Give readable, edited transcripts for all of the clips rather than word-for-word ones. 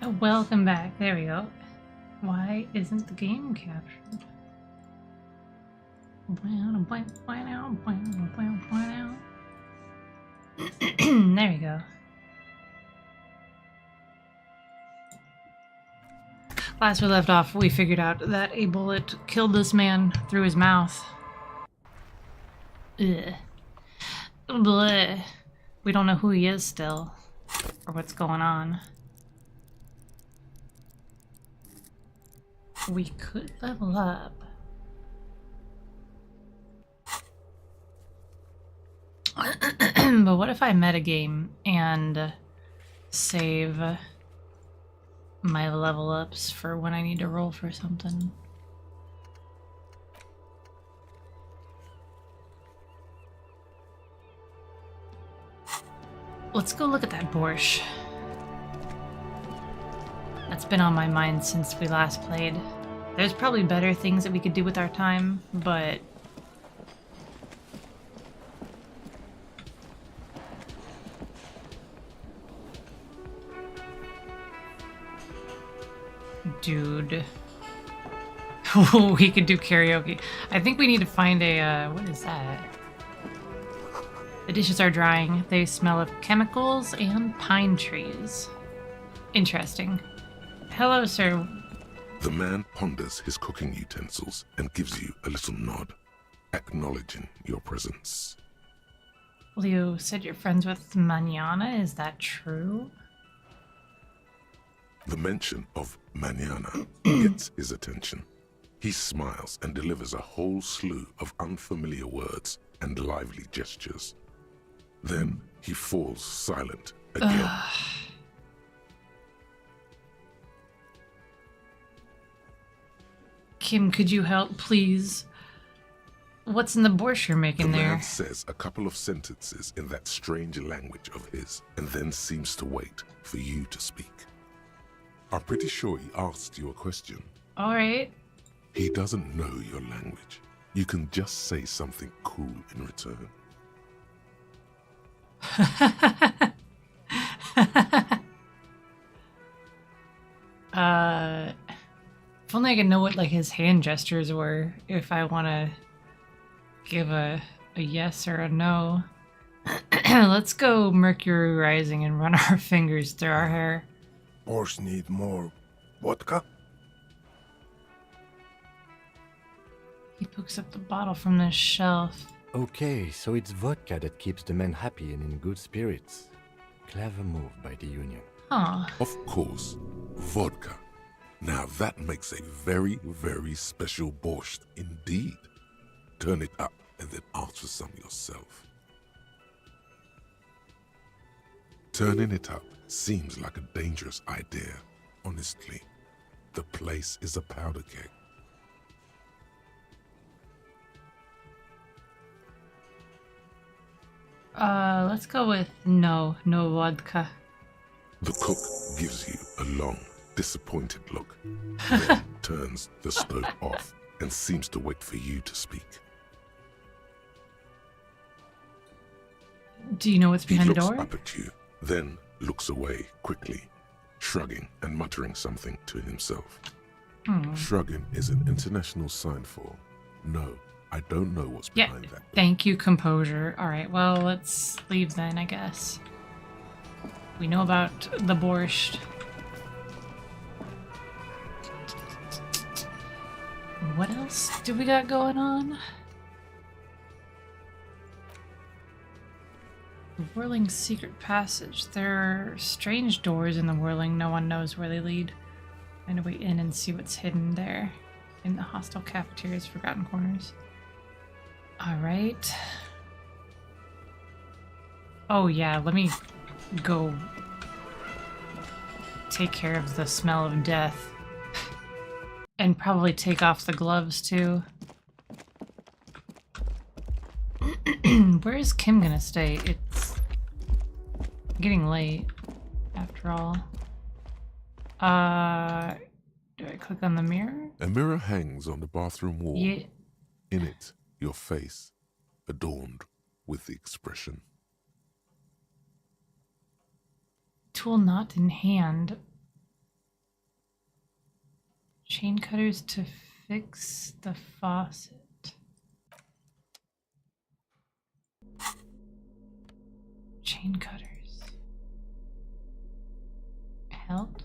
Oh, welcome back. There we go. Why isn't the game captured? There we go. Last we left off, we figured out that a bullet killed this man through his mouth. Ugh. Blech. We don't know who he is still, or what's going on. We could level up. But what if I metagame and save my level ups for when I need to roll for something? Let's go look at that borscht. That's been on my mind since we last played. There's probably better things that we could do with our time, but dude. We could do karaoke. I think we need to find a, what is that? The dishes are drying. They smell of chemicals and pine trees. Interesting. Hello, sir. The man ponders his cooking utensils and gives you a little nod, acknowledging your presence. You said you're friends with Manana. Is that true? The mention of mañana gets his attention. He smiles and delivers a whole slew of unfamiliar words and lively gestures. Then he falls silent again. Kim, could you help, please? What's in the borscht you're making The there? man says a couple of sentences in that strange language of his and then seems to wait for you to speak. I'm pretty sure he asked you a question. All right. He doesn't know your language. You can just say something cool in return. If only I could know what like his hand gestures were if I want to give a yes or a no. Let's go Mercury Rising and run our fingers through our hair. Borscht need more vodka? He picks up the bottle from the shelf. Okay, so it's vodka that keeps the men happy and in good spirits. Clever move by the Union. Huh. Of course, vodka. Now that makes a very, very special borscht indeed. Turn it up and then ask for some yourself. Turning it up seems like a dangerous idea, honestly. The place is a powder keg. Let's go with no vodka. The cook gives you a long, disappointed look, then turns the stove off and seems to wait for you to speak. Do you know what's He behind the looks door? up at you, then looks away quickly, shrugging and muttering something to himself. Shrugging is an international sign for, no, I don't know what's Yeah, behind that. thank you, composure. Alright, well, let's leave then, I guess. We know about the borscht. What else do we got going on? The Whirling Secret Passage. There are strange doors in the Whirling. No one knows where they lead. Find a way in and see what's hidden there. In the hostile cafeteria's forgotten corners. Alright. Oh yeah, let me go take care of the smell of death. And probably take off the gloves too. Where is Kim gonna stay? It's getting late, after all. Do I click on the mirror? A mirror hangs on the bathroom wall. Yeah. In it, your face, adorned with the expression. Tool not in hand. Chain cutters to fix the faucet. Chain cutters. Held?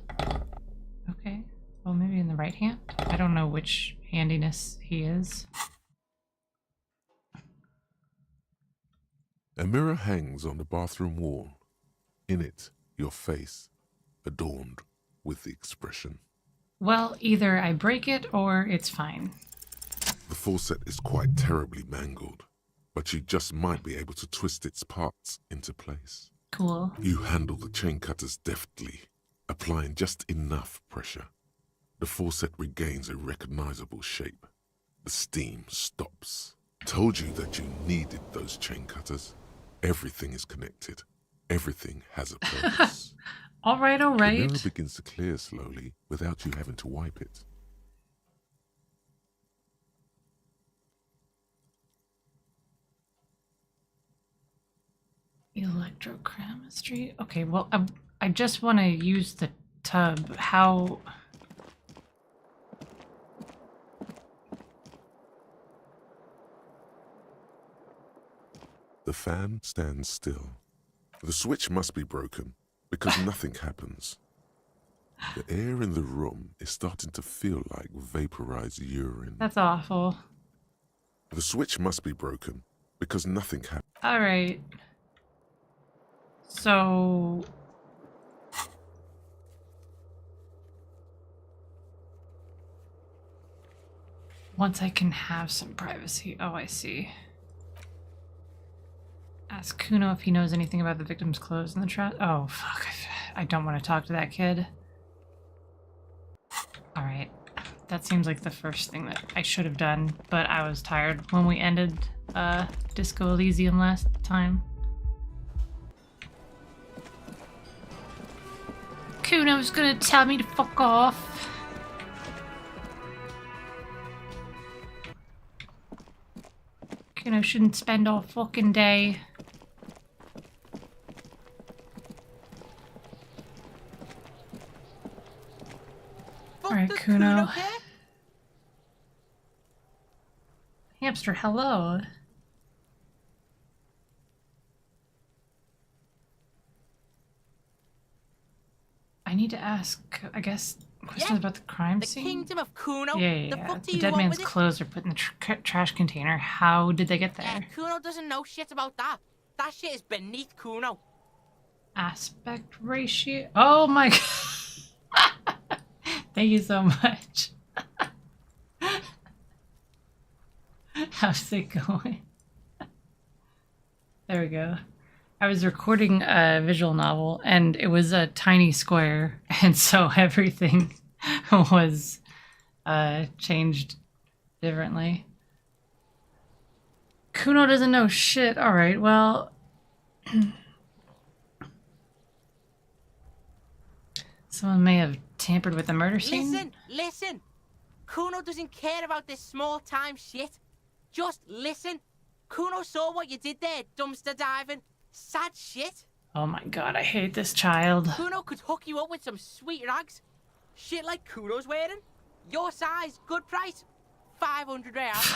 Okay. Well, maybe in the right hand? I don't know which handiness he is. A mirror hangs on the bathroom wall. In it, your face, adorned with the expression. Well, either I break it or it's fine. The faucet is quite terribly mangled, but you just might be able to twist its parts into place. Cool. You handle the chain cutters deftly, applying just enough pressure. The faucet regains a recognizable shape. The steam stops. Told you that you needed those chain cutters. Everything is connected. Everything has a purpose. All right, all The right. mirror begins to clear slowly without you having to wipe it. Electrochemistry. Okay, well, I just want to use the tub. How... The fan stands still. The switch must be broken because nothing happens. The air in the room is starting to feel like vaporized urine. That's awful. The switch must be broken because nothing happens. All right. So... once I can have some privacy. Oh, I see. Ask Kuno if he knows anything about the victim's clothes in the trash. Oh, fuck. I don't want to talk to that kid. Alright. That seems like the first thing that I should have done, but I was tired when we ended Disco Elysium last time. Kuno's gonna tell me to fuck off. Kuno shouldn't spend all fucking day. Alright, Kuno. Hamster, hello. I need to ask, I guess, questions about the crime scene? The kingdom of Kuno? Yeah. The fuck do The you dead want man's with it? clothes are put in the trash container. How did they get there? Kuno doesn't know shit about that. That shit is beneath Kuno. Aspect ratio? Oh my god. Thank you so much. How's it going? There we go. I was recording a visual novel and it was a tiny square, and so everything was changed differently. Kuno doesn't know shit. Alright, well... someone may have tampered with the murder scene? Listen! Kuno doesn't care about this small-time shit. Just listen. Kuno saw what you did there, dumpster diving. Sad shit. Oh my god, I hate this child. Kuno could hook you up with some sweet rags. Shit like Kuno's wearing. Your size, good price. 500 reals.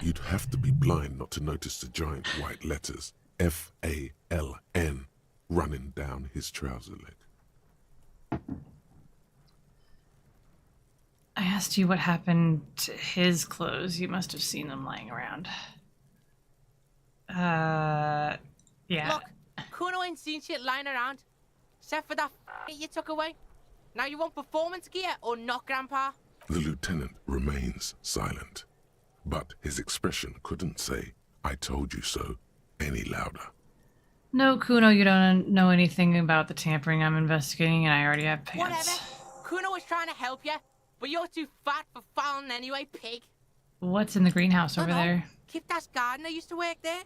You'd have to be blind not to notice the giant white letters F-A-L-N running down his trouser leg. I asked you what happened to his clothes. You must have seen them lying around. Yeah. Look, Kuno ain't seen shit lying around. Except for that you took away. Now you want performance gear or not, Grandpa? The lieutenant remains silent, but his expression couldn't say, "I told you so," any louder. No, Kuno, you don't know anything about the tampering I'm investigating, and I already have pants. Whatever. Kuno was trying to help you, but you're too fat for fouling anyway, pig. What's in the greenhouse over there? Kipta's gardener used to work there.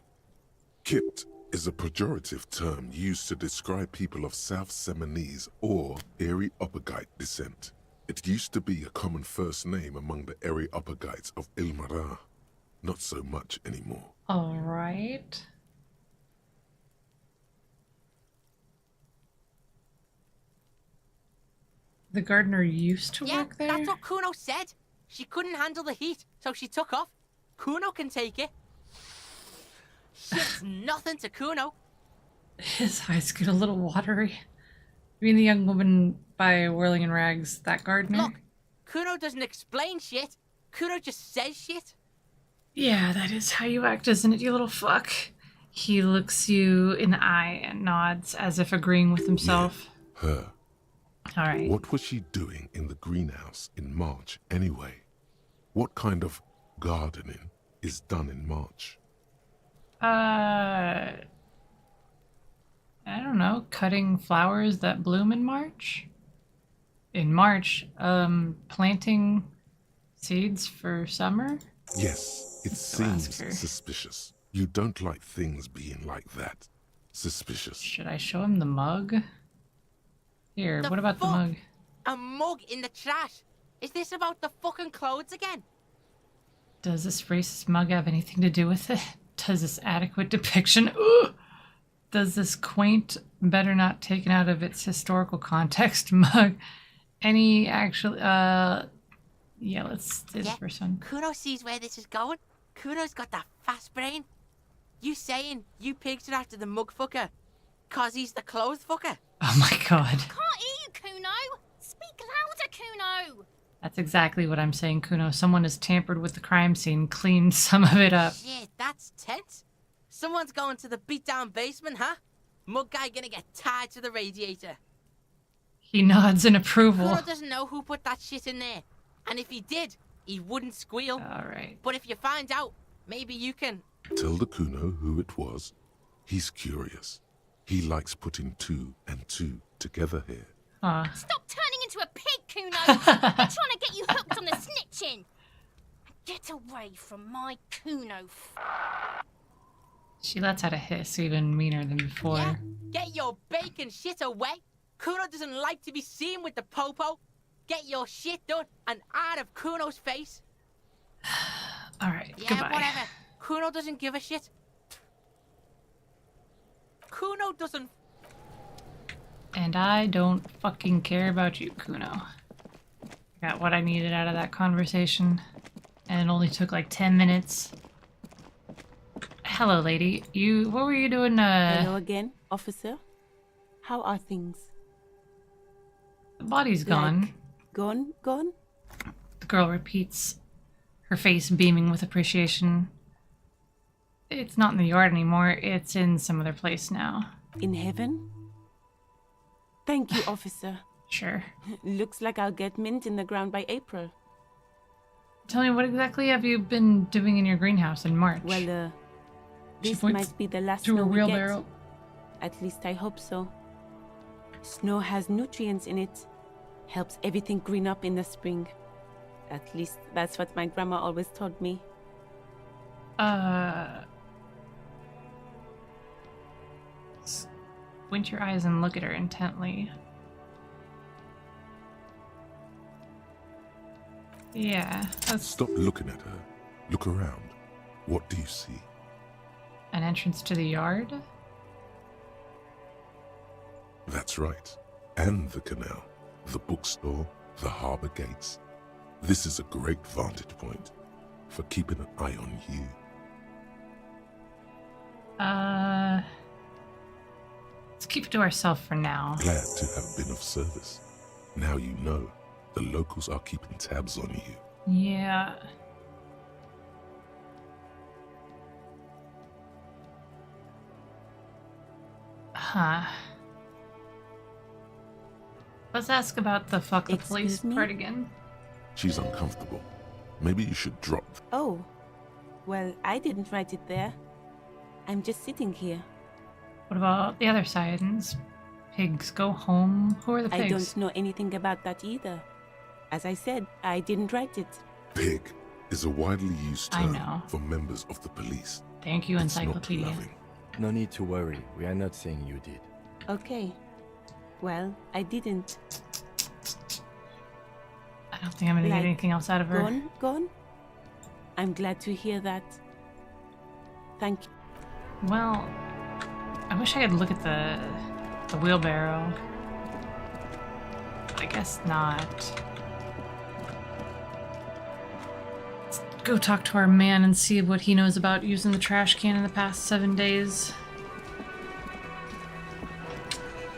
Kipt is a pejorative term used to describe people of South Seminese or Areopagite descent. It used to be a common first name among the Areopagites of Ilmara. Not so much anymore. All right. The gardener used to Yeah, work there? that's what Kuno said. She couldn't handle the heat, so she took off. Kuno can take it. Shit's nothing to Kuno. His eyes get a little watery. You mean the young woman by Whirling in Rags, that gardener? Look, Kuno doesn't explain shit. Kuno just says shit. Yeah, that is how you act, isn't it, you little fuck? He looks you in the eye and nods as if agreeing with himself. Her. All right. What was she doing in the greenhouse in March anyway? What kind of gardening is done in March? I don't know, cutting flowers that bloom in March? In March, planting seeds for summer? Yes, it Go seems ask her. suspicious. You don't like things being like that. Suspicious. Should I show him the mug? Here, The what about the fuck? mug? A mug in the trash. Is this about the fucking clothes again? Does this racist mug have anything to do with it? Does this adequate depiction? Ooh! Does this quaint, better not taken out of its historical context mug any actually, yeah, let's do the Yeah. first one. Kuno sees where this is going. Kuno's got that fast brain. You saying you picked it after the mug fucker? Cause he's the clothes fucker? Oh my god. Can't hear you, Kuno. Speak louder, Kuno. That's exactly what I'm saying, Kuno. Someone has tampered with the crime scene, cleaned some of it up. Shit, that's tense. Someone's going to the beat-down basement, huh? Mug guy gonna get tied to the radiator. He nods in approval. Kuno doesn't know who put that shit in there. And if he did, he wouldn't squeal. Alright. But if you find out, maybe you can... Tell the Kuno who it was. He's curious. He likes putting 2 and 2 together here. Aw. Stop turning into a pig, Kuno. They're trying to get you hooked on the snitching. Get away from my Kuno. She lets out a hiss even meaner than before. Yeah? Get your bacon shit away. Kuno doesn't like to be seen with the popo. Get your shit done and out of Kuno's face. Alright, Yeah, goodbye. whatever. Kuno doesn't give a shit. Kuno doesn't... And I don't fucking care about you, Kuno. Got what I needed out of that conversation. And it only took like 10 minutes. Hello, lady. What were you doing, Hello again, officer. How are things? The body's gone. Like, gone? The girl repeats, her face beaming with appreciation. It's not in the yard anymore. It's in some other place now. In heaven? Thank you, officer. Sure. Looks like I'll get mint in the ground by April. Tell me, what exactly have you been doing in your greenhouse in March? Well, She this points might be the last to a snow we get. wheelbarrow. At least I hope so. Snow has nutrients in it. Helps everything green up in the spring. At least that's what my grandma always told me. Squint your eyes and look at her intently. Yeah, that's Stop looking at her. Look around. What do you see? an entrance to the yard. That's right. And the canal, the bookstore, the harbour gates. This is a great vantage point for keeping an eye on you. Let's keep it to ourselves for now. Glad to have been of service. Now you know the locals are keeping tabs on you. Yeah. Huh. Let's ask about the fuck the police Excuse me? part again. She's uncomfortable. Maybe you should drop. Oh, well, I didn't write it there. I'm just sitting here. What about the other side? Pigs go home. Who are the pigs? I don't know anything about that either. As I said, I didn't write it. Pig is a widely used I term know. for members of the police. Thank you, It's not Encyclopedia. loving. No need to worry. We are not saying you did. Okay. Well, I didn't. I don't think I'm gonna Like, get anything else out of her. Gone? I'm glad to hear that. Thank you. Well, I wish I could look at the wheelbarrow. I guess not. Let's go talk to our man and see what he knows about using the trash can in the past 7 days.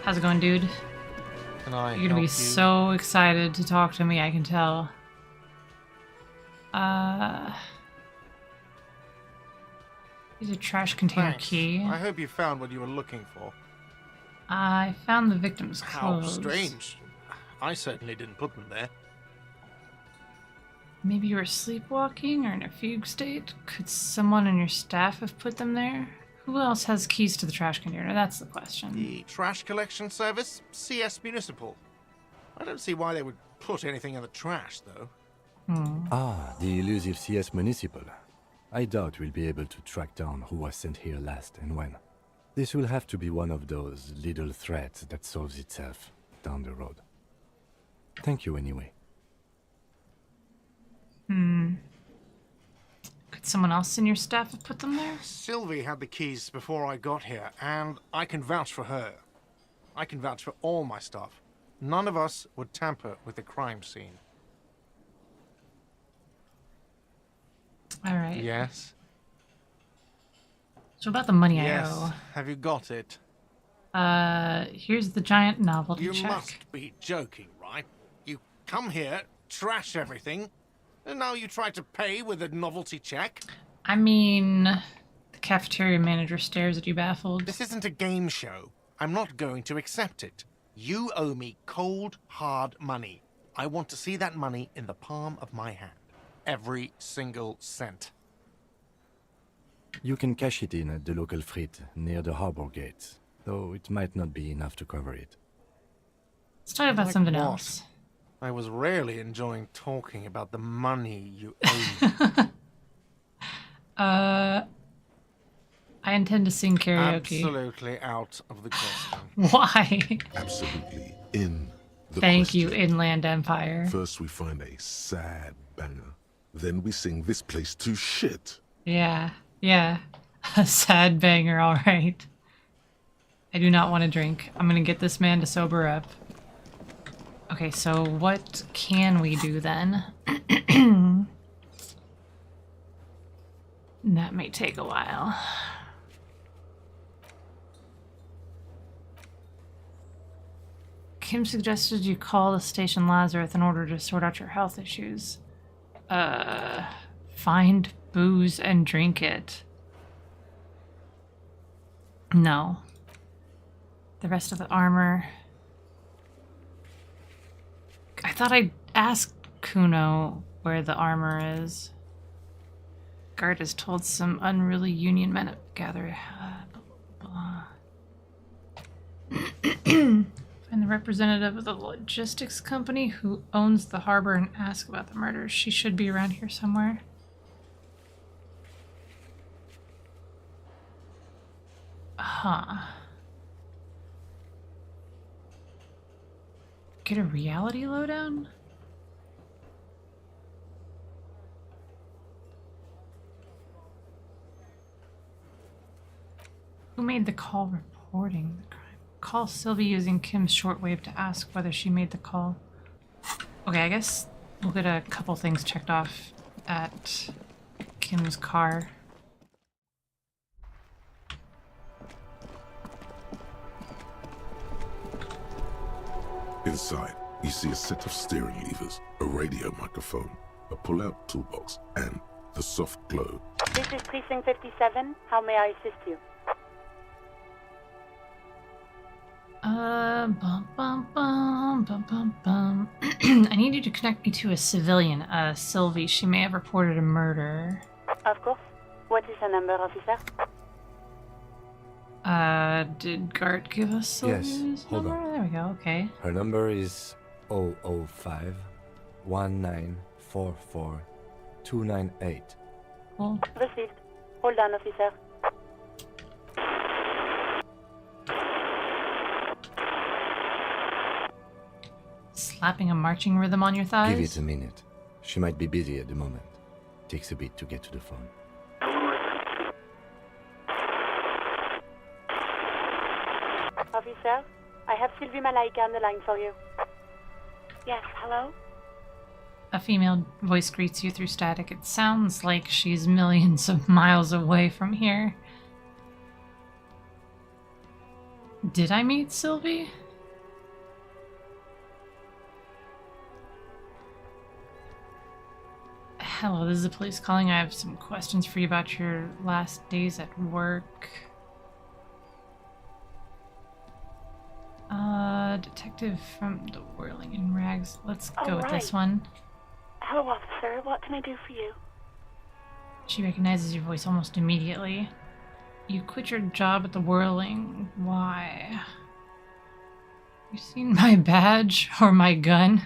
How's it going, dude? Can I You're gonna be help you? so excited to talk to me, I can tell. Here's a trash container Thanks. key. I hope you found what you were looking for. I found the victim's How clothes. strange. I certainly didn't put them there. Maybe you were sleepwalking or in a fugue state? Could someone on your staff have put them there? Who else has keys to the trash container? That's the question. The trash collection service? CS Municipal. I don't see why they would put anything in the trash, though. Ah, the elusive CS Municipal. I doubt we'll be able to track down who was sent here last and when. This will have to be one of those little threats that solves itself down the road. Thank you anyway. Could someone else in your staff have put them there? Sylvie had the keys before I got here, and I can vouch for her. I can vouch for all my staff. None of us would tamper with the crime scene. Alright. Yes? So about the money Yes. I Have you got it? owe. Here's the giant novelty You check. must be joking, right? You come here, trash everything, and now you try to pay with a novelty check? I mean, the cafeteria manager stares at you baffled. This isn't a game show. I'm not going to accept it. You owe me cold, hard money. I want to see that money in the palm of my hand. Every single cent. You can cash it in at the local frit near the harbor gates, though it might not be enough to cover it. Let's talk about Like something what? else. I was rarely enjoying talking about the money you owe me. I intend to sing karaoke. Absolutely out of the question. Why? Absolutely in the Thank you, question. Inland Empire. First we find a sad banger. Then we sing this place to shit. Yeah, yeah. A sad banger, alright. I do not want to drink. I'm gonna get this man to sober up. Okay, so what can we do then? That may take a while. Kim suggested you call the station Lazarus in order to sort out your health issues. Find booze and drink it. No. The rest of the armor. I thought I'd ask Kuno where the armor is. Guard has told some unruly union men to gather. Find the representative of the logistics company who owns the harbor and ask about the murders. She should be around here somewhere. Huh. Get a reality lowdown? Who made the call reporting the crime? Call Sylvie using Kim's shortwave to ask whether she made the call. Okay, I guess we'll get a couple things checked off at Kim's car. Inside, you see a set of steering levers, a radio microphone, a pull-out toolbox, and the soft glow. This is Precinct 57. How may I assist you? Bum, bum, bum, bum, bum, bum. I need you to connect me to a civilian, Sylvie. She may have reported a murder. Of course. What is the number, officer? Did Gart give us Sylvie's Yes, hold number? on. There we go, okay. Her number is 005 1944 298. Well, Received. Hold on, officer. slapping a marching rhythm on your thighs? Give it a minute. She might be busy at the moment. Takes a bit to get to the phone. Officer, I have Sylvie Malaika on the line for you. Yes, hello? A female voice greets you through static. It sounds like she's millions of miles away from here. Did I meet Sylvie? Hello, this is the police calling. I have some questions for you about your last days at work. Detective from the Whirling in Rags. Let's go with this one. Hello, officer. What can I do for you? She recognizes your voice almost immediately. You quit your job at the Whirling. Why? You seen my badge or my gun?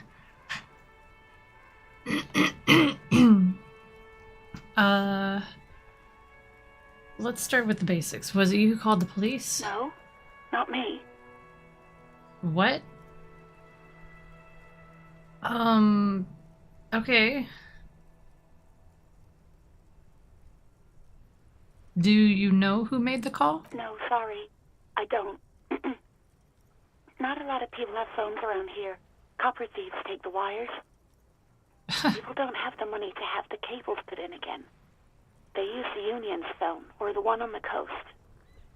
Let's start with the basics. Was it you who called the police? No, not me. What? Okay. Do you know who made the call? No, sorry. I don't. Not a lot of people have phones around here. Copper thieves take the wires. People don't have the money to have the cables put in again. They use the Union's phone, or the one on the coast.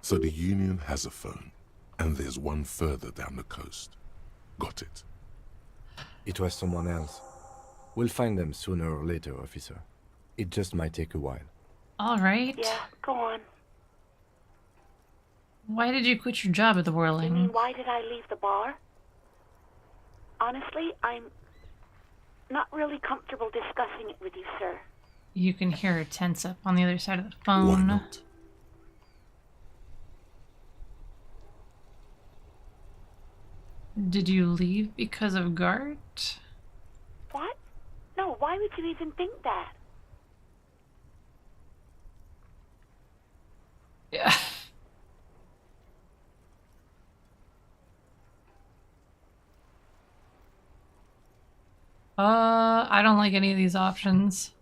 So the Union has a phone, and there's one further down the coast. Got it. It was someone else. We'll find them sooner or later, officer. It just might take a while. All right. Yeah, go on. Why did you quit your job at the You Whirling? mean, why did I leave the bar? Honestly, I'm not really comfortable discussing it with you, sir. You can hear her tense up on the other side of the Why phone. not? Did you leave because of Gart? What? No, why would you even think that? Yeah. I don't like any of these options.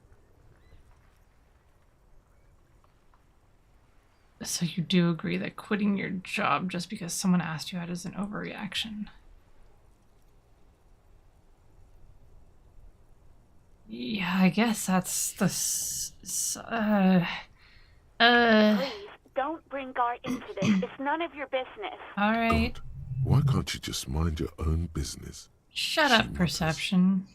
So you do agree that quitting your job just because someone asked you out is an overreaction? Yeah, I guess that's the... Please, don't bring Gart into this. It's none of your business. Alright. God, why can't you just mind your own business? Shut She up, wonders. Perception.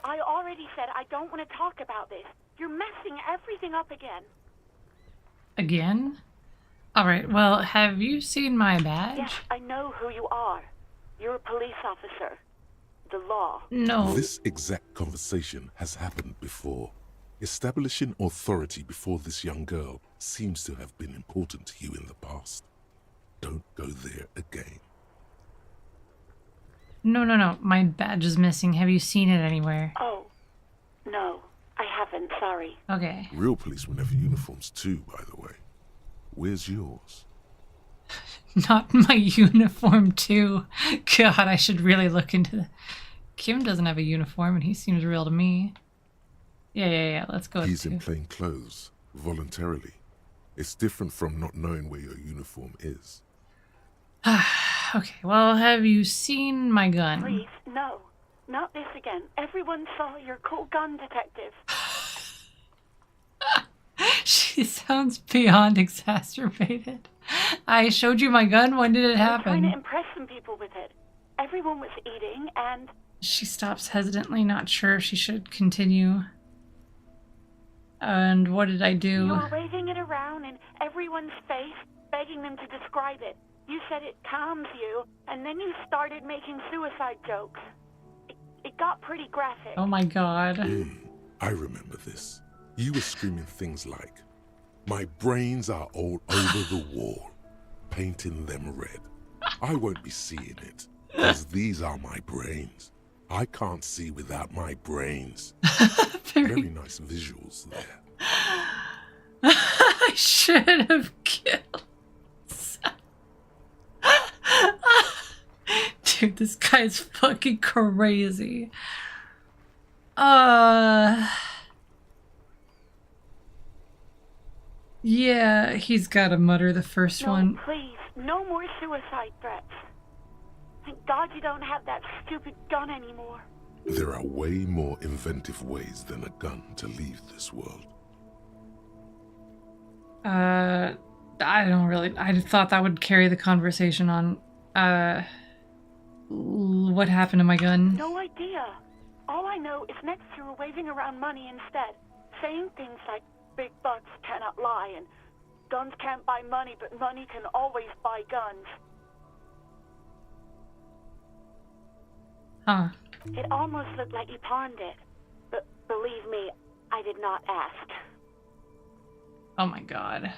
I already said I don't want to talk about this. You're messing everything up again. Again? Alright, well, have you seen my badge? Yes, I know who you are. You're a police officer. The law. No. This exact conversation has happened before. Establishing authority before this young girl seems to have been important to you in the past. Don't go there again. No. My badge is missing. Have you seen it anywhere? Oh, no. I haven't, sorry. Okay. Real policemen have uniforms too, by the way. Where's yours? Not my uniform, too. God, I should really look into that. Kim doesn't have a uniform, and he seems real to me. Yeah. Let's go with He's in two. plain clothes, voluntarily. It's different from not knowing where your uniform is. Okay, well, have you seen my gun? Please, no. Not this again. Everyone saw your cool gun, detective. She sounds beyond exacerbated. I showed you my gun. When did it I'm trying to happen? impress some people with it. Everyone was eating, and She stops hesitantly, not sure if she should continue. And what did I you do? were waving it around in everyone's face, begging them to describe it. You said it calms you, and then you started making suicide jokes. It got pretty graphic. Oh my god. I remember this. You were screaming things like, "My brains are all over the wall," painting them red. I won't be seeing it, because these are my brains. I can't see without my brains. Very nice visuals there. I should have killed. Dude, this guy's fucking crazy. Yeah, he's gotta mutter the first No, one. please, no more suicide threats. Thank God you don't have that stupid gun anymore. There are way more inventive ways than a gun to leave this world. I don't really... I thought that would carry the conversation on. What happened to my gun? No idea. All I know is next you were waving around money instead, saying things like big bucks cannot lie and guns can't buy money, but money can always buy guns. Huh. It almost looked like you pawned it, but believe me, I did not ask. Oh my god.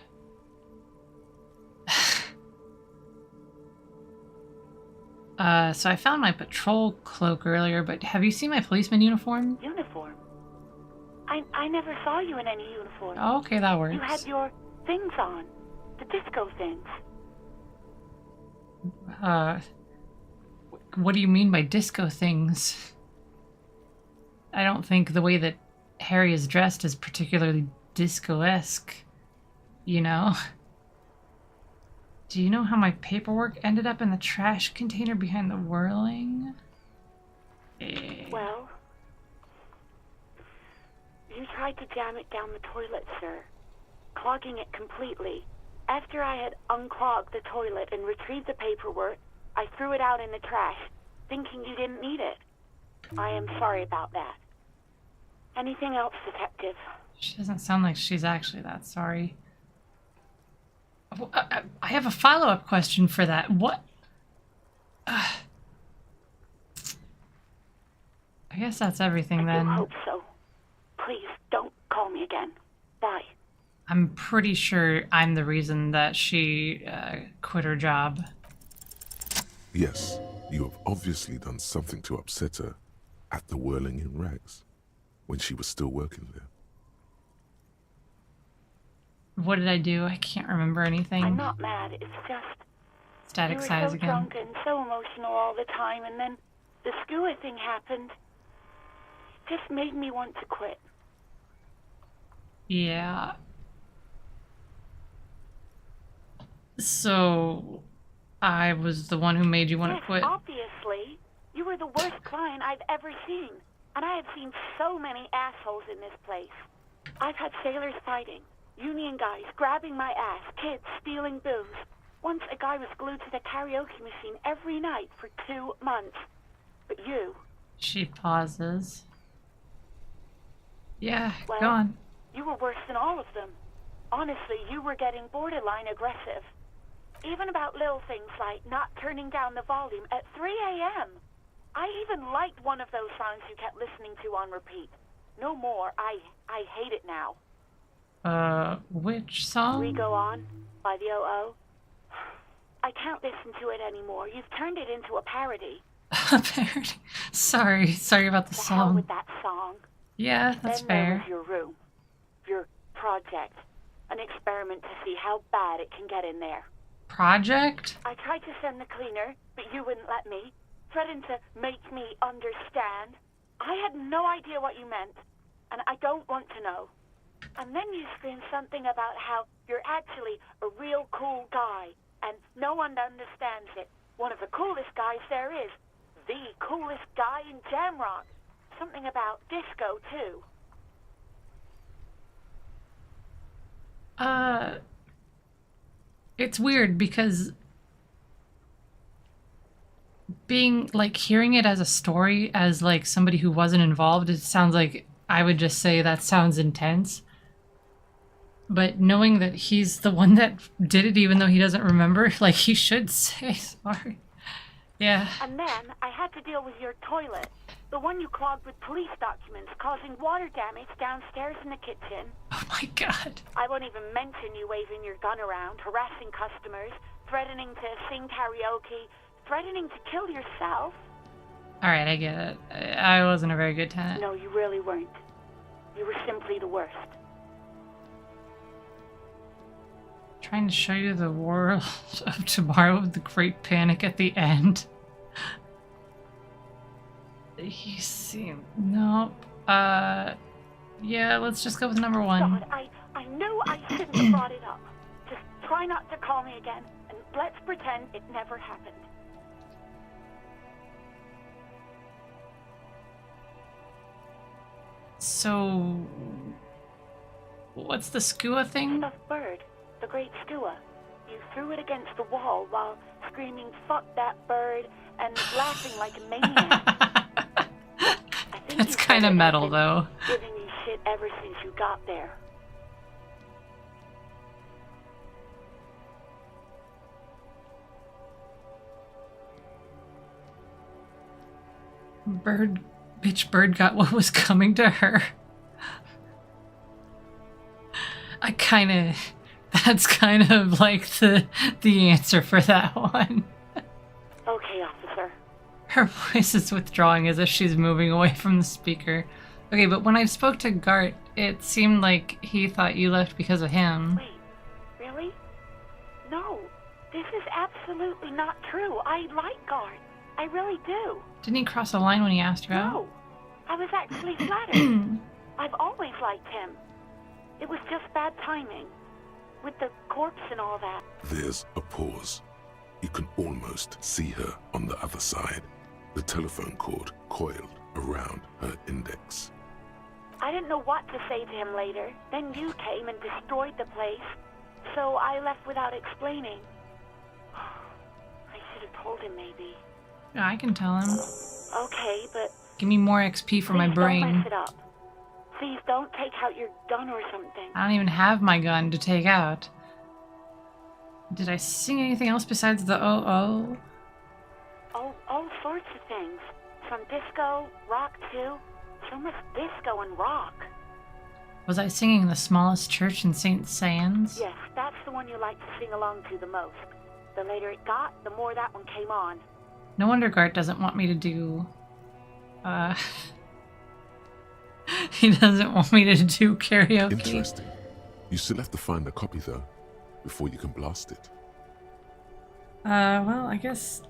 So I found my patrol cloak earlier, but have you seen my policeman uniform? Uniform? I never saw you in any uniform. Oh, okay, that works. You had your things on. The disco things. What do you mean by disco things? I don't think the way that Harry is dressed is particularly disco-esque, you know? Do you know how my paperwork ended up in the trash container behind the whirling? Well, you tried to jam it down the toilet, sir, clogging it completely. After I had unclogged the toilet and retrieved the paperwork, I threw it out in the trash, thinking you didn't need it. I am sorry about that. Anything else, Detective? She doesn't sound like she's actually that sorry. I have a follow-up question for that. What? I guess that's everything then. I do hope so. Please, don't call me again. Bye. I'm pretty sure I'm the reason that she quit her job. Yes, you have obviously done something to upset her at the Whirling in Rags, when she was still working there. What did I do? I can't remember anything. I'm not mad, it's just... Static you were size so again. drunk and so emotional all the time, and then the skewer thing happened. It just made me want to quit. Yeah. So, I was the one who made you want Yes, to quit? obviously. You were the worst client I've ever seen. And I have seen so many assholes in this place. I've had sailors fighting, union guys grabbing my ass, kids stealing booze. Once a guy was glued to the karaoke machine every night for 2 months. But you... She pauses. Yeah, Well, go on. you were worse than all of them. Honestly, you were getting borderline aggressive. Even about little things like not turning down the volume at 3 a.m. I even liked one of those songs you kept listening to on repeat. No more. I hate it now. Which song? We Go On by the O.O. I can't listen to it anymore. You've turned it into a parody. A parody. Sorry about the The hell song. with that song. Yeah, that's Then there fair. was your room. Your project. An experiment to see how bad it can get in there. Project? I tried to send the cleaner, but you wouldn't let me. Threatened to make me understand. I had no idea what you meant, and I don't want to know. And then you screamed something about how you're actually a real cool guy, and no one understands it. One of the coolest guys there is. The coolest guy in Jamrock. Something about disco, too. It's weird because being like hearing it as a story as like somebody who wasn't involved, it sounds like I would just say that sounds intense. But knowing that he's the one that did it even though he doesn't remember, like he should say sorry. Yeah. And then I had to deal with your toilet. The one you clogged with police documents, causing water damage downstairs in the kitchen. Oh my god. I won't even mention you waving your gun around, harassing customers, threatening to sing karaoke, threatening to kill yourself. Alright, I get it. I wasn't a very good tenant. No, you really weren't. You were simply the worst. Trying to show you the world of tomorrow with the great panic at the end. You seem... Nope. Yeah, let's just go with number one. God, I knew I shouldn't have brought it up. Just try not to call me again, and let's pretend it never happened. So, what's the skua thing? Stuffed bird, the great skua. You threw it against the wall while screaming, "Fuck that bird," and laughing like a maniac. I think That's you kind said of it metal, had been though. Giving you shit ever since you got there. Bitch bird got what was coming to her. That's kind of like the answer for that one. Okay, officer. Her voice is withdrawing as if she's moving away from the speaker. Okay, but when I spoke to Gart, it seemed like he thought you left because of him. Wait, really? No, this is absolutely not true. I like Gart. I really do. Didn't he cross a line when he asked you out? No, I was actually flattered. I've always liked him. It was just bad timing. With the corpse and all that. There's a pause. You can almost see her on the other side, the telephone cord coiled around her index. I didn't know what to say to him later. Then you came and destroyed the place. So I left without explaining. I should have told him maybe. Yeah, I can tell him. Okay, but... Give me more XP for my Please brain. don't mess it up. Please don't take out your gun or something. I don't even have my gun to take out. Did I sing anything else besides the oh? Oh, all sorts of things. From disco, rock too. So much disco and rock. Was I singing The Smallest Church in St. Sands? Yes, that's the one you like to sing along to the most. The later it got, the more that one came on. No wonder Gart doesn't want me to do... he doesn't want me to do karaoke. Interesting. You still have to find a copy, though, before you can blast it. Well, I guess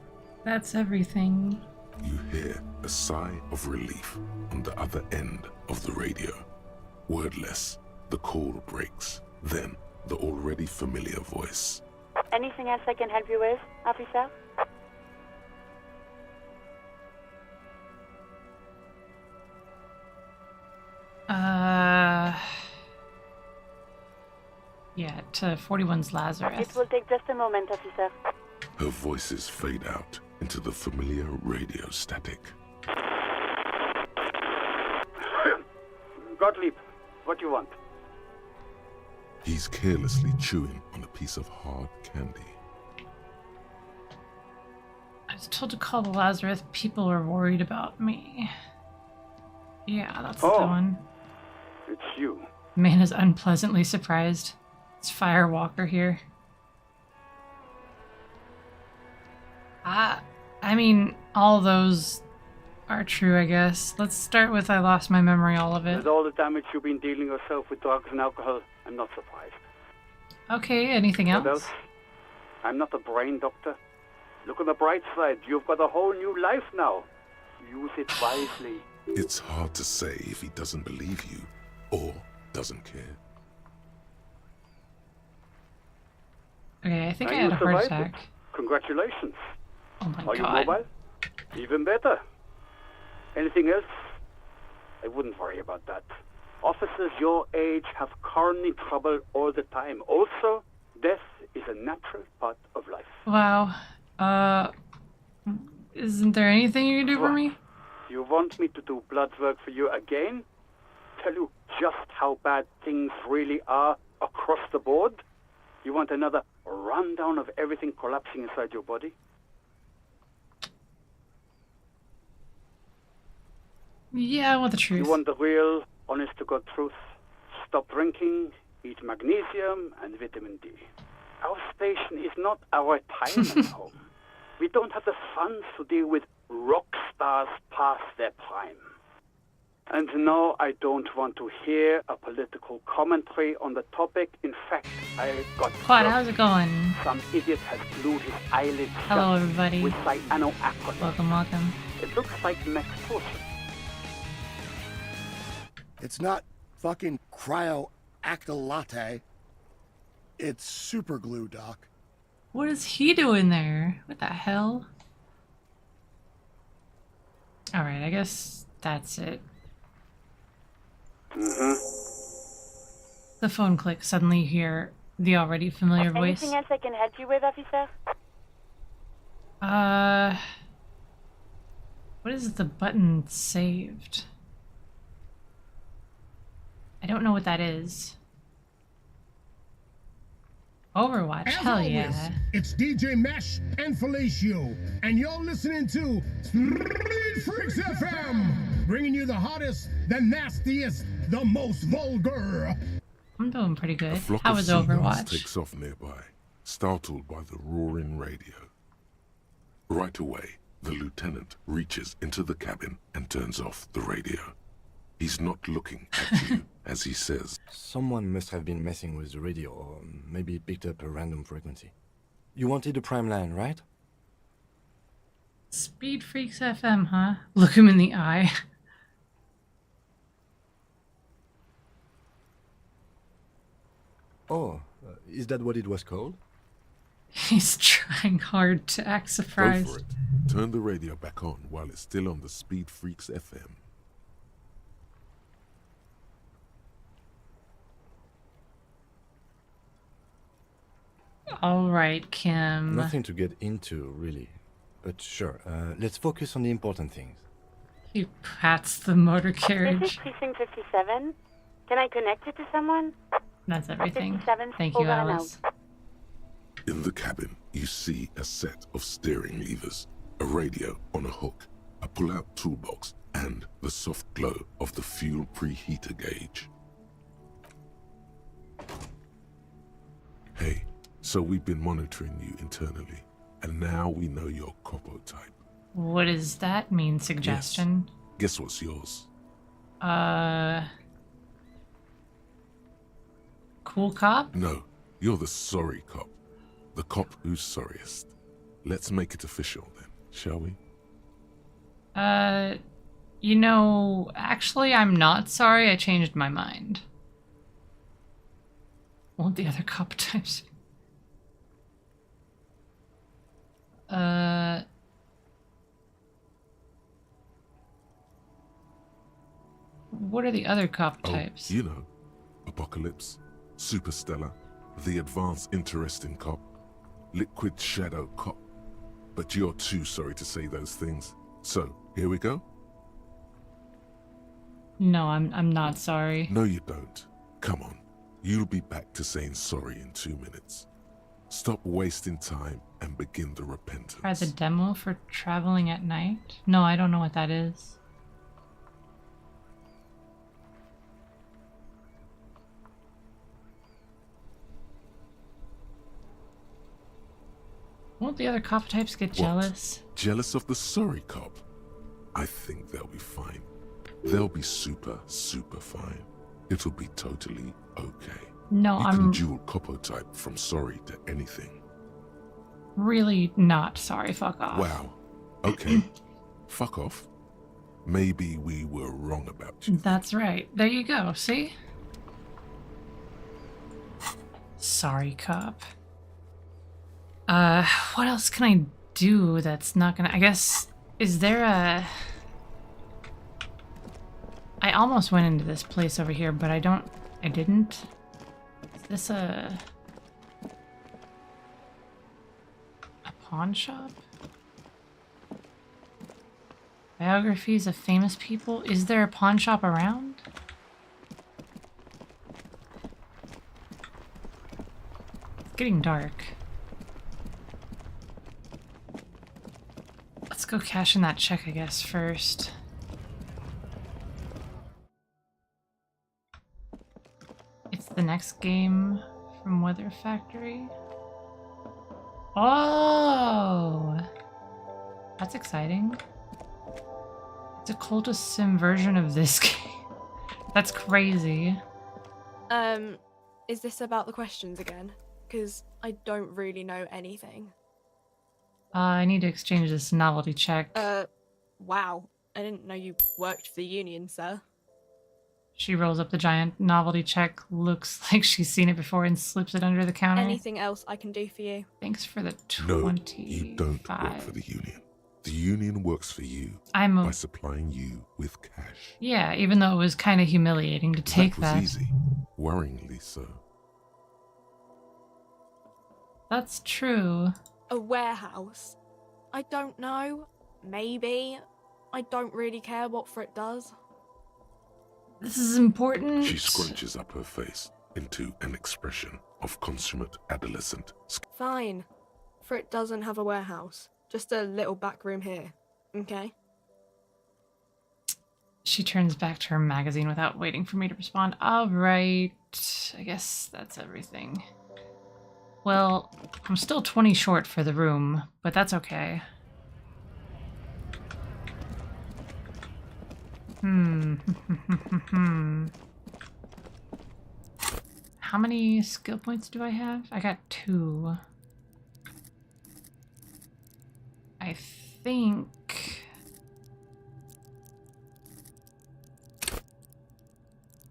that's everything. You hear a sigh of relief on the other end of the radio. Wordless, the call breaks. Then, the already familiar voice. Anything else I can help you with, officer? Yeah, to 41's Lazarus. It will take just a moment, officer. Her voices fade out into the familiar radio static. Gottlieb, what do you want? He's carelessly chewing on a piece of hard candy. I was told to call the Lazarus. People are worried about me. Yeah, that's the one. It's you. Man is unpleasantly surprised. It's Firewalker here. I mean, all those are true, I guess. Let's start with I lost my memory, all of it. With all the damage you've been dealing yourself with drugs and alcohol, I'm not surprised. Okay, anything What else? else? I'm not a brain doctor. Look on the bright side. You've got a whole new life now. Use it wisely. It's hard to say if he doesn't believe you or doesn't care. Okay, I think I And had you a heart survived attack. it. Congratulations. Oh my Are you god. mobile? Even better. Anything else? I wouldn't worry about that. Officers your age have coronary trouble all the time. Also, death is a natural part of life. Wow. Isn't there anything you can do for What? me? You want me to do blood work for you again? Tell you just how bad things really are across the board? You want another rundown of everything collapsing inside your body? Yeah, I want the truth. You want the real, honest-to-God truth? Stop drinking, eat magnesium and vitamin D. Our station is not our retirement home. We don't have the funds to deal with rock stars past their prime. And no, I don't want to hear a political commentary on the topic. In fact, I got Quad, how's it going? some idiot has glued his eyelids Hello, shut everybody. with cyanoacrylate. Welcome. It looks like Max Fortune. It's not fucking cryoactylate. It's super glue, Doc. What is he doing there? What the hell? Alright, I guess that's it. Mm-hmm. The phone clicks. Suddenly you hear the already familiar voice. Anything else I can help you with, officer? What is the button saved? I don't know what that is. Overwatch, As hell always, yeah. it's DJ Mesh and Felicio, and you're listening to Street Freaks FM, bringing you the hottest, the nastiest, the most vulgar. I'm doing pretty good. A flock How of was seagulls Overwatch? takes off nearby, startled by the roaring radio. Right away, the lieutenant reaches into the cabin and turns off the radio. He's not looking at you as he says, Someone must have been messing with the radio, or maybe picked up a random frequency. You wanted the prime line, right? Speed Freaks FM, huh? Look him in the eye. Oh, is that what it was called? He's trying hard to act go surprised. for it. Turn the radio back on while it's still on the Speed Freaks FM. All right, Kim. Nothing to get into, really. But sure, let's focus on the important things. He pats the motor This is carriage. Precinct 57. Can I connect it to someone? That's everything. 57, Thank you, over and Alice. In the cabin, you see a set of steering levers, a radio on a hook, a pull-out toolbox, and the soft glow of the fuel preheater gauge. Hey, so we've been monitoring you internally, and now we know your Copo type. What does that mean, suggestion? Guess what's yours? Cool cop? No, you're the sorry cop. The cop who's sorriest. Let's make it official then, shall we? You know, actually, I'm not sorry. I changed my mind. Won't the other cop types? What are the other cop types? Oh, you know, Apocalypse, Superstellar, the Advanced Interesting Cop, Liquid Shadow Cop. But you're too sorry to say those things. So, here we go? No, I'm not sorry. No, you don't. Come on. You'll be back to saying sorry in 2 minutes. Stop wasting time and begin the repentance. Try the demo for traveling at night? No, I don't know what that is. Won't the other cop types get jealous? Jealous of the sorry cop? I think they'll be fine. They'll be super, super fine. It'll be totally okay. No, You I'm can dual Copo type from sorry to anything. really not sorry. Fuck off. Wow. Okay. Fuck off. Maybe we were wrong about you. That's right. There you go. See? Sorry, cop. What else can I do that's not gonna... I guess... Is there a... I almost went into this place over here, but I didn't. Is this a pawn shop? Biographies of famous people? Is there a pawn shop around? It's getting dark. Let's go cash in that check, I guess, first. It's the next game from Weather Factory. Oh! That's exciting. It's a cultist sim version of this game. That's crazy. Is this about the questions again? Because I don't really know anything. I need to exchange this novelty check. Wow. I didn't know you worked for the union, sir. She rolls up the giant novelty check, looks like she's seen it before, and slips it under the counter. Anything else I can do for you? Thanks for the No, 25. you don't work for the union. The Union works for you I'm by a, supplying you with cash. yeah, even though it was kind of humiliating to take that was that. easy, worryingly so. That's true. A warehouse? I don't know. Maybe. I don't really care what Frit does. This is important. She scrunches up her face into an expression of consummate adolescent. Fine. Frit doesn't have a warehouse. Just a little back room here. Okay? She turns back to her magazine without waiting for me to respond. All right. I guess that's everything. Well, I'm still 20 short for the room, but that's okay. How many skill points do I have? I got 2. I think...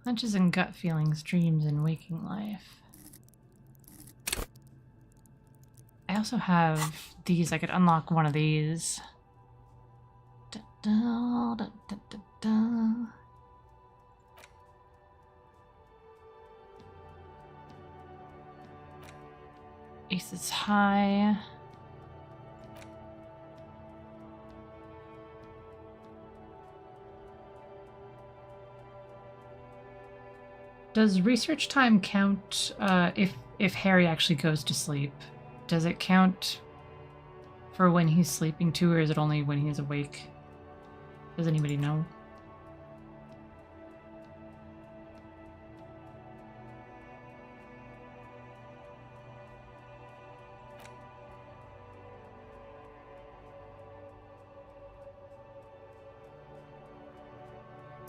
Hunches and gut feelings, dreams, and waking life. I also have these. I could unlock one of these. Da, da, da, da, da, da. Ace is high. Does research time count if Harry actually goes to sleep? Does it count for when he's sleeping too, or is it only when he's awake? Does anybody know?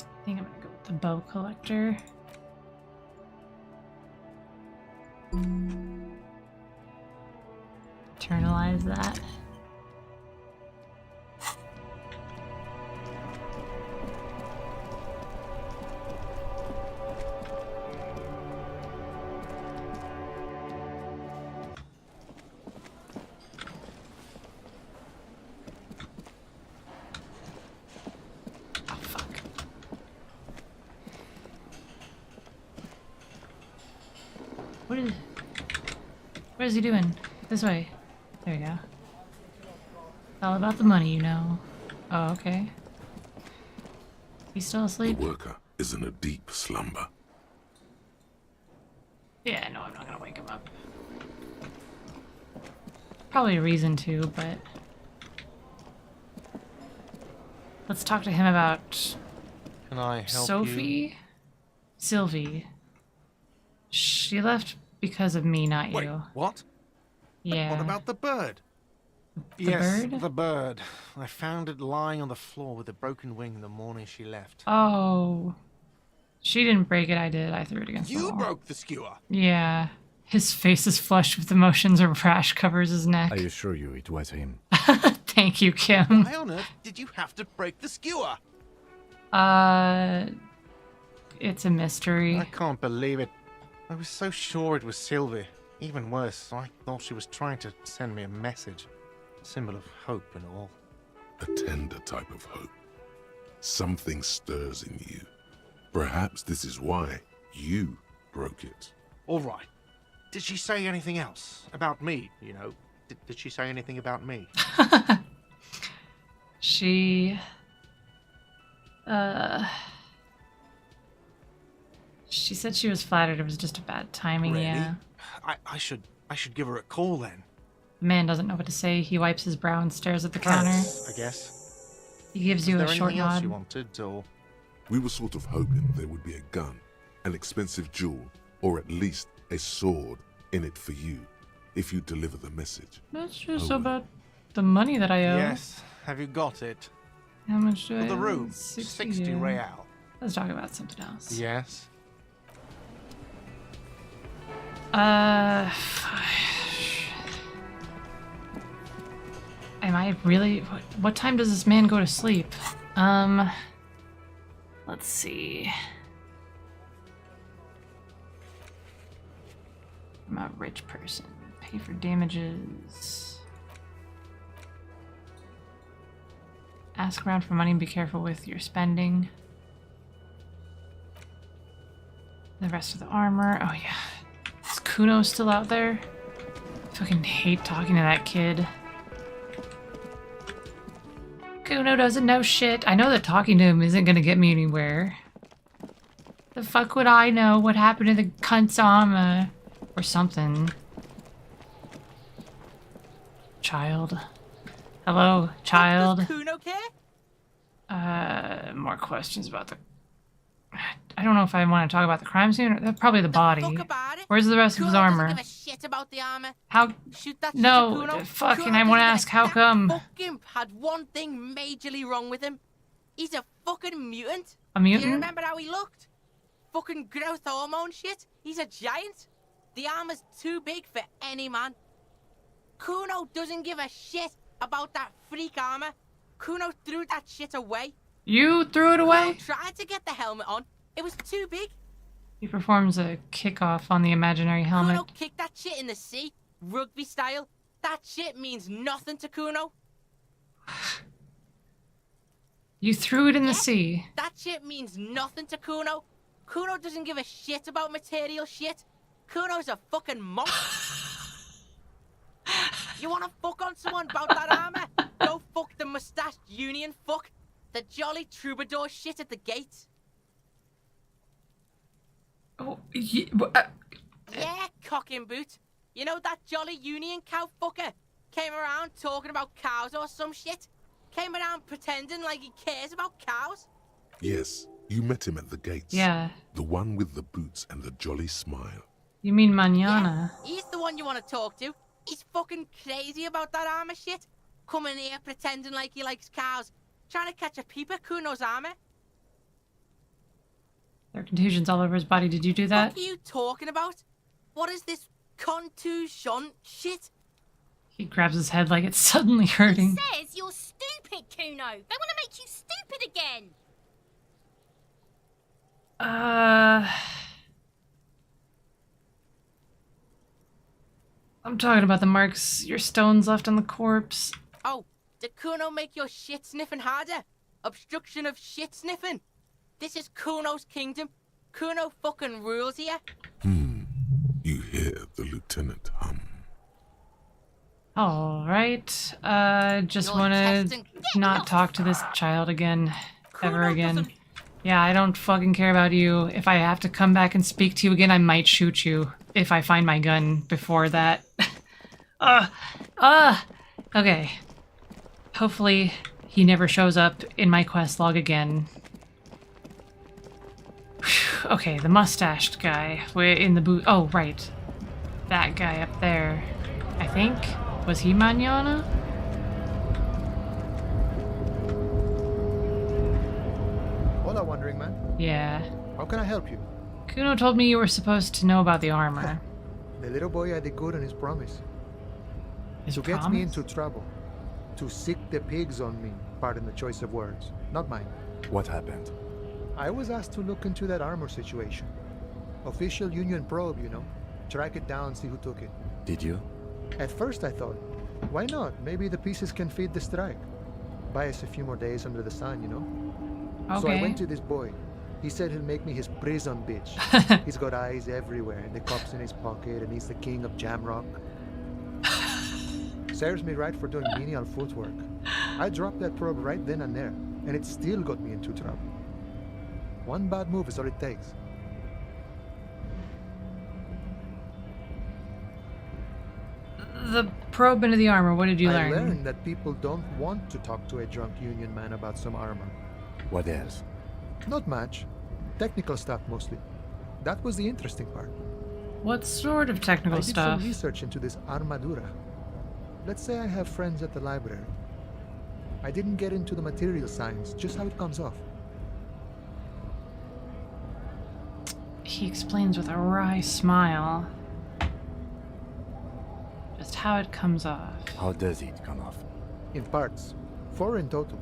I think I'm gonna go with the bow collector. Internalize that. Oh, fuck. What is he doing? This way. There you go. It's all about the money, you know. Oh, okay. He's still asleep? The worker is in a deep slumber. Yeah, no, I'm not gonna wake him up. Probably a reason to, but... Let's talk to him about... Can I help Sophie? you? Sylvie. She left because of me, not Wait, you. what? Yeah. What about the bird? The Yes, bird? the bird. I found it lying on the floor with a broken wing the morning she left. Oh. She didn't break it, I did. I threw it against the You wall. broke the skewer. Yeah. His face is flushed with emotions, a rash covers his neck. I assure you it was him. Thank you, Kim. Why on earth did you have to break the skewer? It's a mystery. I can't believe it. I was so sure it was Sylvie. Even worse, I thought she was trying to send me a message. A symbol of hope and all. A tender type of hope. Something stirs in you. Perhaps this is why you broke it. All right. Did she say anything else? About me, you know? Did she say anything about me? She said she was flattered it was just a bad timing, Really? yeah. I should give her a call then. The man doesn't know what to say. He wipes his brow and stares at the counter. I guess. He gives you a short anything else nod. you wanted, or... We were sort of hoping there would be a gun, an expensive jewel, or at least a sword in it for you, if you deliver the message. That's just Oh, about the money that I owe. Yes. Have you got it? How much do I For the owe? room. 60 60 real. Let's talk about something else. Yes. Am I really... What time does this man go to sleep? Let's see. I'm a rich person. Pay for damages. Ask around for money and be careful with your spending. The rest of the armor. Oh yeah. Is Kuno still out there? I fucking hate talking to that kid. Kuno doesn't know shit. I know that talking to him isn't gonna get me anywhere. The fuck would I know what happened to the cunt's armor? Or something. Child. Hello, child. Does Kuno care? More questions about the... I don't know if I want to talk about the crime scene or probably the body. Fuck about it. Where's the rest of his Kuno armor? doesn't give a shit about the armor. How? Shoot that No, shit to Kuno. fucking Kuno I want to doesn't ask give a- how that come? fucking had one thing majorly wrong with him. He's a fucking mutant. A Do mutant? you remember how he looked? Fucking growth hormone shit. He's a giant. The armor's too big for any man. Kuno doesn't give a shit about that freak armor. Kuno threw that shit away. You threw it away? Kuno tried to get the helmet on. It was too big. He performs a kickoff on the imaginary helmet. Kuno kicked that shit in the sea, rugby style. That shit means nothing to Kuno. You threw it in the sea. That shit means nothing to Kuno. Kuno doesn't give a shit about material shit. Kuno's a fucking monk. You wanna fuck on someone about that armor? Go fuck the mustached union fuck. The jolly troubadour shit at the gate. Oh, Yeah, cocking boot. You know that jolly union cow fucker? Came around talking about cows or some shit? Came around pretending like he cares about cows? Yes, you met him at the gates. Yeah. The one with the boots and the jolly smile. You mean Mañana? He's the one you want to talk to. He's fucking crazy about that armor shit. Coming here pretending like he likes cows. Trying to catch a peep at Kuno's armor. There are contusions all over his body. Did you do that? What are you talking about? What is this contusion shit? He grabs his head like it's suddenly hurting. Says you're stupid, Kuno. They want to make you stupid again. I'm talking about the marks your stones left on the corpse. Oh, did Kuno make your shit sniffing harder? Obstruction of shit sniffing? This is Kuno's kingdom. Kuno fucking rules here. You hear the lieutenant hum. Alright. Just You're wanna testing- not talk to this child again. Ever Kuno again. doesn't- Yeah, I don't fucking care about you. If I have to come back and speak to you again, I might shoot you. If I find my gun before that. Okay. Hopefully he never shows up in my quest log again. Okay, the mustached guy. In the boot. Oh, right. That guy up there. I think. Was he Mañana? Hola, Wandering Man. Yeah. How can I help you? Kuno told me you were supposed to know about the armor. The little boy had it good on his promise. His to get promise? me into trouble. To sick the pigs on me. Pardon the choice of words. Not mine. What happened? I was asked to look into that armor situation. Official Union probe, you know. Track it down, see who took it. Did you? At first I thought, why not? Maybe the pieces can feed the strike. Buy us a few more days under the sun, you know? So I Okay. went to this boy. He said he'll make me his prison bitch. He's got eyes everywhere, and the cups in his pocket, and he's the king of Jamrock. Serves me right for doing menial footwork. I dropped that probe right then and there, and it still got me into trouble. One bad move is all it takes. The probe into the armor, what did you I learn? learned that people don't want to talk to a drunk Union man about some armor. What else? Not much. Technical stuff mostly. That was the interesting part. What sort of technical I did stuff? some research into this armadura. Let's say I have friends at the library. I didn't get into the material science, just how it comes off. He explains with a wry smile. Just how it comes off. How does it come off? In parts. 4 in total.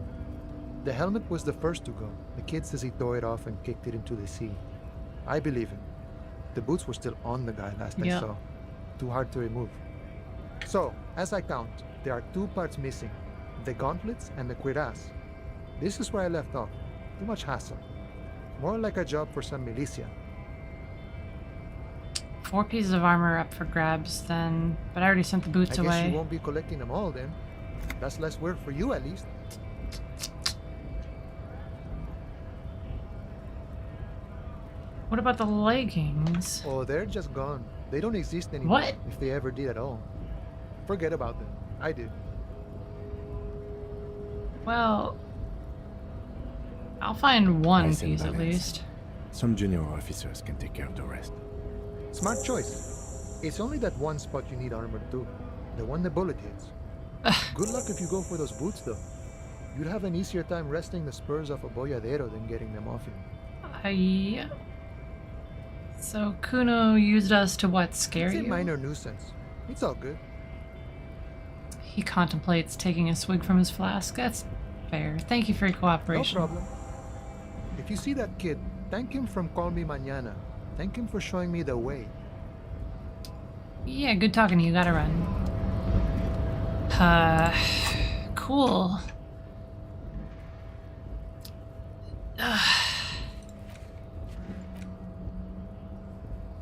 The helmet was the first to go. The kid says he tore it off and kicked it into the sea. I believe him. The boots were still on the guy last I saw. Too hard to remove. So, as I count, there are 2 parts missing. The gauntlets and the cuirass. This is where I left off. Too much hassle. More like a job for some militia. 4 pieces of armor up for grabs then, but I already sent the boots I guess away. you won't be collecting them all then. That's less work for you at least. What about the leggings? Oh, they're just gone. They don't exist anymore. What? If they ever did at all. Forget about them. I did. Well, I'll find one Nice and piece at balanced. least. Some junior officers can take care of the rest. Smart choice. It's only that one spot you need armor too. The one the bullet hits. Good luck if you go for those boots though. You'd have an easier time wresting the spurs off a boyadero than getting them off him. Yeah. So Kuno used us to what, scare It's a you? minor nuisance. It's all good. He contemplates taking a swig from his flask. That's fair. Thank you for your No cooperation. problem. If you see that kid, thank him from Call Me Mañana. Thank him for showing me the way. Yeah, good talking to you. Gotta run. Cool.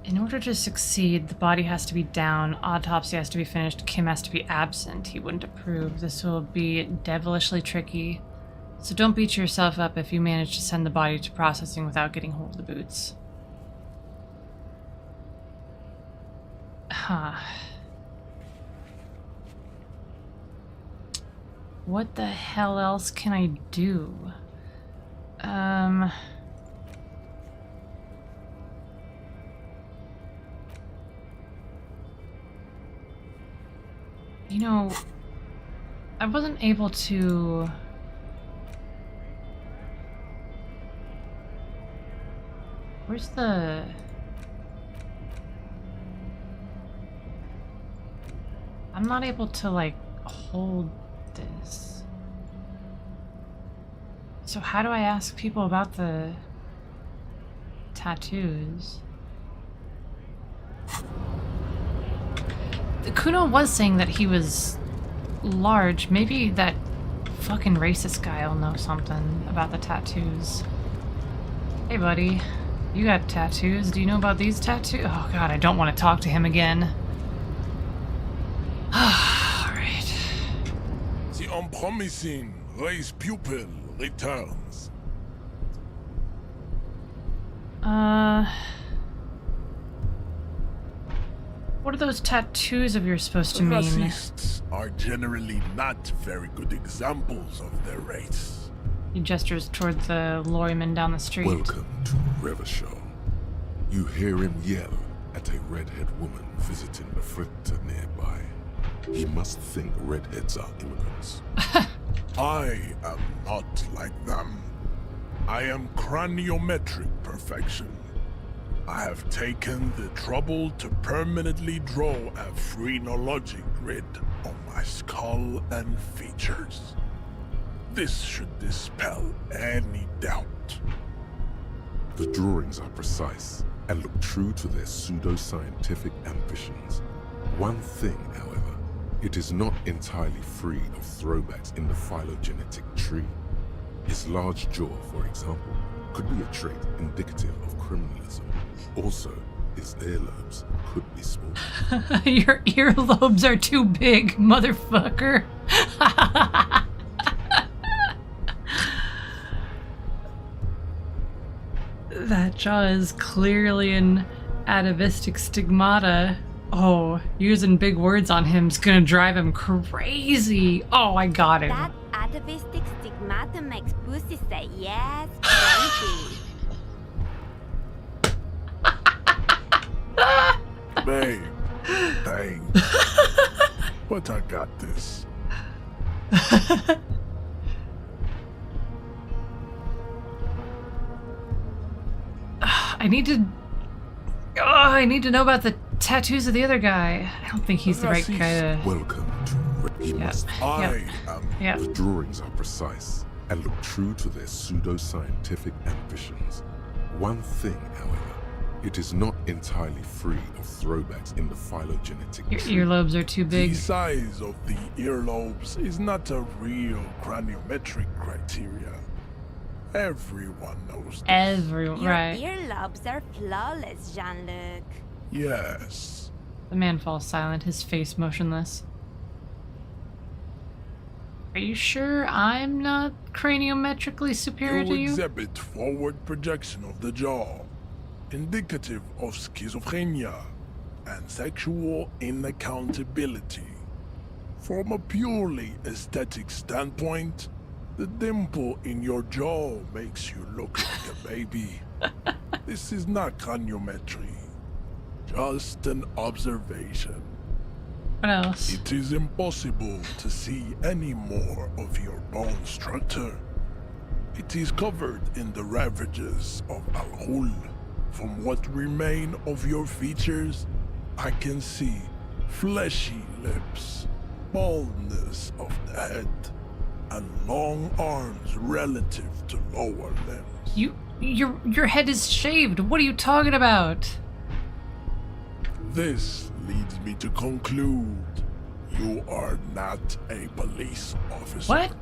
In order to succeed, the body has to be down, autopsy has to be finished, Kim has to be absent. He wouldn't approve. This will be devilishly tricky. So don't beat yourself up if you manage to send the body to processing without getting hold of the boots. Huh. What the hell else can I do? You know, I wasn't able to... Where's the... I'm not able to, like, hold this. So how do I ask people about the tattoos? Kuno was saying that he was large. Maybe that fucking racist guy will know something about the tattoos. Hey, buddy. You got tattoos. Do you know about these tattoos? Oh, God, I don't want to talk to him again. Alright. The unpromising race pupil returns. What are those tattoos of yours supposed to mean? Racists are generally not very good examples of their race. He gestures toward the lorryman down the street. Welcome to Revachol. You hear him yell at a redhead woman visiting the fritter nearby. He must think redheads are immigrants. I am not like them. I am craniometric perfection. I have taken the trouble to permanently draw a phrenologic grid on my skull and features. This should dispel any doubt. The drawings are precise and look true to their pseudo-scientific ambitions. One thing, however, it is not entirely free of throwbacks in the phylogenetic tree. His large jaw, for example, could be a trait indicative of criminalism. Also, his earlobes could be small. Your earlobes are too big, motherfucker. That jaw is clearly an atavistic stigmata. Oh, using big words on him's gonna drive him crazy. Oh, I got him. That atavistic stigmata makes pussy say yes, plenty. Babe, thanks. But I got this. I need to know about the tattoos of the other guy. I don't think he's the right guy to... Welcome to The drawings are precise and look true to their pseudo-scientific ambitions. One thing, however, it is not entirely free of throwbacks in the phylogenetic Your tree. earlobes are too big. The size of the earlobes is not a real craniometric criteria. Everyone knows this. Everyone, Your right. earlobes are flawless, Jean-Luc. Yes. The man falls silent, his face motionless. Are you sure I'm not craniometrically superior You to you? exhibit forward projection of the jaw, indicative of schizophrenia and sexual inaccountability. From a purely aesthetic standpoint, the dimple in your jaw makes you look like a baby. This is not craniometry, just an observation. What else? It is impossible to see any more of your bone structure. It is covered in the ravages of Al-Ghul. From what remain of your features, I can see fleshy lips, baldness of the head, and long arms relative to lower limbs. Your head is shaved. What are you talking about? This leads me to conclude you are not a police officer. What?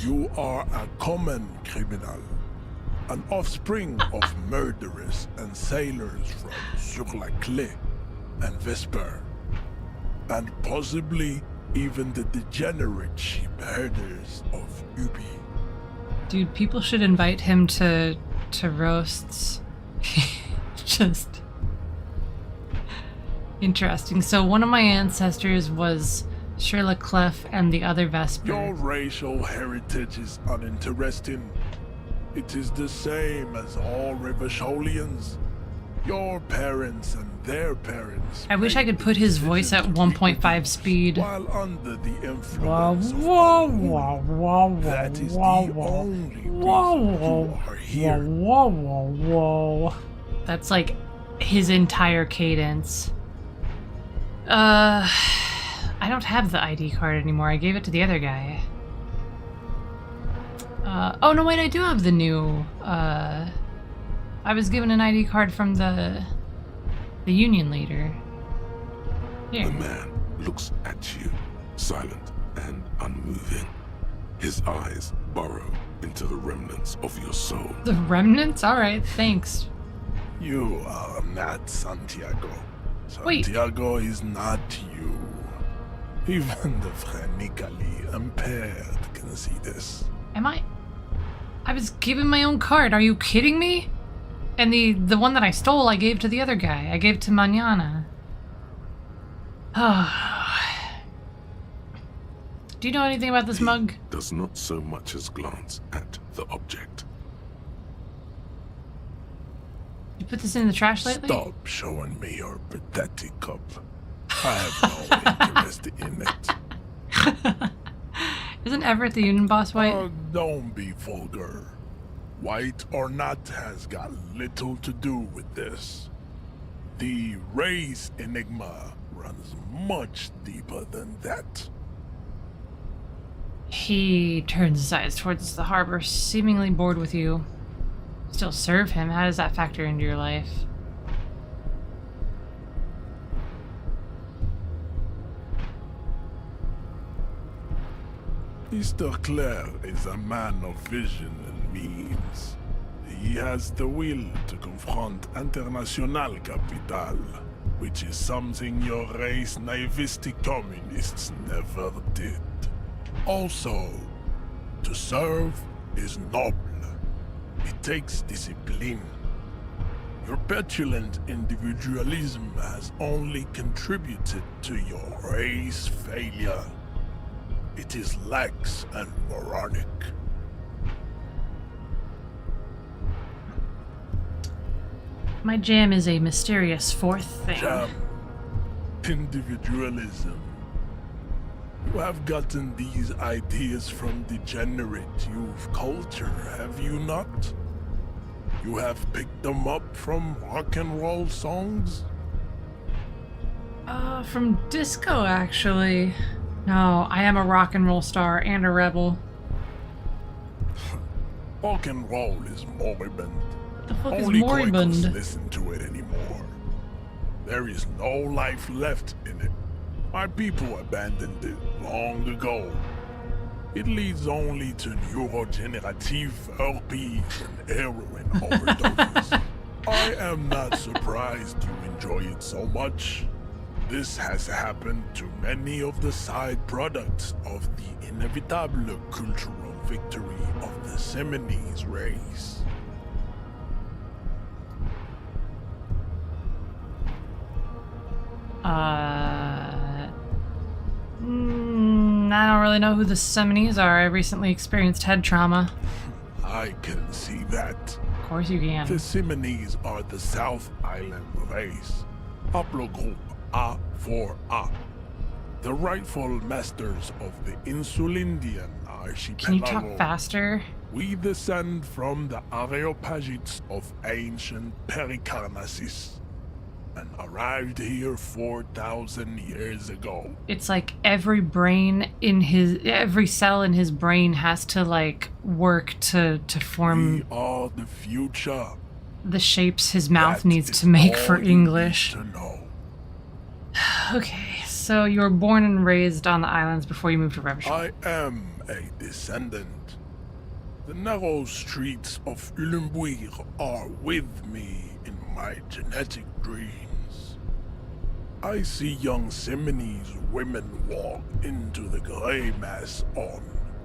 You are a common criminal, an offspring of murderers and sailors from Sur-la-Clé and Vesper, and possibly even the degenerate sheep herders of Ubi. Dude, people should invite him to roasts. Just interesting. So one of my ancestors was Sur-la-Clef and the other Vesper. Your racial heritage is uninteresting. It is the same as all Rivasholians. Your parents and their parents. I wish I could put his voice at 1.5 speed. While under the influence of Al-Ghul, that is the only reason you are here. That's like his entire cadence. I don't have the ID card anymore. I gave it to the other guy. Oh no, wait, I do have the new, I was given an ID card from the union leader. Here. The man looks at you, silent and unmoving. His eyes burrow into the remnants of your soul. The remnants? Alright, thanks. You are not Santiago. Wait. Santiago is not you. Even the phrenically impaired can see this. Am I was given my own card. Are you kidding me? And the one that I stole, I gave to the other guy. I gave to Mañana. Do you know anything about this mug? Does not so much as glance at the object. You put this in the trash lately? Stop showing me your pathetic cup. I have no interest in it. Isn't Everett the union boss white? Don't be vulgar. White or not has got little to do with this. The race enigma runs much deeper than that. He turns his eyes towards the harbor, seemingly bored with you. Still serve him? How does that factor into your life? Mr. Clare is a man of vision and means. He has the will to confront international capital, which is something your race naivistic communists never did. Also, to serve is noble. It takes discipline. Your petulant individualism has only contributed to your race failure. It is lax and moronic. My jam is a mysterious fourth thing. Jam. Individualism. You have gotten these ideas from degenerate youth culture, have you not? You have picked them up from rock and roll songs? From disco, actually. No, I am a rock and roll star and a rebel. Rock and roll is moribund. What the fuck Only is moribund? Quakers listen to it anymore. There is no life left in it. My people abandoned it long ago. It leads only to neurodegenerative herpes and heroin overdoses. I am not surprised you enjoy it so much. This has happened to many of the side products of the inevitable cultural victory of the Seminoles race. I don't really know who the Seminoles are. I recently experienced head trauma. I can see that. Of course you can. The Seminoles are the South Island race. Haplogroup A4A. The rightful masters of the Insulindian archipelago. Can you talk faster? We descend from the Areopagites of ancient Pericarnassus and arrived here 4,000 years ago. It's like every cell in his brain has to like work to form. We are the future. The shapes his mouth That needs is to make all for you English. need to know. Okay, so you were born and raised on the islands before you moved to Revachol. I am a descendant. The narrow streets of Ulimbuir are with me in my genetic dreams. I see young Seminoles women walk into the grey mass on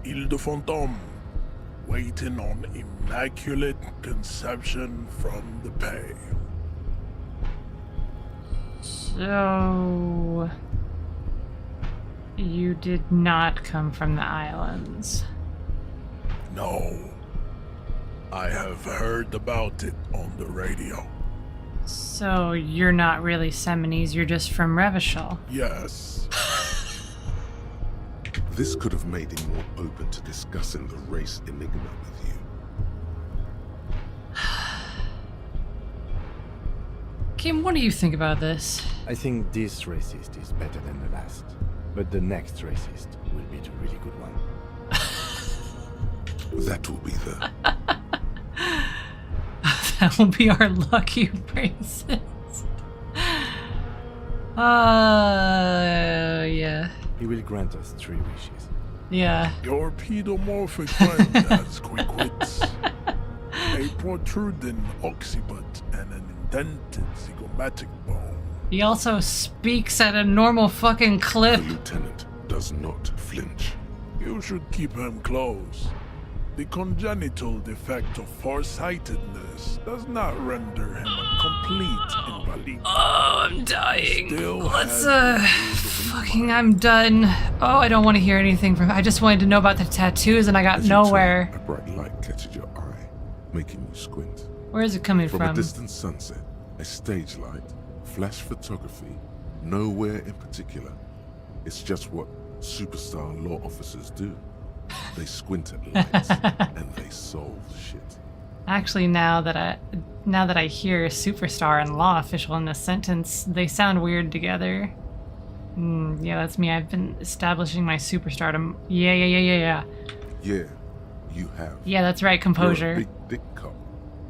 Ile de Fantôme, waiting on immaculate conception from the pale. So you did not come from the islands. No. I have heard about it on the radio. So you're not really Seminoles, you're just from Revachol. Yes. This could have made him more open to discussing the race enigma with you. Kim, what do you think about this? I think this racist is better than the last. But the next racist will be the really good one. That will be the... That will be our lucky racist. Yeah. He will grant us 3 wishes. Yeah. Your pedomorphic friend has quick wits, a protruding occiput, and an indented zygomatic bone. He also speaks at a normal fucking clip. The lieutenant does not flinch. You should keep him close. The congenital defect of farsightedness does not render him a complete invalid. Oh, I'm dying. Still Let's, has fucking, I'm done. Oh, I don't want to hear anything from. I just wanted to know about the tattoos and I got As you nowhere. turn, a bright light catches your eye, making you squint. Where is it coming From from? a distant sunset, a stage light, flash photography, nowhere in particular. It's just what superstar law officers do. They squint at lights and they solve shit. Actually, now that I hear superstar and law official in this sentence, they sound weird together. Yeah, that's me. I've been establishing my superstardom. Yeah. Yeah, you have. Yeah, that's right. Composure. You're a big dick cop.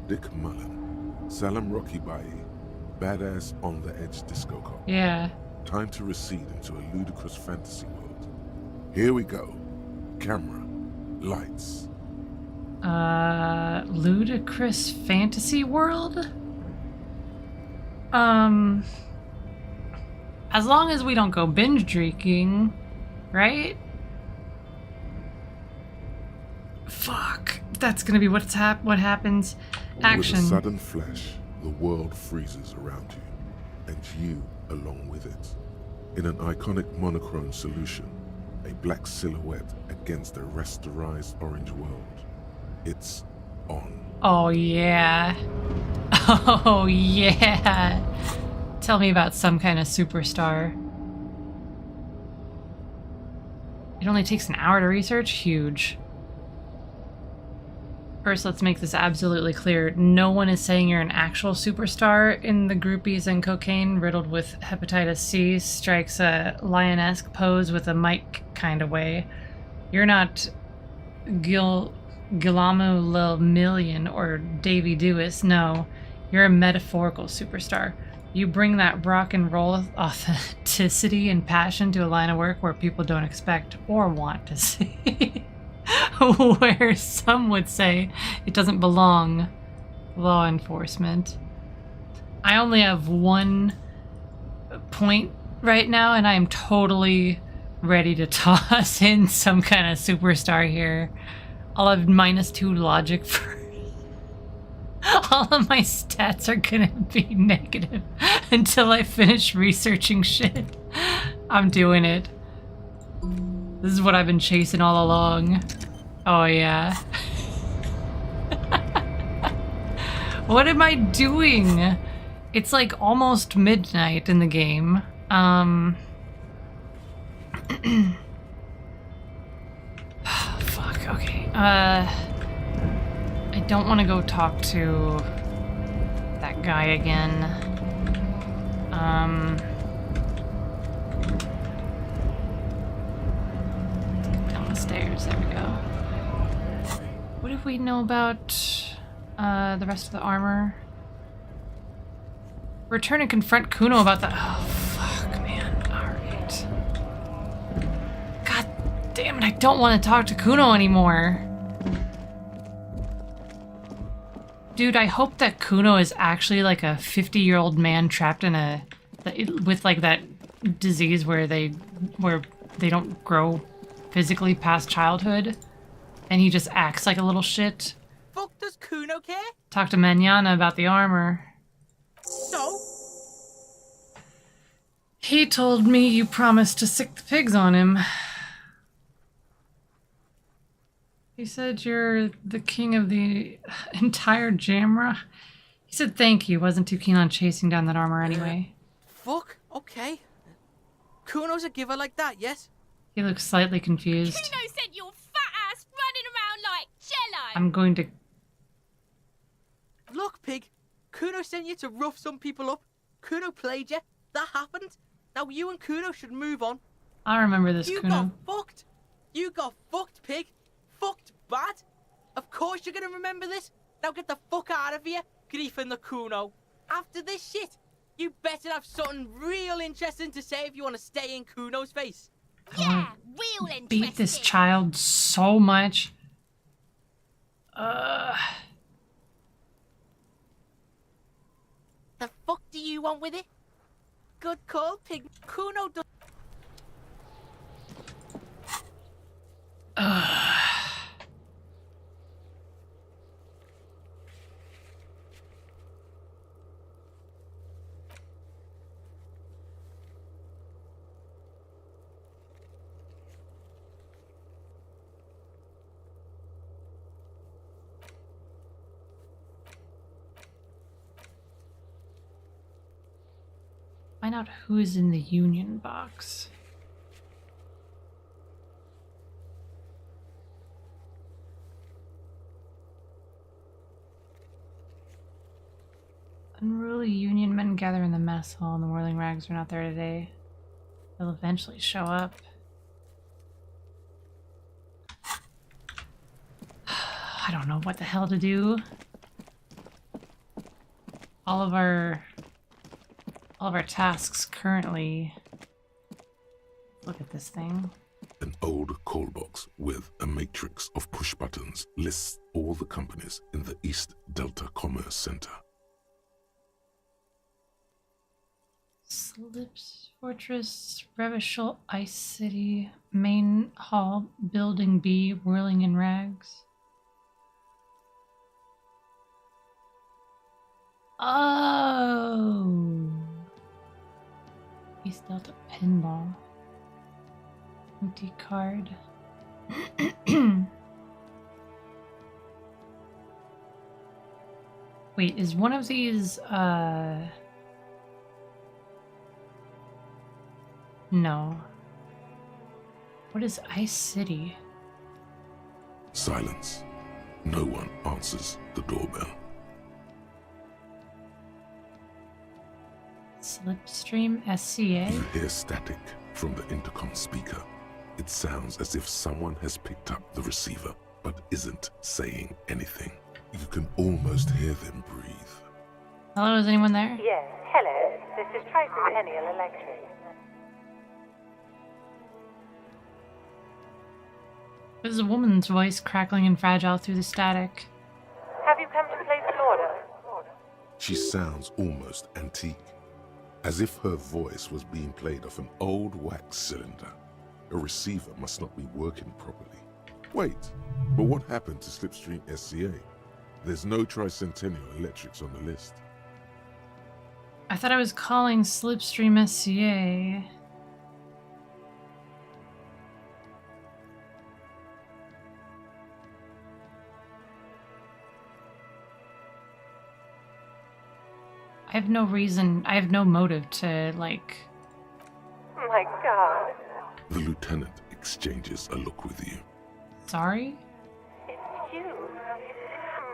Dick Mullen. Salam Rocky Bai. Badass on the edge disco cop. Yeah. Time to recede into a ludicrous fantasy world. Here we go. Camera. Lights. Ludicrous fantasy world? As long as we don't go binge drinking, right? Fuck. That's gonna be what happens. Action. With a sudden flash, the world freezes around you, and you along with it. In an iconic monochrome solution, a black silhouette against a rasterized orange world. It's on. Oh yeah. Oh yeah. Tell me about some kind of superstar. It only takes an hour to research? Huge. First, let's make this absolutely clear. No one is saying you're an actual superstar in the groupies and cocaine riddled with hepatitis C strikes a lion-esque pose with a mic kind of way. You're not Guillermo Lil Million or Davy Dewis. No, you're a metaphorical superstar. You bring that rock and roll authenticity and passion to a line of work where people don't expect or want to see. where some would say it doesn't belong law enforcement. I only have 1 point right now, and I am totally ready to toss in some kind of superstar here. I'll have -2 logic for all of my stats are gonna be negative until I finish researching shit. I'm doing it. This is what I've been chasing all along. Oh yeah. What am I doing? It's like almost midnight in the game. Fuck, okay. I don't want to go talk to that guy again. Down the stairs, there we go. What do we know about the rest of the armor? Return and confront Kuno about the... Oh, fuck, man. Alright. God damn it, I don't want to talk to Kuno anymore. Dude, I hope that Kuno is actually like a 50-year-old man trapped in a... with like that disease where they don't grow physically past childhood. And he just acts like a little shit. Fuck does Kuno care? Talk to Manana about the armor. So? He told me you promised to sick the pigs on him. He said you're the king of the entire Jamra. He said thank you, wasn't too keen on chasing down that armor anyway. Fuck, okay. Kuno's a giver like that, yes? He looks slightly confused. Kuno sent your fat ass running around like jello. I'm going to... Look, pig. Kuno sent you to rough some people up. Kuno played you. That happened. Now you and Kuno should move on. I remember this, You Kuno. got fucked. You got fucked, pig. Fucked bad. Of course you're gonna remember this. Now get the fuck out of here, griefing the Kuno. After this shit, you better have something real interesting to say if you want to stay in Kuno's face. Yeah, real interesting. Beat this child so much. The fuck do you want with it? Good call, pig. Kuno does. Find out who's in the union box. Unruly union men gather in the mess hall and the whirling rags are not there today. They'll eventually show up. I don't know what the hell to do. All of our tasks currently... Look at this thing. An old call box with a matrix of push buttons lists all the companies in the East Delta Commerce Center. Slips Fortress, Revachol, Ice City, Main Hall, Building B, Whirling in Rags. Oh! East Delta Pinball. Empty card. Wait, is one of these, No. What is Ice City? Silence. No one answers the doorbell. Slipstream SCA? You hear static from the intercom speaker. It sounds as if someone has picked up the receiver, but isn't saying anything. You can almost hear them breathe. Hello, is anyone there? Yes, hello. This is Tricentennial Electric. There's a woman's voice crackling and fragile through the static. Have you come to place an order? She sounds almost antique, as if her voice was being played off an old wax cylinder. A receiver must not be working properly. Wait, but what happened to Slipstream SCA? There's no Tricentennial Electrics on the list. I thought I was calling Slipstream SCA. I have no reason, I have no motive to, like... My God. The lieutenant exchanges a look with you. Sorry? It's you.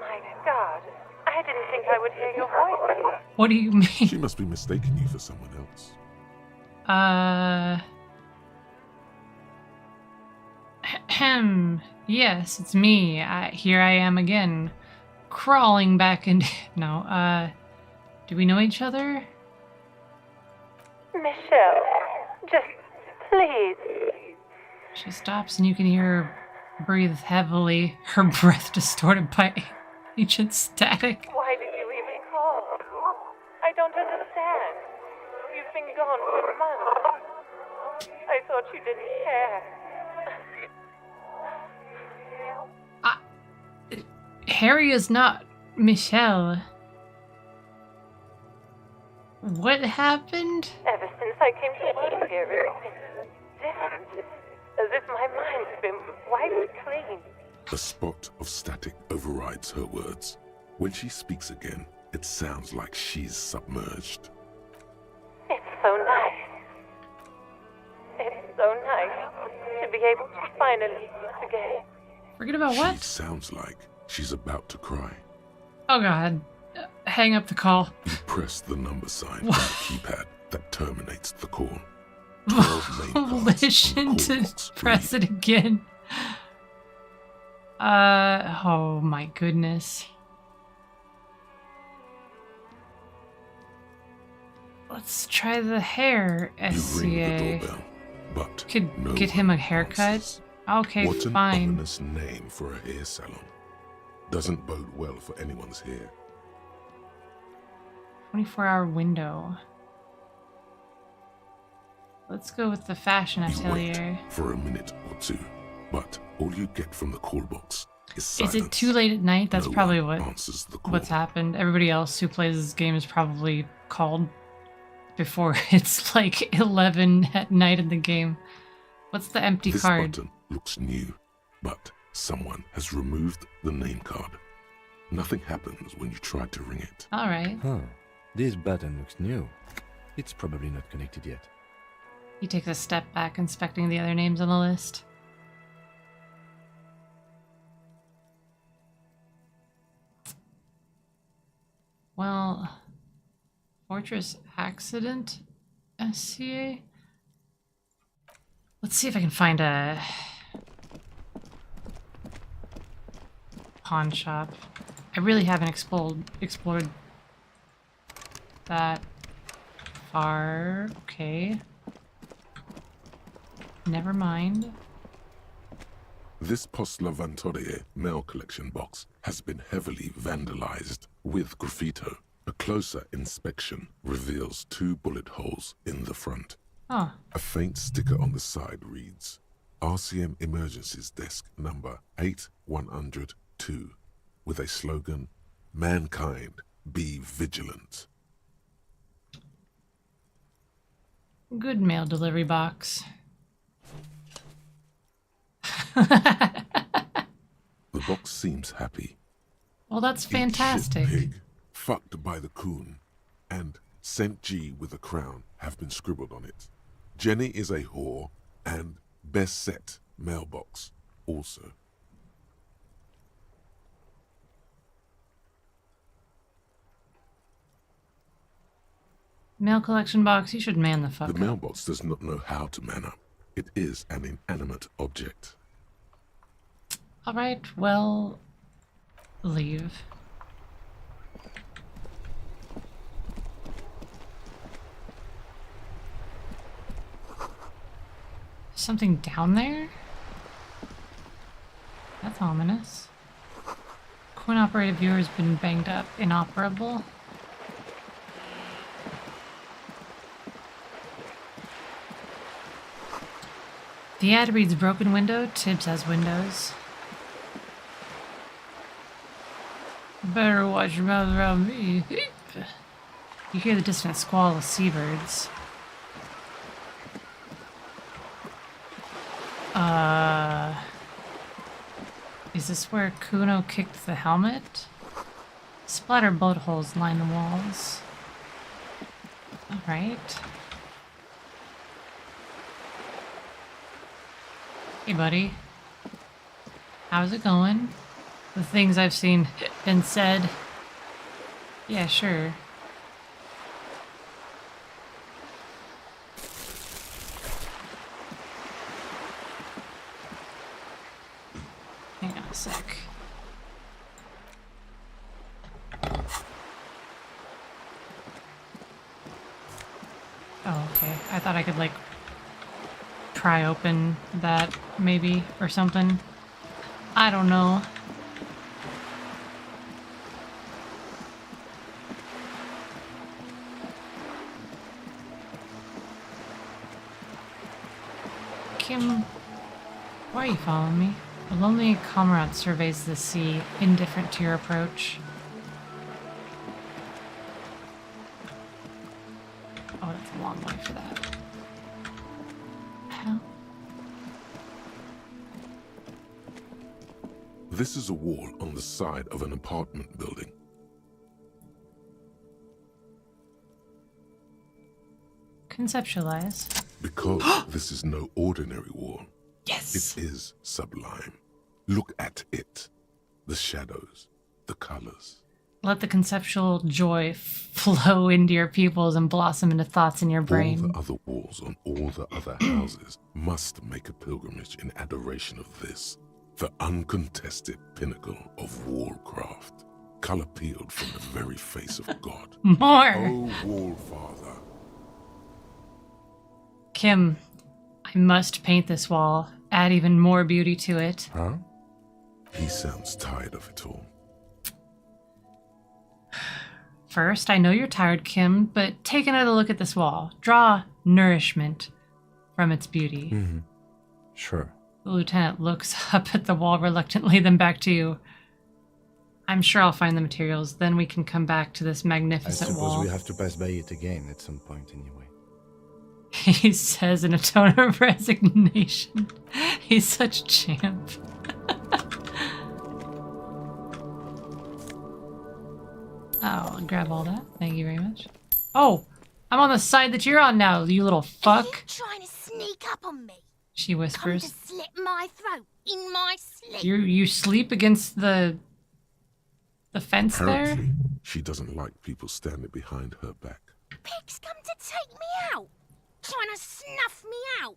My God. I didn't think I would hear your voice. What do you mean? She must be mistaking you for someone else. Yes, it's me. Here I am again. Crawling back into... No, do we know each other? Michelle, just please. She stops and you can hear her breathe heavily, her breath distorted by ancient static. Why did you even call? I don't understand. You've been gone for months. I thought you didn't care. Harry is not Michelle. What happened? Ever since I came to work here, it's been different. As if my mind's been wiped clean. A spot of static overrides her words. When she speaks again, it sounds like she's submerged. It's so nice. It's so nice to be able to finally meet again. Forget about what? She sounds like she's about to cry. Oh god. Hang up the call. You press the number sign on the keypad that terminates the call. 12 main Volition to press it again. Oh my goodness. Let's try the hair, SCA. You ring the doorbell, but could no get him a one haircut. answers. Okay, what an fine. ominous name for a hair salon. Doesn't bode well for anyone's hair. 24-hour window. Let's go with the fashion atelier. For a minute or two, but all you get from the call box is Is silence. it too late at night? That's No probably one what answers the call. what's happened. Everybody else who plays this game is probably called before it's like 11 at night in the game. What's the empty This card? button looks new, but someone has removed the name card. Nothing happens when you try to ring it. All right. Huh. This button looks new. It's probably not connected yet. He takes a step back, inspecting the other names on the list. Well, Fortress Accident SCA? Let's see if I can find a pawn shop. I really haven't explored that far. Okay. Never mind. This Post Lavatorie mail collection box has been heavily vandalized with graffito. A closer inspection reveals 2 bullet holes in the front. Oh. A faint sticker on the side reads, RCM Emergencies Desk number 8102, with a slogan, Mankind, be vigilant. Good mail delivery box. The box seems happy. Well, that's Eat fantastic. shit pig, fucked by the coon, and St. G with a crown have been scribbled on it. Jenny is a whore, and best set mailbox also. Mail collection box, you should man the fuck The up. mailbox does not know how to man up. It is an inanimate object. Alright, well, leave. Something down there? That's ominous. Coin-operated viewer's been banged up. Inoperable. The ad reads broken window. Tibbs has windows. Better watch your mouth around me. You hear the distant squall of seabirds. Is this where Kuno kicked the helmet? Splatter bullet holes line the walls. Alright. Hey, buddy. How's it going? The things I've seen and said. Yeah, sure. Hang on a sec. Oh, okay. I thought I could, like, pry open that, maybe, or something. I don't know. Kim, why are you following me? A lonely comrade surveys the sea, indifferent to your approach. Oh, that's a long way for that. Hell. This is a wall on the side of an apartment building. Conceptualize. Because this is no ordinary wall. Yes! It is sublime. Look at it. The shadows, the colors. Let the conceptual joy flow into your pupils and blossom into thoughts in your brain. All the other walls on all the other houses must make a pilgrimage in adoration of this, the uncontested pinnacle of wallcraft, color peeled from the very face of God. More! Oh, wall father. Kim, I must paint this wall. Add even more beauty to it. Huh? He sounds tired of it all. First, I know you're tired, Kim, but take another look at this wall. Draw nourishment from its beauty. Mm-hmm. Sure. The lieutenant looks up at the wall reluctantly, then back to you. I'm sure I'll find the materials, then we can come back to this I magnificent suppose wall. we have to pass by it again at some point anyway. He says in a tone of resignation. He's such a champ. I'll grab all that. Thank you very much. Oh! I'm on the side that you're on now, you little fuck. Are you trying to sneak up on me? She Come whispers. to slit my throat in my sleep. You sleep against the fence there? Apparently, she doesn't like people standing behind her back. Pig's come to take me out. Trying to snuff me out.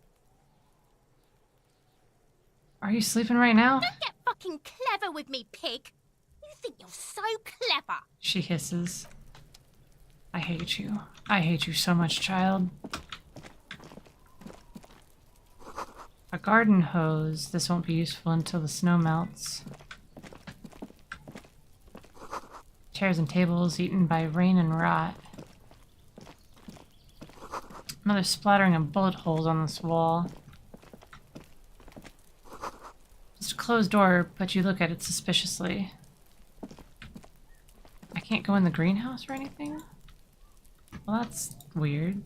Are you sleeping right now? Don't get fucking clever with me, pig. You think you're so clever. She hisses. I hate you. I hate you so much, child. A garden hose. This won't be useful until the snow melts. Chairs and tables eaten by rain and rot. Another splattering of bullet holes on this wall. Just a closed door, but you look at it suspiciously. I can't go in the greenhouse or anything? Well, that's weird.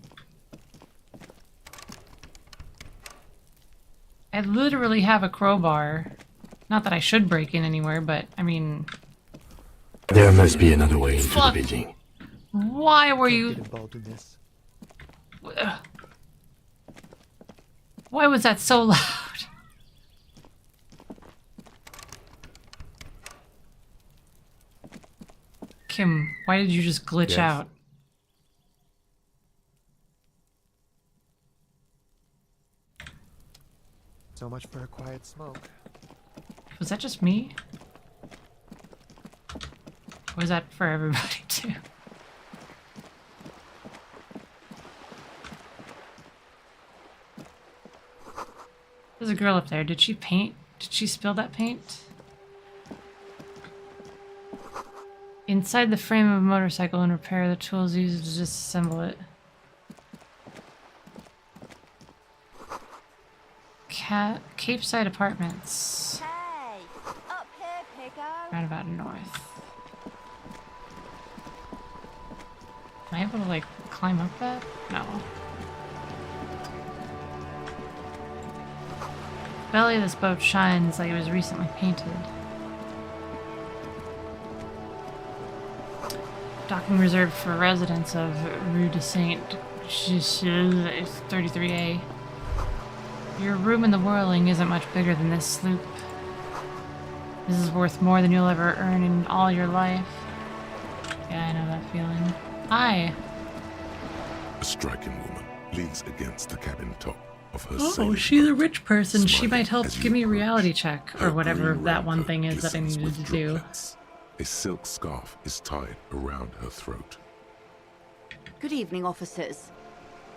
I literally have a crowbar. Not that I should break in anywhere, but I mean... There must be another way into Fuck. the building. Why were Get you... involved in this. Why was that so loud? Kim, why did you just glitch Yes. out? So much for a quiet smoke. Was that just me? Or was that for everybody too? There's a girl up there. Did she paint? Did she spill that paint? Inside the frame of a motorcycle and repair the tools used to disassemble it. Cape Side Apartments. Hey, up here, piggo. Roundabout north. Am I able to, like, climb up that? No. The belly of this boat shines like it was recently painted. Docking reserved for residents of Rue de Saint 33A. Your room in the whirling isn't much bigger than this sloop. This is worth more than you'll ever earn in all your life. Yeah, I know that feeling. Hi. A striking woman leans against the cabin top of her Oh, sailing she's a boat, rich person. She smiling might help as give you me a approach. reality check or Her whatever green that one raincoat thing is that I glistens needed with to do. droplets. A silk scarf is tied around her throat. Good evening, officers.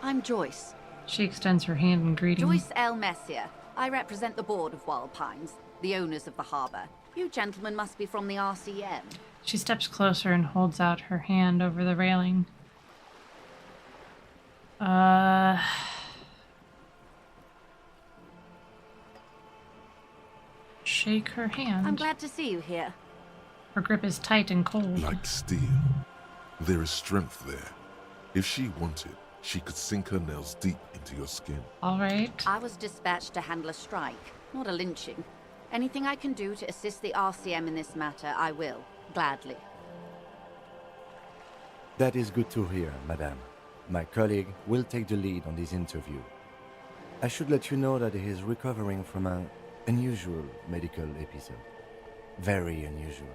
I'm Joyce. She extends her hand in greeting. Joyce L. Messier. I represent the board of Wild Pines, the owners of the harbor. You gentlemen must be from the RCM. She steps closer and holds out her hand over the railing. Shake her hand. I'm glad to see you here. Her grip is tight and cold. Like steel, there is strength there. If she wanted, she could sink her nails deep into your skin. All right. I was dispatched to handle a strike, not a lynching. Anything I can do to assist the RCM in this matter, I will, gladly. That is good to hear, madame. My colleague will take the lead on this interview. I should let you know that he is recovering from an unusual medical episode. Very unusual.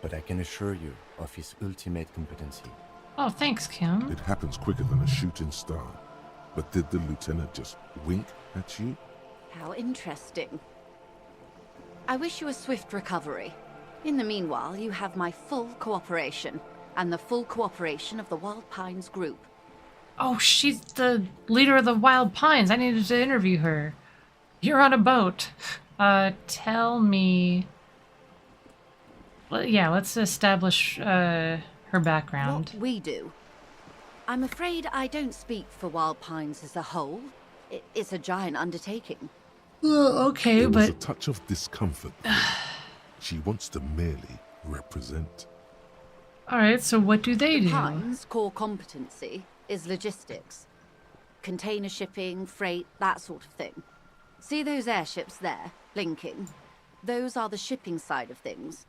But I can assure you of his ultimate competency. Oh, thanks, Kim. It happens quicker than a shooting star. But did the lieutenant just wink at you? How interesting. I wish you a swift recovery. In the meanwhile, you have my full cooperation, and the full cooperation of the Wild Pines group. Oh, she's the leader of the Wild Pines. I needed to interview her. You're on a boat. Tell me... Well, yeah, let's establish her background. What we do. I'm afraid I don't speak for Wild Pines as a whole. It's a giant undertaking. Okay, there was a but... touch of discomfort. She wants to merely represent. Alright, so what do they do? Pines' core competency is logistics. Container shipping, freight, that sort of thing. See those airships there, blinking? Those are the shipping side of things.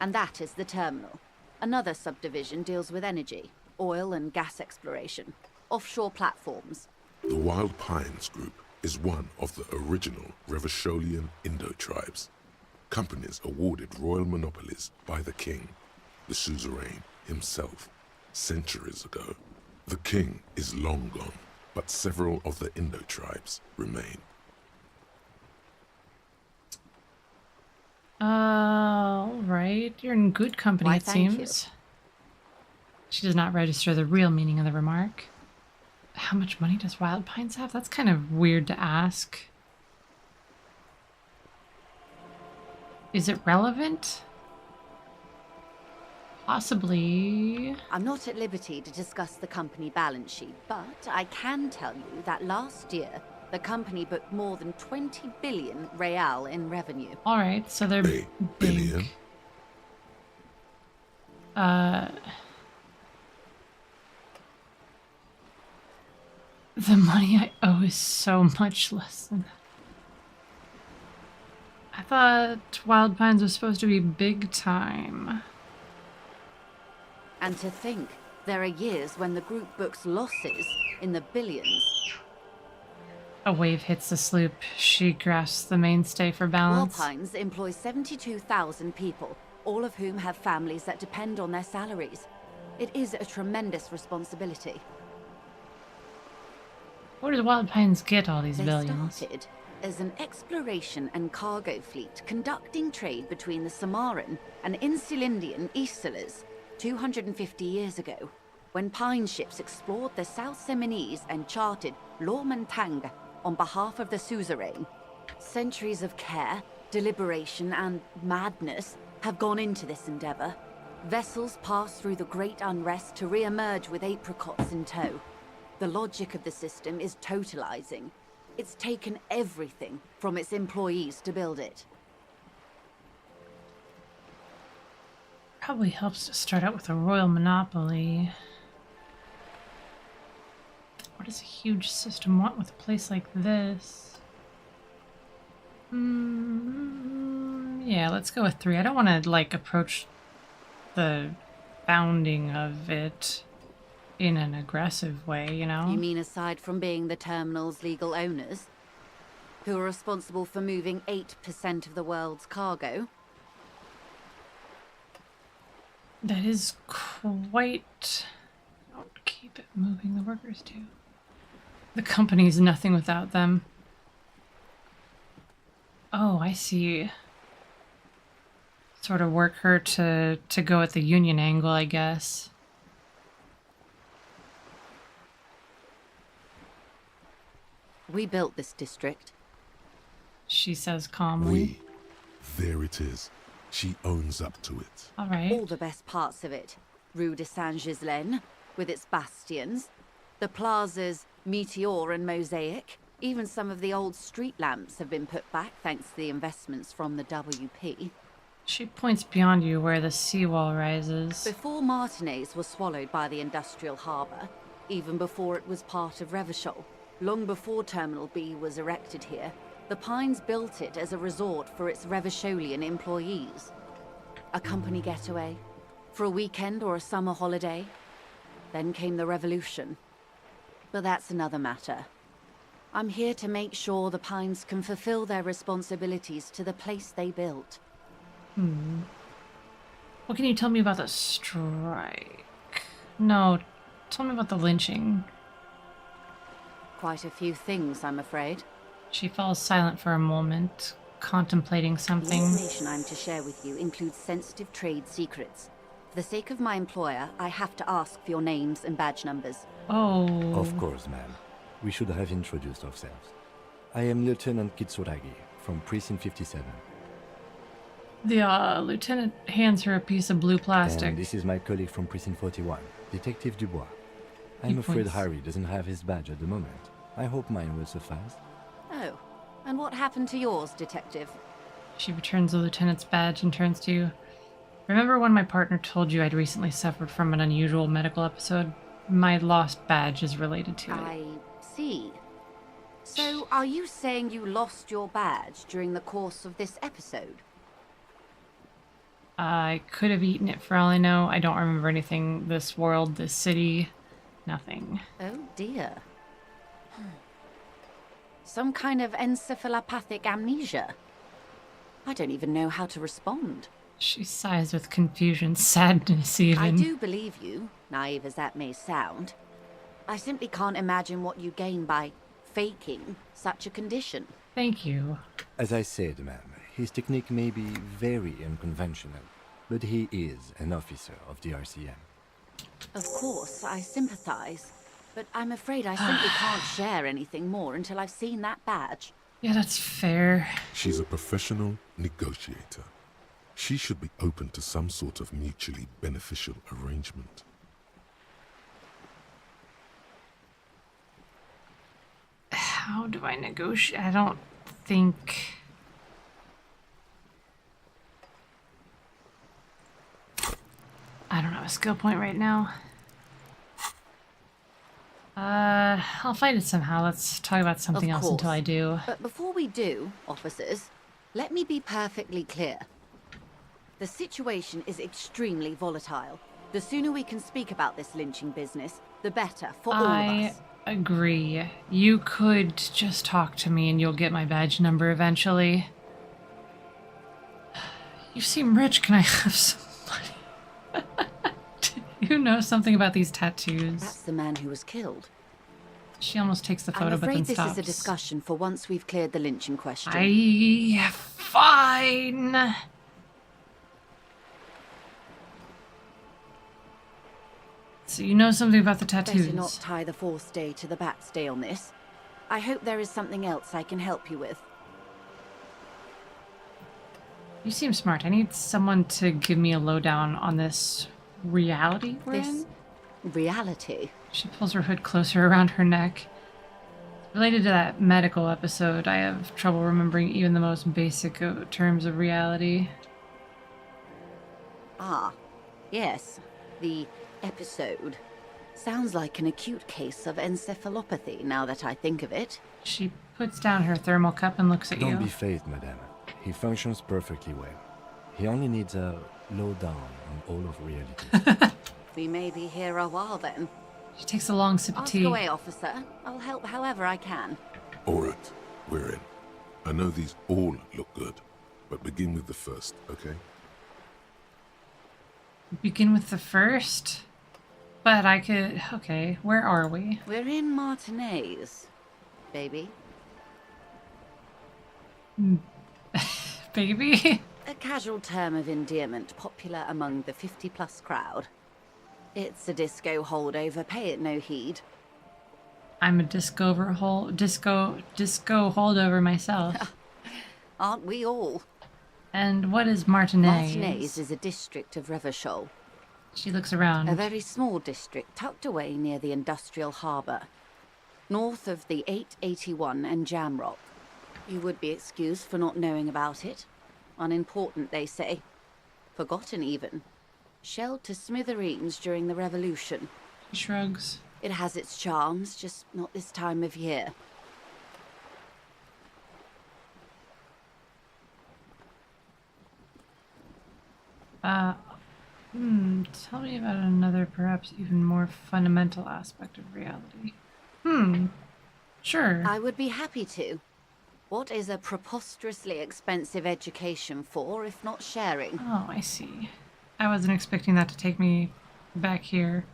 And that is the terminal. Another subdivision deals with energy, oil and gas exploration, offshore platforms. The Wild Pines Group is one of the original Revacholian Indo-tribes. Companies awarded royal monopolies by the king, the suzerain himself, centuries ago. The king is long gone, but several of the Indo-tribes remain. Alright. You're in good company, Why, it thank seems. She does not register the real meaning of the remark. How much money does Wild Pines have? That's kind of weird to ask. Is it relevant? Possibly. I'm not at liberty to discuss the company balance sheet, but I can tell you that last year, the company booked more than 20 billion real in revenue. Alright, so they're big. Billion? The money I owe is so much less than that. I thought Wild Pines was supposed to be big time. And to think, there are years when the group books losses in the billions. A wave hits the sloop. She grasps the mainstay for balance. Wild Pines employs 72,000 people, all of whom have families that depend on their salaries. It is a tremendous responsibility. Where does Wild Pines get all these They billions? started as an exploration and cargo fleet conducting trade between the Samaran and Insulindian Isolas 250 years ago, when pine ships explored the South Seminese and charted Lormentang on behalf of the suzerain. Centuries of care, deliberation, and madness have gone into this endeavor. Vessels pass through the great unrest to re-emerge with apricots in tow. The logic of the system is totalizing. It's taken everything from its employees to build it. Probably helps to start out with a royal monopoly. What does a huge system want with a place like this? Yeah, let's go with 3. I don't want to, like, approach the founding of it in an aggressive way, you know? You mean aside from being the terminal's legal owners, who are responsible for moving 8% of the world's cargo? That is quite... Oh, keep it moving, the workers do. The company's nothing without them. Oh, I see. Sort of work her to go at the union angle, I guess. We built this district. She says calmly. There it is. She owns up to it. All right. All the best parts of it. Rue de Saint-Ghislain, with its bastions. The plazas Meteor and Mosaic. Even some of the old street lamps have been put back thanks to the investments from the WP. She points beyond you where the seawall rises. Before Martinez was swallowed by the industrial harbour, even before it was part of Revachol, long before Terminal B was erected here, the Pines built it as a resort for its Revacholian employees. A company getaway, for a weekend or a summer holiday. Then came the revolution. But that's another matter. I'm here to make sure the Pines can fulfill their responsibilities to the place they built. What can you tell me about the strike? No, tell me about the lynching. Quite a few things, I'm afraid. She falls silent for a moment, contemplating The something. information I'm to share with you includes sensitive trade secrets. For the sake of my employer, I have to ask for your names and badge numbers. Oh. Of course, ma'am. We should have introduced ourselves. I am Lieutenant Kitsuragi from Precinct 57. The lieutenant hands her a piece of blue plastic. And this is my colleague from Precinct 41, Detective Dubois. He I'm afraid points. Harry doesn't have his badge at the moment. I hope mine will suffice. Oh, and what happened to yours, Detective? She returns the lieutenant's badge and turns to you. Remember when my partner told you I'd recently suffered from an unusual medical episode? My lost badge is related to it. I see. So, are you saying you lost your badge during the course of this episode? I could have eaten it for all I know. I don't remember anything. This world, this city, nothing. Oh dear. Some kind of encephalopathic amnesia. I don't even know how to respond. She sighs with confusion, sadness even. I do believe you, naive as that may sound. I simply can't imagine what you gain by faking such a condition. Thank you. As I said, ma'am, his technique may be very unconventional, but he is an officer of the RCM. Of course, I sympathize, but I'm afraid I simply can't share anything more until I've seen that badge. Yeah, that's fair. She's a professional negotiator. She should be open to some sort of mutually beneficial arrangement. How do I negotiate? I don't think... I don't have a skill point right now. I'll find it somehow. Let's talk about something Of else course. until I do. But before we do, officers, let me be perfectly clear. The situation is extremely volatile. The sooner we can speak about this lynching business, the better for all of I us. agree. You could just talk to me and you'll get my badge number eventually. You seem rich. Can I have some money? Do you know something about these tattoos? That's the man who was killed. She almost takes the photo, I'm but then afraid this stops. is a discussion for once we've cleared the lynching question. Fine. So you know something about the tattoos? Better not tie the fourth day to the bat's day on this. I hope there is something else I can help you with. You seem smart. I need someone to give me a lowdown on this reality we're in. Reality? She pulls her hood closer around her neck. Related to that medical episode, I have trouble remembering even the most basic terms of reality. Ah, yes. The episode. Sounds like an acute case of encephalopathy, now that I think of it. She puts down her thermal cup and looks at you. Don't be phased, madame. He functions perfectly well. He only needs a lowdown on all of reality. We may be here a while then. She takes a long sip of tea. Ask away, officer. I'll help however I can. All right, we're in. I know these all look good, but begin with the first, okay? Begin with the first? But I could... Okay, where are we? We're in Martinez, baby. Baby? A casual term of endearment popular among the 50-plus crowd. It's a disco holdover, pay it no heed. I'm a disco holdover myself. Aren't we all? And what is Martinez? Martinez is a district of Revachol. She looks around. A very small district tucked away near the industrial harbour, north of the 881 and Jamrock. You would be excused for not knowing about it. Unimportant, they say. Forgotten, even. Shelled to smithereens during the Revolution. She shrugs. It has its charms, just not this time of year. Tell me about another, perhaps even more fundamental aspect of reality. Sure. I would be happy to. What is a preposterously expensive education for, if not sharing? Oh, I see. I wasn't expecting that to take me back here.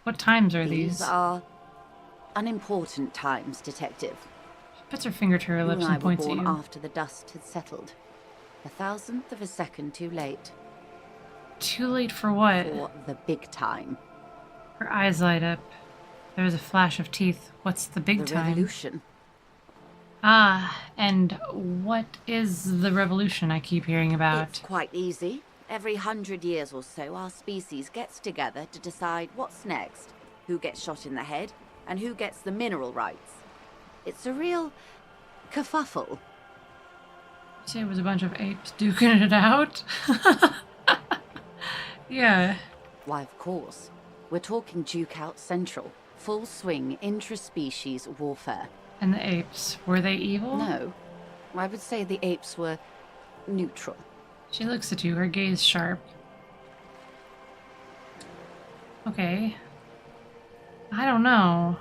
What times are these? These are unimportant times, Detective. She puts her finger to her lips and points at you. I was born after the dust had settled. 1,000th of a second too late. Too late for what? For the big time. Her eyes light up. There is a flash of teeth. What's the big time? The revolution. Ah, and what is the revolution I keep hearing about? It's quite easy. Every 100 years or so, our species gets together to decide what's next, who gets shot in the head, and who gets the mineral rights. It's a real kerfuffle. You say it was a bunch of apes duking it out? Yeah. Why, of course. We're talking Duke Out Central. Full swing intra-species warfare. And the apes, were they evil? No. I would say the apes were neutral. She looks at you, her gaze sharp. Okay. I don't know.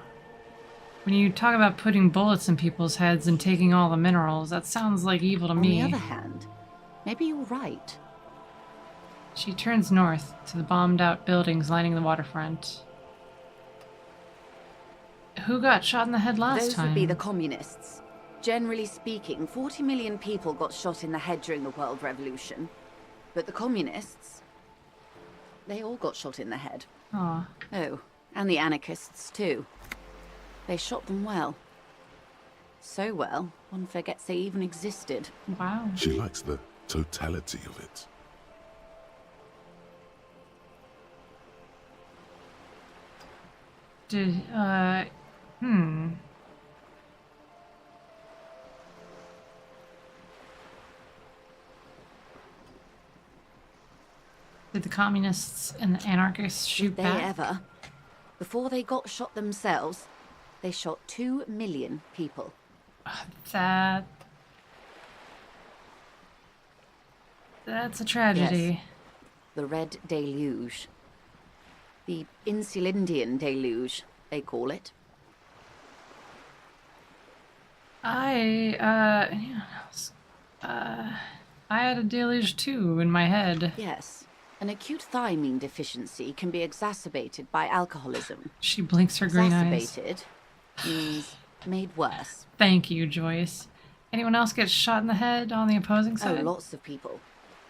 When you talk about putting bullets in people's heads and taking all the minerals, that sounds like evil to me. On the other hand, maybe you're right. She turns north to the bombed-out buildings lining the waterfront. Who got shot in the head last time? Those would be the communists. Generally speaking, 40 million people got shot in the head during the World Revolution. But the communists, they all got shot in the head. Aw. Oh, and the anarchists too. They shot them well. So well, one forgets they even existed. Wow. She likes the totality of it. Did, Did the communists and the anarchists shoot Did they back? ever? Before they got shot themselves, they shot 2 million people. That's a tragedy. Yes. The Red Deluge. The Insulindian Deluge, they call it. I had a deluge too in my head. Yes. An acute thiamine deficiency can be exacerbated by alcoholism. She blinks her green eyes. Exacerbated means made worse. Thank you, Joyce. Anyone else get shot in the head on the opposing side? Oh, lots of people.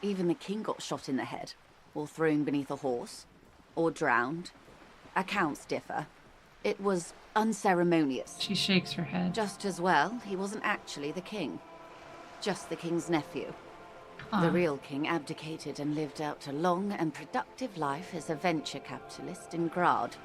Even the king got shot in the head, or thrown beneath a horse, or drowned. Accounts differ. It was unceremonious. She shakes her head. Just as well, he wasn't actually the king. Just the king's nephew. The real king abdicated and lived out a long and productive life as a venture capitalist in Grad.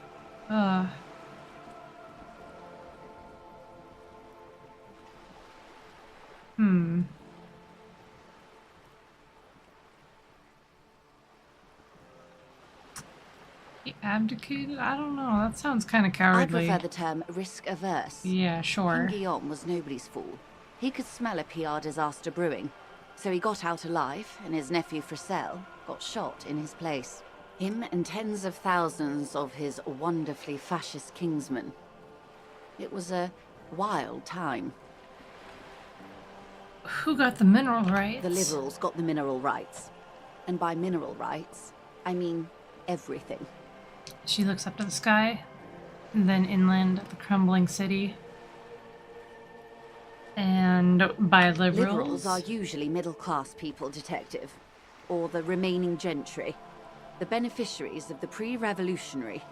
He abdicated? I don't know. That sounds kind of I cowardly. prefer the term risk-averse. Yeah, sure. King Guillaume was nobody's fool. He could smell a PR disaster brewing, so he got out alive, and his nephew Fricelle got shot in his place. Him and tens of thousands of his wonderfully fascist kingsmen. It was a wild time. Who got the mineral rights? The liberals got the mineral rights. And by mineral rights, I mean everything. She looks up to the sky, and then inland at the crumbling city. And by liberals... Liberals are usually middle-class people, Detective. Or the remaining gentry. The beneficiaries of the pre-revolutionary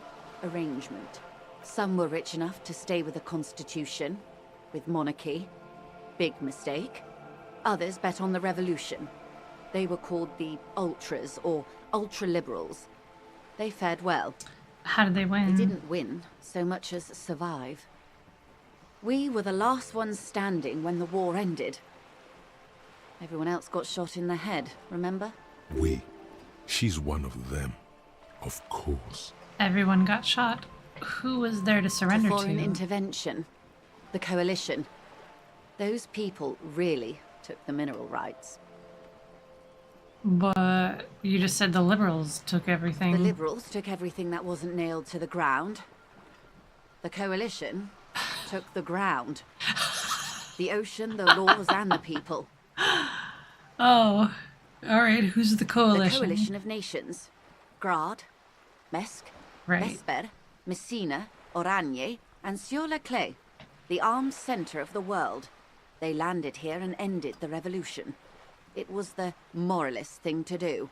arrangement. Some were rich enough to stay with the Constitution, with monarchy. Big mistake. Others bet on the revolution. They were called the ultras, or ultra-liberals. They fared well. How did they win? They didn't win so much as survive. We were the last ones standing when the war ended. Everyone else got shot in the head, remember? We. She's one of them. Of course. Everyone got shot. Who was there to surrender The foreign to? intervention. The coalition. Those people really took the mineral rights. But you just said the liberals took everything. The liberals took everything that wasn't nailed to the ground. The coalition took the ground. The ocean, the laws, and the people. Oh, alright, who's the coalition? The coalition of nations. Grad, Mesk, Right. Vesper, Messina, Oranje, and Sur-la-Clay. The armed center of the world. They landed here and ended the revolution. It was the moralist thing to do.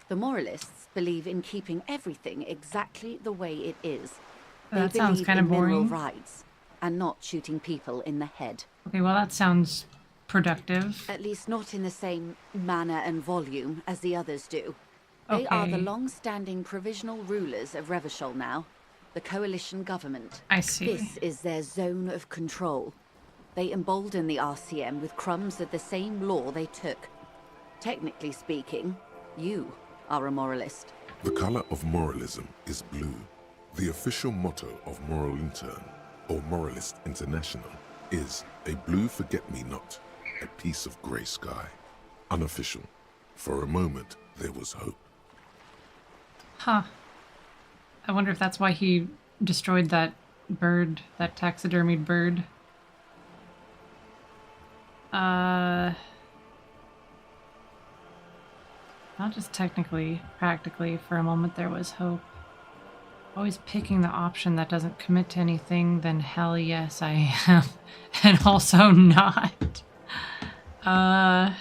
The moralists believe in keeping everything exactly the way it is. They That sounds believe kind of in mineral boring. rights and not shooting people in the head. Okay, well that sounds productive. At least not in the same manner and volume as the others do. They are the Okay. long-standing provisional rulers of Revachol now, the coalition government. I see. This is their zone of control. They embolden the RCM with crumbs of the same law they took. Technically speaking, you are a moralist. The color of moralism is blue. The official motto of Moral Intern, or Moralist International, is a blue forget-me-not, a piece of grey sky. Unofficial. For a moment, there was hope. Huh. I wonder if that's why he destroyed that bird, that taxidermied bird. Not just technically, practically, for a moment there was hope. Always picking the option that doesn't commit to anything, then hell yes I am. And also not. I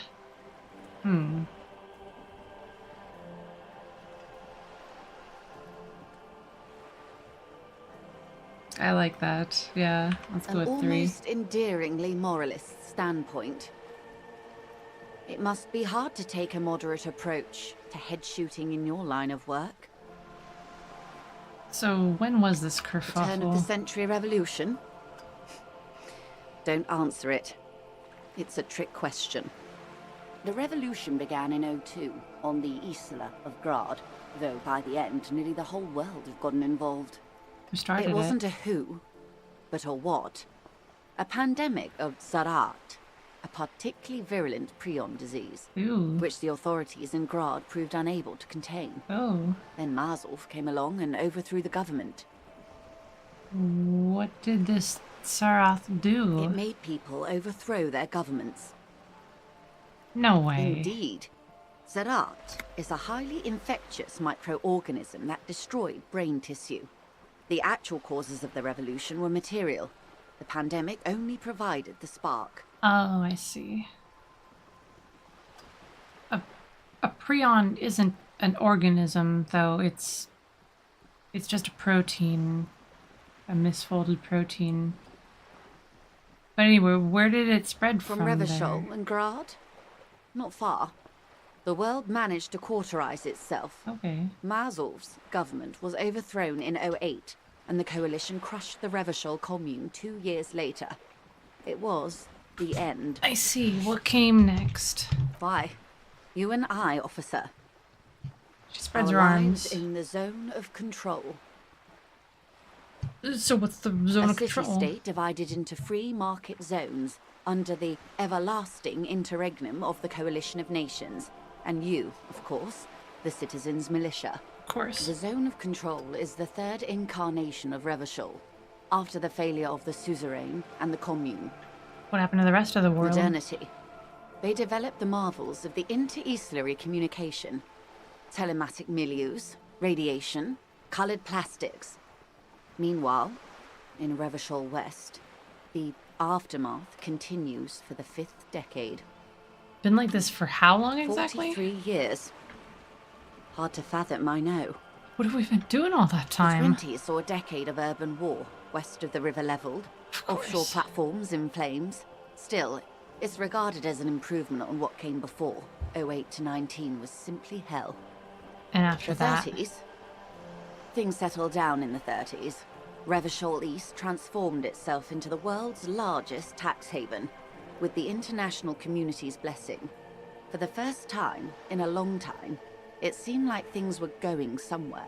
like that. Yeah, let's go An with 3. almost endearingly moralist standpoint. It must be hard to take a moderate approach to head shooting in your line of work. So when was this Turn of the kerfuffle? century revolution? Don't answer it. It's a trick question. The revolution began in '02 on the Isla of Grad, though by the end nearly the whole world had gotten involved. Who started It it? wasn't a who, but a what. A pandemic of Zarat, a particularly virulent prion disease, Ooh. which the authorities in Grad proved unable to contain. Oh. Then Mazov came along and overthrew the government. What did this Sarath do? It made people overthrow their governments. No way. Indeed. Zarat is a highly infectious microorganism that destroyed brain tissue. The actual causes of the revolution were material. The pandemic only provided the spark. Oh, I see. A prion isn't an organism, though. It's just a protein, a misfolded protein. But anyway, where did it spread from? From Revachol there? and Grad? Not far. The world managed to cauterize itself. Okay. Mazov's government was overthrown in 08, and the coalition crushed the Revachol commune 2 years later. It was the end. I see. What came next? Why? You and I, officer. She spreads Our her lives arms. in the zone of control. So what's the zone of control? A city-state divided into free market zones under the everlasting interregnum of the Coalition of Nations. And you, of course, the citizens' militia. Of course. The zone of control is the third incarnation of Revachol, after the failure of the suzerain and the commune. What happened to the rest of the world? Modernity. They developed the marvels of the inter-eastlery communication. Telematic milieus, radiation, colored plastics. Meanwhile, in Revachol West, the aftermath continues for the 5th decade. Been like this for how long exactly? 43 years. Hard to fathom, I know. What have we been doing all that time? The 20s saw a decade of urban war, west of the river leveled, offshore platforms in flames. Still, it's regarded as an improvement on what came before. 08 to 19 was simply hell. And after the that? 30s? Things settled down in the 30s. Revachol East transformed itself into the world's largest tax haven, with the international community's blessing. For the first time in a long time, it seemed like things were going somewhere.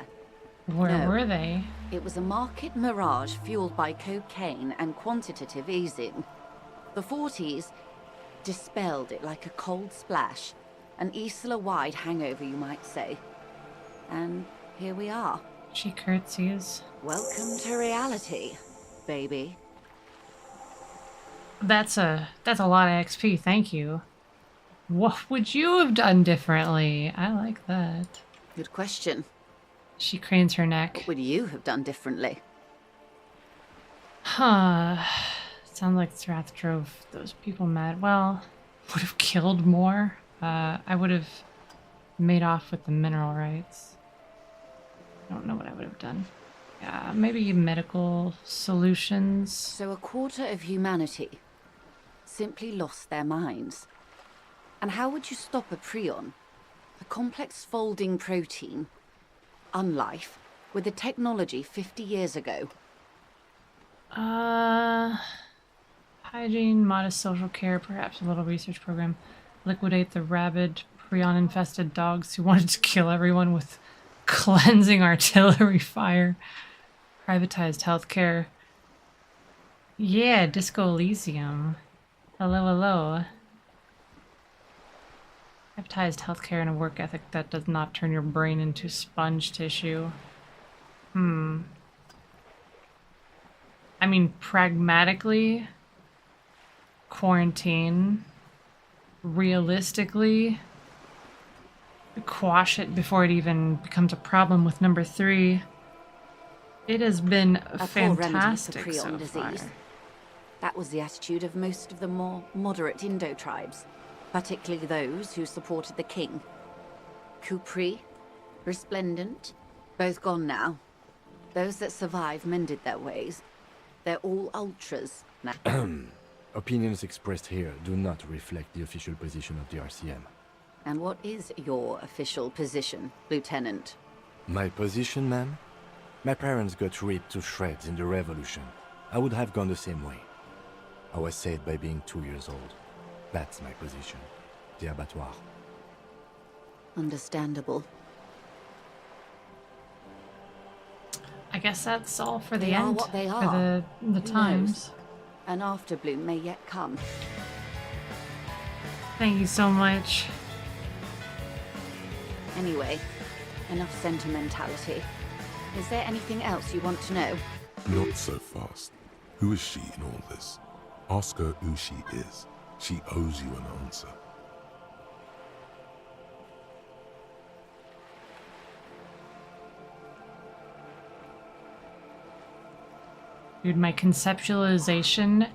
Where were they? It was a market mirage fueled by cocaine and quantitative easing. The 40s dispelled it like a cold splash, an Isla-wide hangover, you might say. And here we are. She curtsies. Welcome to reality, baby. That's a lot of XP, thank you. What would you have done differently? I like that. Good question. She cranes her neck. What would you have done differently? Huh. Sounds like Strath drove those people mad. Well, would have killed more. I would have made off with the mineral rights. I don't know what I would have done. Maybe medical solutions. So a quarter of humanity simply lost their minds. And how would you stop a prion, a complex folding protein, unlife, with the technology 50 years ago? Hygiene, modest social care, perhaps a little research program. Liquidate the rabid, prion-infested dogs who wanted to kill everyone with cleansing artillery fire. Privatized healthcare. Yeah, Disco Elysium. Hello, hello. Privatized healthcare and a work ethic that does not turn your brain into sponge tissue. I mean, pragmatically, quarantine, realistically, quash it before it even becomes a problem with number 3. It has been fantastic so far. That was the attitude of most of the more moderate Indo tribes, particularly those who supported the king. Kupri, Resplendent, both gone now. Those that survived mended their ways. They're all ultras now. Opinions expressed here do not reflect the official position of the RCM. And what is your official position, Lieutenant? My position, ma'am? My parents got ripped to shreds in the revolution. I would have gone the same way. I was saved by being 2 years old. That's my position. The abattoir. Understandable. I guess that's all for the They end. are what they for are. the Who times. knows? An afterbloom may yet come. Thank you so much. Anyway, enough sentimentality. Is there anything else you want to know? Not so fast. Who is she in all this? Ask her who she is. She owes you an answer. Dude, my conceptualization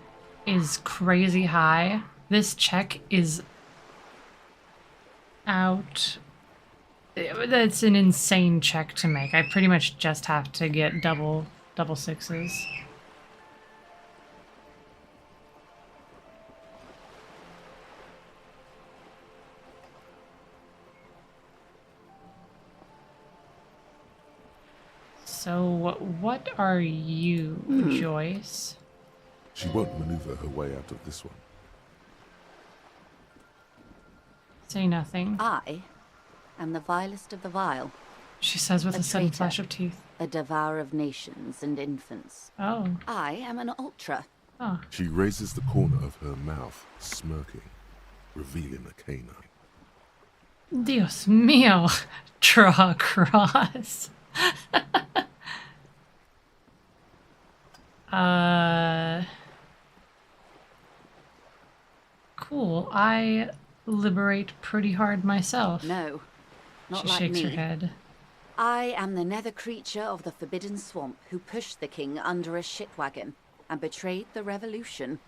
is crazy high. This check is out. That's an insane check to make. I pretty much just have to get double sixes. So what are you, Joyce? She won't maneuver her way out of this one. Say nothing. I am the vilest of the vile. She says with a sudden traitor, flash of teeth. A devourer of nations and infants. Oh. I am an ultra. Oh. She raises the corner of her mouth, smirking, revealing a canine. Dios mío. Draw a cross. Cool. I liberate pretty hard myself. No, not she like shakes me. her head. I am the nether creature of the Forbidden Swamp who pushed the king under a shit wagon and betrayed the revolution.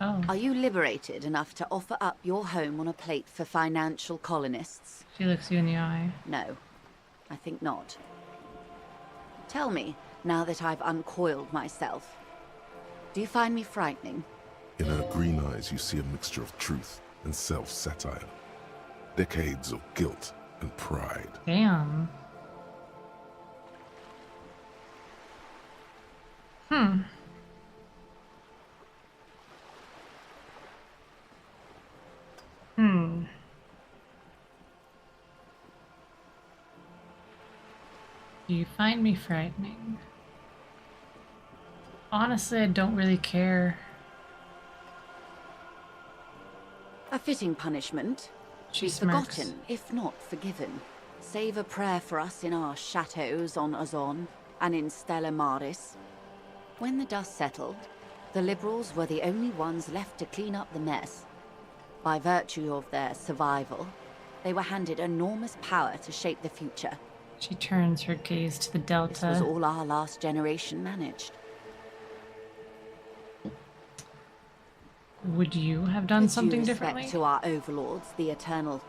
Oh. Are you liberated enough to offer up your home on a plate for financial colonists? She looks you in the eye. No, I think not. Tell me, now that I've uncoiled myself, do you find me frightening? In her green eyes, you see a mixture of truth and self-satire. Decades of guilt and pride. Damn. Do you find me frightening? Honestly, I don't really care. A fitting punishment. She Be smirks. forgotten, if not forgiven. Save a prayer for us in our chateaus on Azon and in Stella Maris. When the dust settled, the liberals were the only ones left to clean up the mess. By virtue of their survival, they were handed enormous power to shape the future. She turns her gaze to the Delta. This was all our last generation managed. Would you have done With something due respect differently? to our overlords, the eternal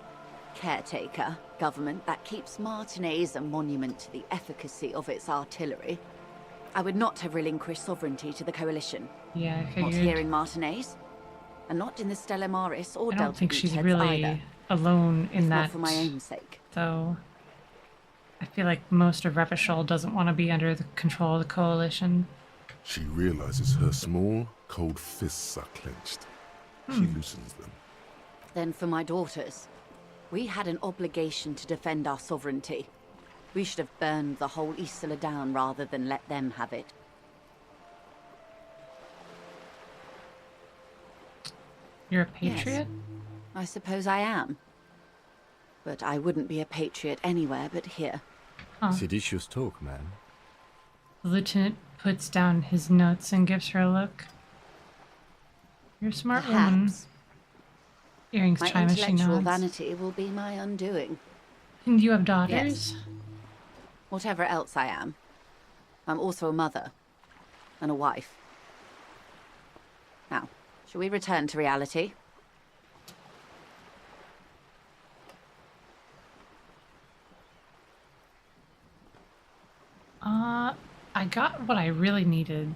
caretaker government that keeps Martinez a monument to the efficacy of its artillery, I would not have relinquished sovereignty to the coalition. Yeah, I Not figured. here in Martinez, and not in the Stella Maris or I Delta don't think she's beachheads really either, alone in if that. not for my own sake. Though I feel like most of Repishol doesn't want to be under the control of the coalition. She realizes her small, cold fists are clenched. She loosens them. Then for my daughters, we had an obligation to defend our sovereignty. We should have burned the whole Isla down rather than let them have it. You're a patriot? Yes, I suppose I am. But I wouldn't be a patriot anywhere but here. Huh. Seditious talk, man. The lieutenant puts down his notes and gives her a look. You're a smart woman. Perhaps. Earrings My chime as she intellectual nods. vanity will be my undoing. And you have daughters? Yes. Whatever else I am, I'm also a mother and a wife. Now, shall we return to reality? I got what I really needed.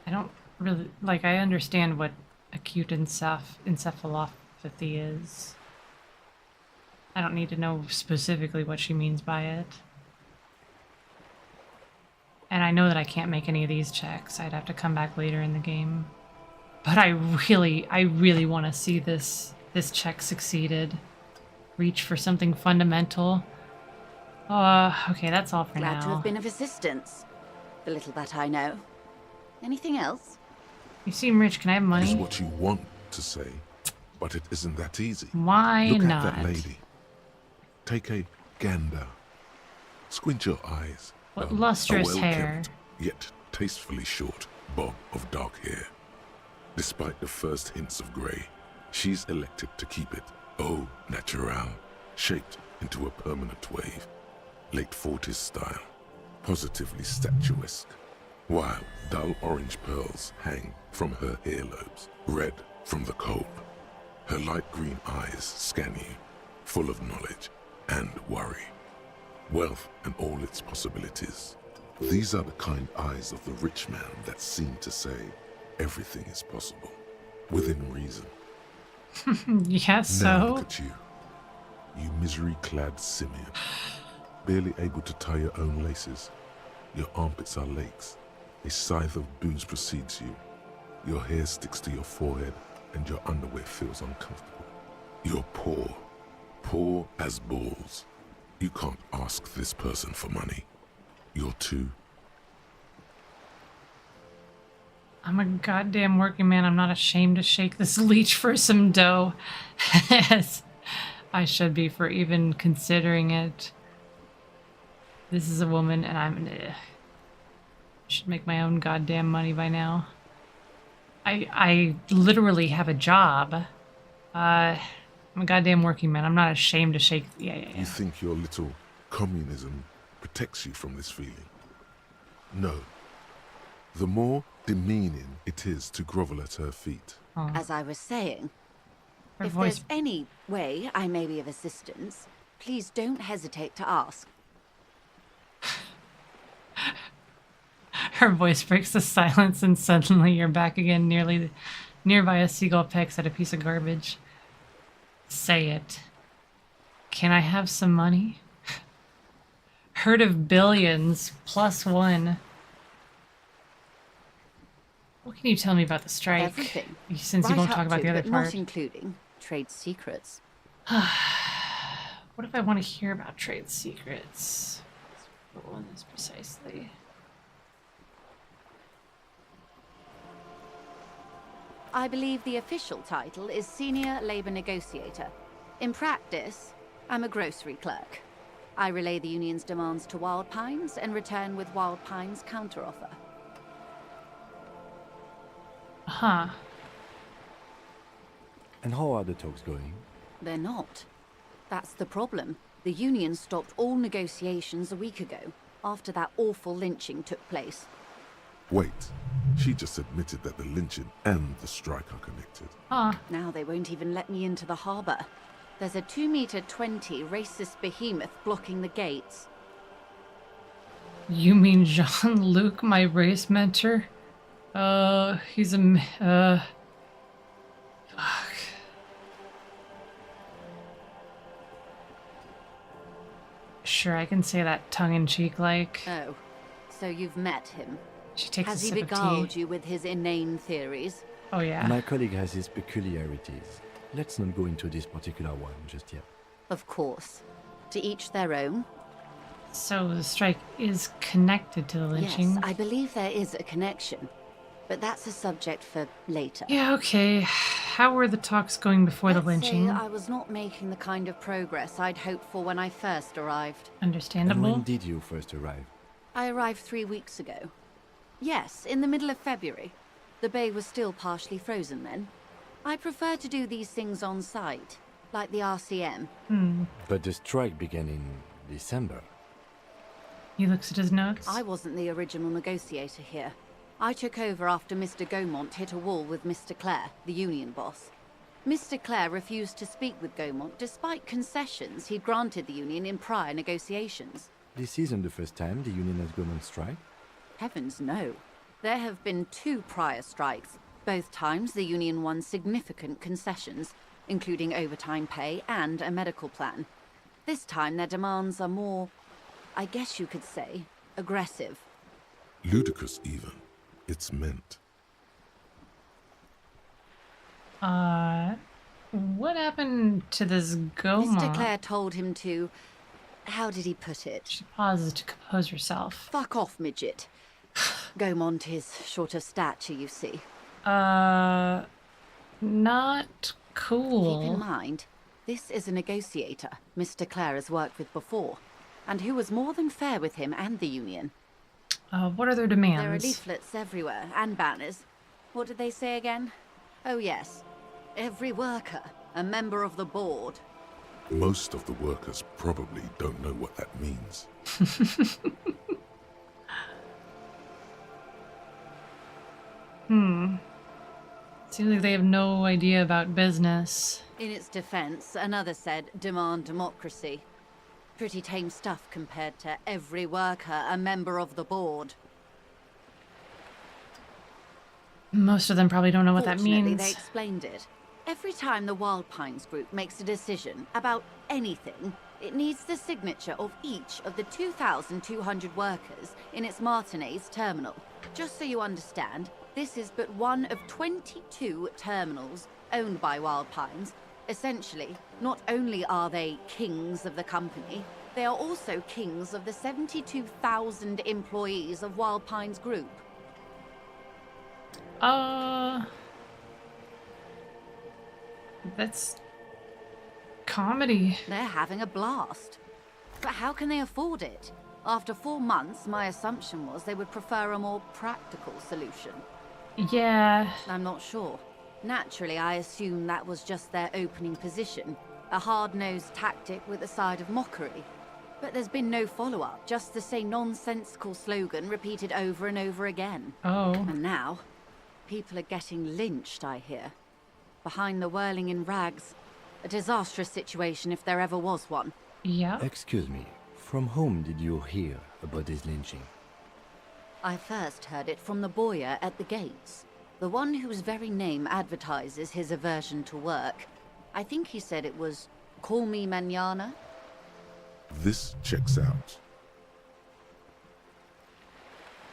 I don't really, like, I understand what acute encephalopathy is. I don't need to know specifically what she means by it. And I know that I can't make any of these checks. I'd have to come back later in the game. But I really want to see this check succeeded. Reach for something fundamental. Okay, that's all for Glad now. to have been of assistance. The little that I know. Anything else? You seem rich. Can I have It's money? what you want to say, but it isn't that easy. Why Look not? at that lady. Take a gander. Squint your eyes. What A lustrous well-kept, hair. Yet tastefully short bob of dark hair. Despite the first hints of grey, she's elected to keep it au naturel, shaped into a permanent wave. Late 40s style, positively statuesque, while dull orange pearls hang from her earlobes, red from the cold. Her light green eyes scan you, full of knowledge and worry. Wealth and all its possibilities. These are the kind eyes of the rich man that seem to say everything is possible, within reason. Yes, Now so? look at you, you misery-clad simian, barely able to tie your own laces. Your armpits are lakes. A scythe of booze precedes you. Your hair sticks to your forehead, and your underwear feels uncomfortable. You're poor. Poor as balls. You can't ask this person for money. You're too... I'm a goddamn working man. I'm not ashamed to shake this leech for some dough. As I should be for even considering it. This is a woman, and I'm... should make my own goddamn money by now. I literally have a job. I'm a goddamn working man. I'm not ashamed to shake... Yeah. You think your little communism protects you from this feeling? No. The more demeaning it is to grovel at her feet. Oh. As I was saying, Her if voice... there's any way I may be of assistance, please don't hesitate to ask. Her voice breaks the silence, and suddenly you're back again, nearby a seagull pecks at a piece of garbage. Say it. Can I have some money? Herd of billions, +1. What can you tell me about the strike? Everything. Since right you won't up talk about to, the other but part. not including trade secrets. What if I want to hear about trade secrets? What one is precisely? I believe the official title is Senior Labor Negotiator. In practice, I'm a grocery clerk. I relay the union's demands to Wild Pines and return with Wild Pines' counteroffer. Huh. And how are the talks going? They're not. That's the problem. The union stopped all negotiations a week ago, after that awful lynching took place. Wait, she just admitted that the lynching and the strike are connected. Now they won't even let me into the harbour. There's a 2-meter-20 racist behemoth blocking the gates. You mean Jean-Luc, my race mentor? He's a... Fuck. Sure, I can say that tongue-in-cheek like. Oh, so you've met him. She takes Has a he sip of beguiled tea. you with his inane theories? Oh yeah. My colleague has his peculiarities. Let's not go into this particular one just yet. Of course. To each their own. So the strike is connected to the lynching? Yes, I believe there is a connection. But that's a subject for later. Yeah, okay. How were the talks going before the Let's say lynching? I was not making the kind of progress I'd hoped for when I first arrived. Understandable. And when did you first arrive? I arrived 3 weeks ago. Yes, in the middle of February. The bay was still partially frozen then. I prefer to do these things on site, like the RCM. But the strike began in December. He looks at his notes. I wasn't the original negotiator here. I took over after Mr. Gaumont hit a wall with Mr. Clare, the union boss. Mr. Clare refused to speak with Gaumont despite concessions he'd granted the union in prior negotiations. This isn't the first time the union has gone on strike. Heavens no. There have been 2 prior strikes. Both times the union won significant concessions, including overtime pay and a medical plan. This time their demands are more, I guess you could say, aggressive. Ludicrous even. It's meant. What happened to this Gaumont? Mr. Clare told him to... How did he put it? She pauses to compose herself. Fuck off, midget. Gaumont is short of stature, you see. Not cool. Keep in mind, this is a negotiator Mr. Clare has worked with before, and who was more than fair with him and the union. What are their demands? There are leaflets everywhere, and banners. What did they say again? Oh yes, every worker, a member of the board. Most of the workers probably don't know what that means. Seems like they have no idea about business. In its defense, another said, demand democracy. Pretty tame stuff compared to every worker, a member of the board. Most of them probably don't know what that Fortunately, means. they explained it. Every time the Wild Pines group makes a decision about anything, It needs the signature of each of the 2,200 workers in its Martinez terminal. Just so you understand, this is but one of 22 terminals owned by Wild Pines. Essentially, not only are they kings of the company, they are also kings of the 72,000 employees of Wild Pines Group. That's comedy. They're having a blast. But how can they afford it? After 4 months, my assumption was they would prefer a more practical solution. Yeah. I'm not sure. Naturally, I assume that was just their opening position, a hard-nosed tactic with a side of mockery. But there's been no follow-up, just the same nonsensical slogan repeated over and over again. Oh. And now, people are getting lynched, I hear. Behind the whirling in rags. A disastrous situation if there ever was one. Yeah. Excuse me, from whom did you hear about this lynching? I first heard it from the bowyer at the gates. The one whose very name advertises his aversion to work. I think he said it was, "Call me mañana." This checks out.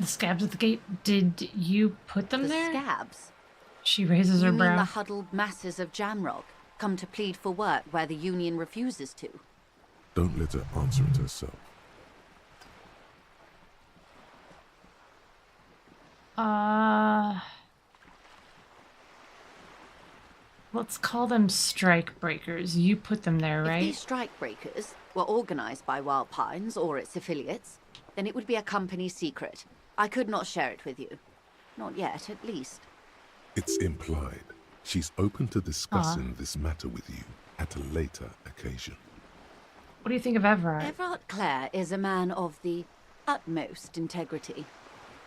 The scabs at the gate. Did you put them The there? scabs? She raises her You mean brow. the huddled masses of Jamrock, come to plead for work where the union refuses to? Don't let her answer it herself. Let's call them strike breakers. You put them there, If right? these strike breakers were organized by Wild Pines or its affiliates, then it would be a company secret. I could not share it with you. Not yet, at least. It's implied. She's open to discussing this matter with you at a later occasion. What do you think of Everard? Everard Clare is a man of the utmost integrity.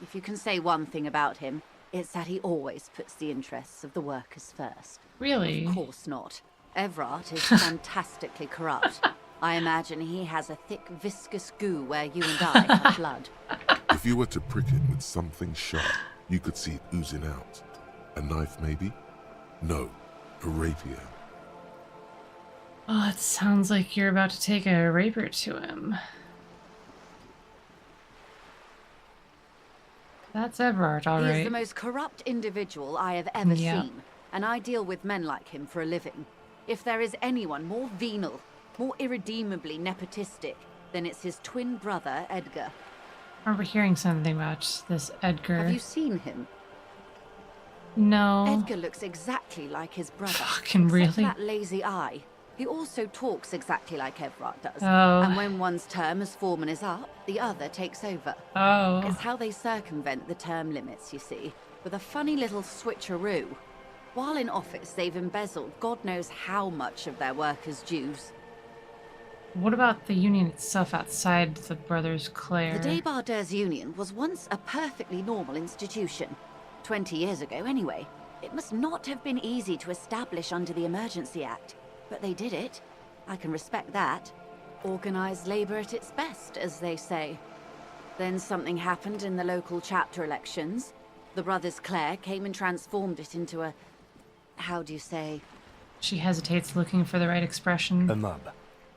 If you can say one thing about him, it's that he always puts the interests of the workers first. Really? Of course not. Everard is fantastically corrupt. I imagine he has a thick, viscous goo where you and I have blood. If you were to prick it with something sharp, you could see it oozing out. A knife, maybe? No, a rapier. Oh, it sounds like you're about to take a rapier to him. That's Everard, all He is right. the most corrupt individual I have ever Yeah. seen, and I deal with men like him for a living. If there is anyone more venal, more irredeemably nepotistic, then it's his twin brother, Edgar. I remember hearing something about this Edgar. Have you seen him? No. Edgar looks exactly like his brother. Fucking except really? for that lazy eye. He also talks exactly like Everard does. Oh. And when one's term as foreman is up, the other takes over. Oh. It's how they circumvent the term limits, you see, with a funny little switcheroo. While in office, they've embezzled God knows how much of their workers' dues. What about the union itself outside the Brothers Clare? The Débardeurs Union was once a perfectly normal institution. 20 years ago, anyway. It must not have been easy to establish under the Emergency Act. But they did it. I can respect that. Organized labor at its best, as they say. Then something happened in the local chapter elections. The Brothers Clare came and transformed it into a... how do you say? She hesitates, looking for the right expression. A mob.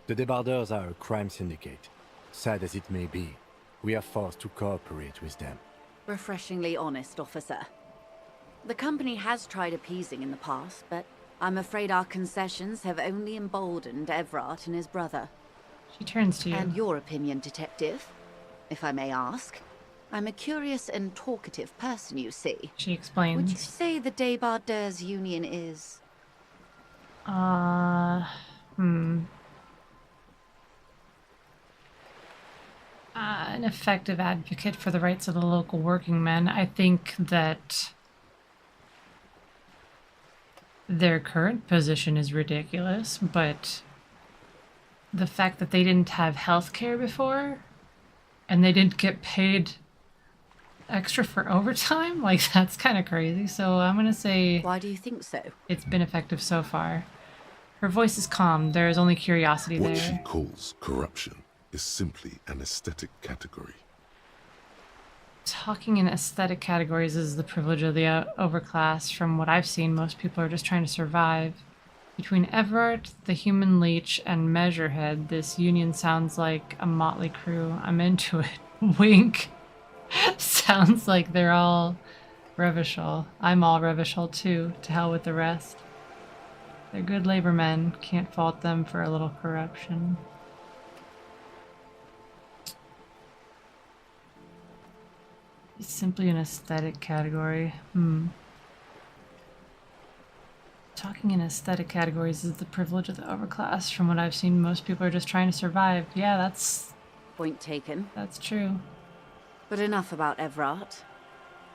The Débardeurs are a crime syndicate. Sad as it may be, we are forced to cooperate with them. Refreshingly honest, officer. The company has tried appeasing in the past, but I'm afraid our concessions have only emboldened Everard and his brother. She turns to you. And your opinion, detective, if I may ask. I'm a curious and talkative person, you see. She explains. Would you say the Débardeurs Union is... An effective advocate for the rights of the local working men. I think that their current position is ridiculous, but the fact that they didn't have health care before and they didn't get paid extra for overtime, like, that's kind of crazy. So I'm gonna say... Why do you think so? It's been effective so far. Her voice is calm. There is only curiosity What there. she calls corruption is simply an aesthetic category. Talking in aesthetic categories is the privilege of the overclass. From what I've seen, most people are just trying to survive. Between Everett, the human leech, and Measurehead, this union sounds like a motley crew. I'm into it. Wink. Sounds like they're all Revachol. I'm all Revachol too. To hell with the rest. They're good labor men. Can't fault them for a little corruption. It's simply an aesthetic category. Talking in aesthetic categories is the privilege of the overclass. From what I've seen, most people are just trying to survive. Yeah, that's... Point taken. That's true. But enough about Everett.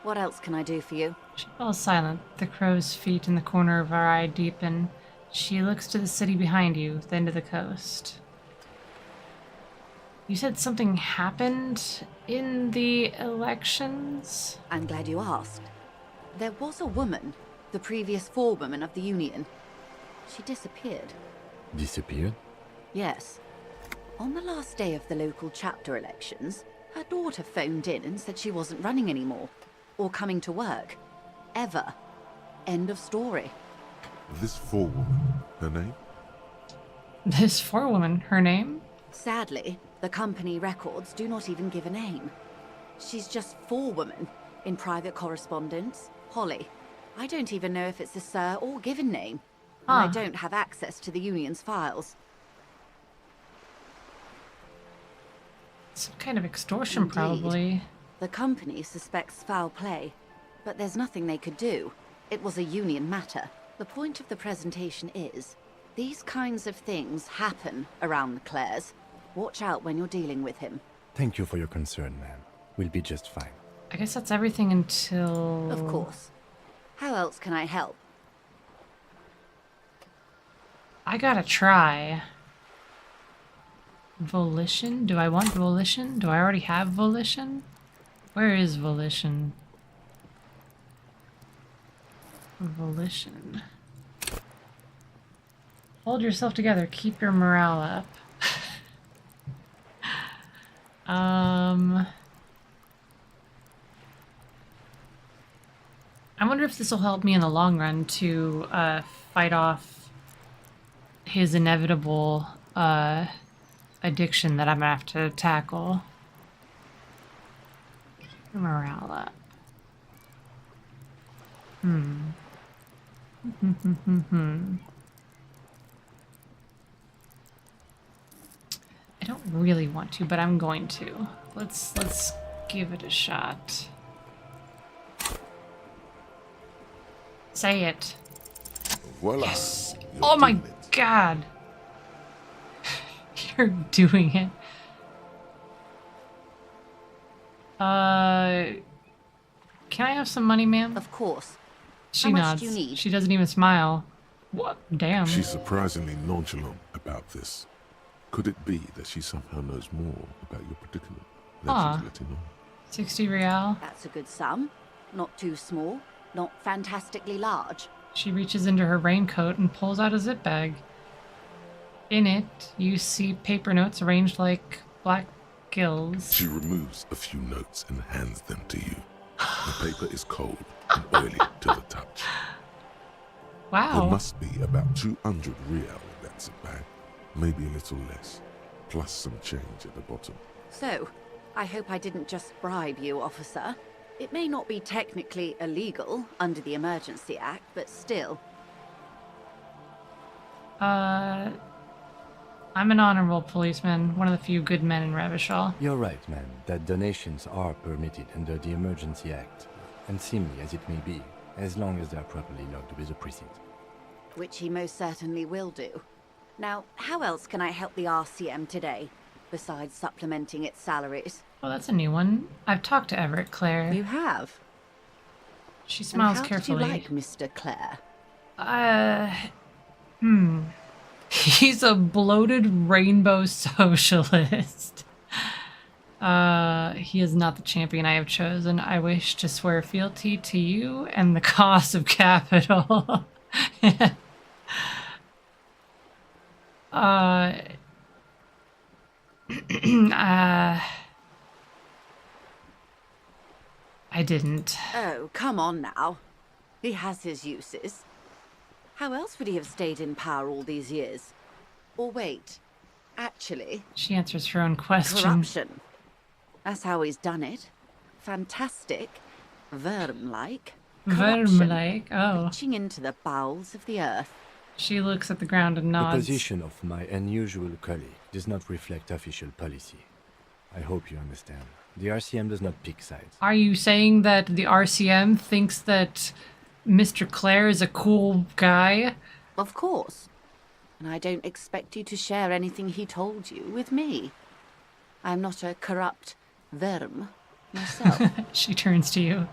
What else can I do for you? She falls silent. The crow's feet in the corner of her eye deepen. She looks to the city behind you, then to the coast. You said something happened in the elections? I'm glad you asked. There was a woman, the previous forewoman of the Union. She disappeared. Disappeared? Yes. On the last day of the local chapter elections, her daughter phoned in and said she wasn't running anymore. Or coming to work. Ever. End of story. This forewoman, her name? This forewoman, her name? Sadly, the company records do not even give a name. She's just forewoman in private correspondence. Holly. I don't even know if it's a sir or given name. And I don't have access to the Union's files. Some kind of extortion, Indeed. Probably. The company suspects foul play, but there's nothing they could do. It was a Union matter. The point of the presentation is, these kinds of things happen around the Clares. Watch out when you're dealing with him. Thank you for your concern, ma'am. We'll be just fine. I guess that's everything until... Of course. How else can I help? I gotta try. Volition? Do I want volition? Do I already have volition? Where is volition? Volition. Hold yourself together. Keep your morale up. I wonder if this will help me in the long run to fight off his inevitable addiction that I'm gonna have to tackle. Morale up. I don't really want to, but I'm going to. Let's give it a shot. Say it. Voila. Yes. You're Oh my doing it. god. You're doing it. Can I have some money, ma'am? Of course. She How much nods. do you need? She doesn't even smile. What? Damn. She's surprisingly nonchalant about this. Could it be that she somehow knows more about your predicament than she's letting on? 60 real. That's a good sum. Not too small, not fantastically large. She reaches into her raincoat and pulls out a zip bag. In it, you see paper notes arranged like black gills. She removes a few notes and hands them to you. The paper is cold and oily to the touch. Wow. There must be about 200 real in that zip bag. Maybe a little less. Plus some change at the bottom. So, I hope I didn't just bribe you, officer. It may not be technically illegal under the Emergency Act, but still. I'm an honorable policeman, one of the few good men in Revachol. You're right, ma'am, that donations are permitted under the Emergency Act, and seemly as it may be, as long as they are properly logged with the precinct. Which he most certainly will do. Now, how else can I help the RCM today, besides supplementing its salaries? Oh, that's a new one. I've talked to Everett, Claire. You have? She smiles and how carefully. Did you like Mr. Clare? He's a bloated rainbow socialist. He is not the champion I have chosen. I wish to swear fealty to you and the cause of capital. I didn't. Oh, come on now. He has his uses. How else would he have stayed in power all these years? Or wait, actually... She answers her own question. Corruption. That's how he's done it. Fantastic. Worm-like. Worm-like, oh. Reaching into the bowels of the earth. She looks at the ground and The nods. position of my unusual colleague does not reflect official policy. I hope you understand. The RCM does not pick sides. Are you saying that the RCM thinks that Mr. Clare is a cool guy? Of course. And I don't expect you to share anything he told you with me. I'm not a corrupt worm myself. She turns to you.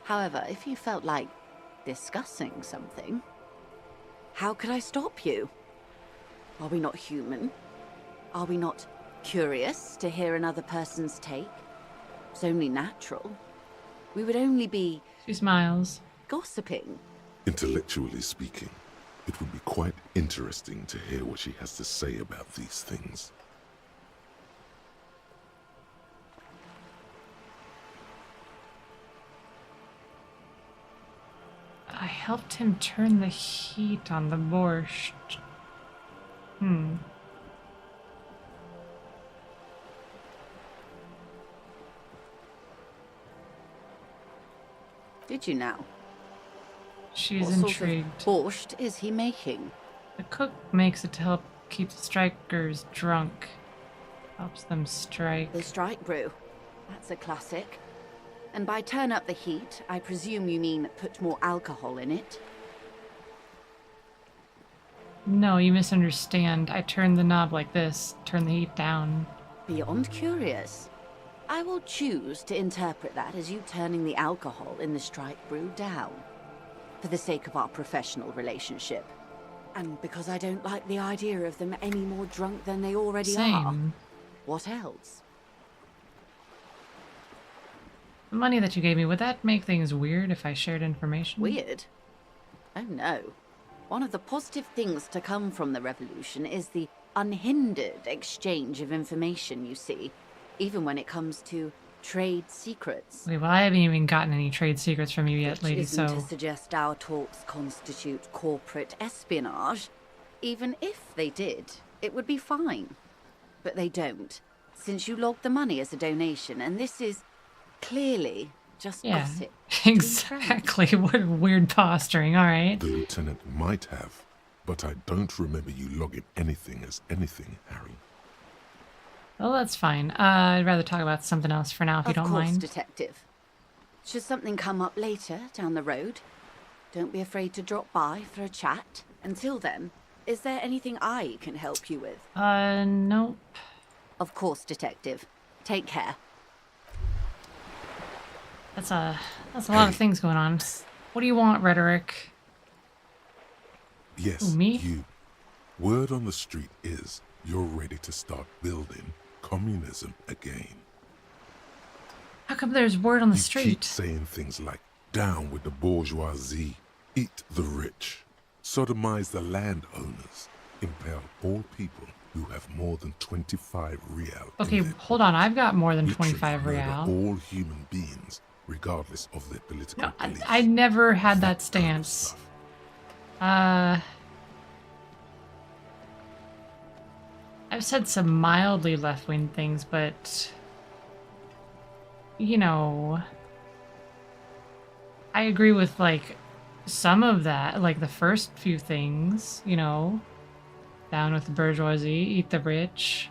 However, if you felt like discussing something, how could I stop you? Are we not human? Are we not curious to hear another person's take? It's only natural. We would only be... She smiles. Gossiping. Intellectually speaking, it would be quite interesting to hear what she has to say about these things. I helped him turn the heat on the borscht. Did you now? She's what intrigued. Sort of borscht is he making? The cook makes it to help keep the strikers drunk. Helps them strike. The strike brew. That's a classic. And by turn up the heat, I presume you mean put more alcohol in it? No, you misunderstand. I turn the knob like this. Turn the heat down. Beyond curious. I will choose to interpret that as you turning the alcohol in the strike brew down. For the sake of our professional relationship. And because I don't like the idea of them any more drunk than they already are. What else? The money that you gave me, would that make things weird if I shared information? Weird? Oh no. One of the positive things to come from the revolution is the unhindered exchange of information, you see. Even when it comes to trade secrets. Wait, well, I haven't even gotten any trade secrets from you yet, lady, Which isn't so... to suggest our talks constitute corporate espionage. Even if they did, it would be fine. But they don't, since you logged the money as a donation, and this is clearly just gossip. Exactly. What weird posturing, alright. The lieutenant might have, but I don't remember you logging anything as anything, Harry. Well, that's fine. I'd rather talk about something else for now, if you don't mind. Of course, Detective. Should something come up later down the road, don't be afraid to drop by for a chat. Until then, is there anything I can help you with? Nope. Of course, Detective. Take care. That's a lot of things going on. What do you want, Rhetoric? Yes, Ooh, me? you. Word on the street is you're ready to start building communism again. How come there's word on the You street? keep saying things like, down with the bourgeoisie, eat the rich, sodomize the landowners, impale all people who have more than 25 real. Okay, hold on. I've got more than Literally 25 murder real. all human beings, regardless of their political beliefs. I never had that stance. I've said some mildly left-wing things, but... You know... I agree with, like, some of that. Like, the first few things, you know... Down with the bourgeoisie, eat the rich,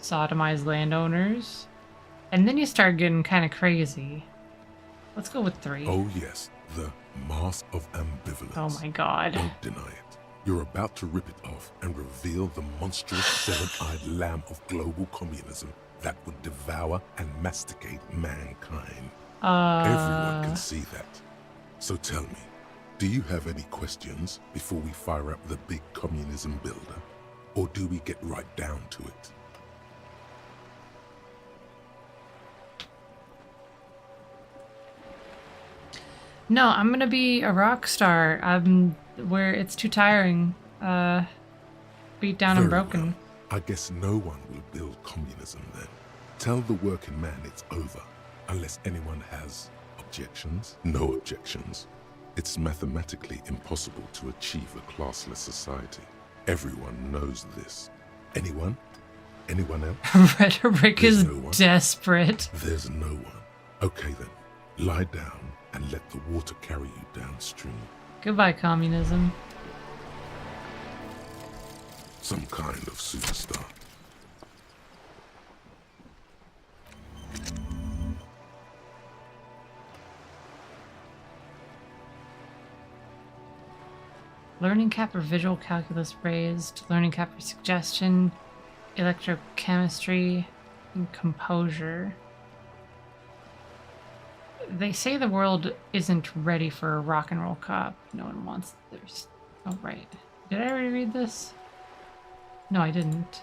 sodomize landowners. And then you start getting kind of crazy. Let's go with 3. Oh yes, the mask of ambivalence. Oh my god. Don't deny it. You're about to rip it off and reveal the monstrous seven-eyed lamb of global communism that would devour and masticate mankind. Everyone can see that. So tell me, do you have any questions before we fire up the big communism builder? Or do we get right down to it? No, I'm gonna be a rock star. Where it's too tiring. Beat down and Very broken. well. I guess no one will build communism then. Tell the working man it's over, unless anyone has objections. No objections. It's mathematically impossible to achieve a classless society. Everyone knows this. Anyone? Anyone else? Rhetoric There's is no one. desperate. There's no one. Okay then, lie down and let the water carry you downstream. Goodbye, communism. Some kind of superstar. Learning cap or visual calculus raised. Learning cap or suggestion. Electrochemistry and composure. They say the world isn't ready for a rock and roll cop. No one wants theirs. Oh, right. Did I already read this? No, I didn't.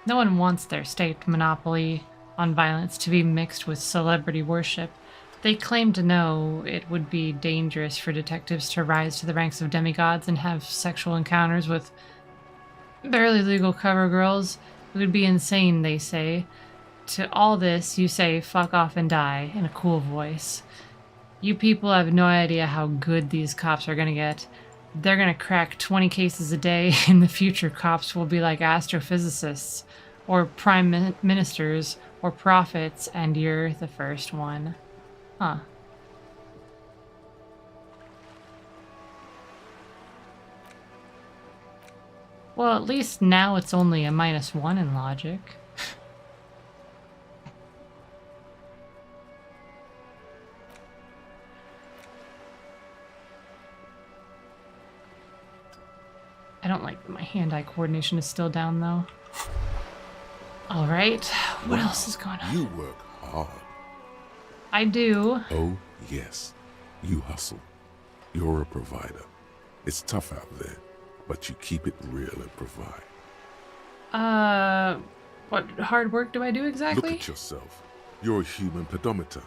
No one wants their state monopoly on violence to be mixed with celebrity worship. They claim to know it would be dangerous for detectives to rise to the ranks of demigods and have sexual encounters with barely legal cover girls. It would be insane, they say. To all this, you say, fuck off and die, in a cool voice. You people have no idea how good these cops are gonna get. They're gonna crack 20 cases a day. In the future, cops will be like astrophysicists, or prime ministers, or prophets, and you're the first one. Huh. Well, at least now it's only a -1 in logic. I don't like that my hand-eye coordination is still down, though. Alright, what else is going on? You work hard. I do. Oh, yes. You hustle. You're a provider. It's tough out there, but you keep it real and provide. What hard work do I do exactly? Look at yourself. You're a human pedometer.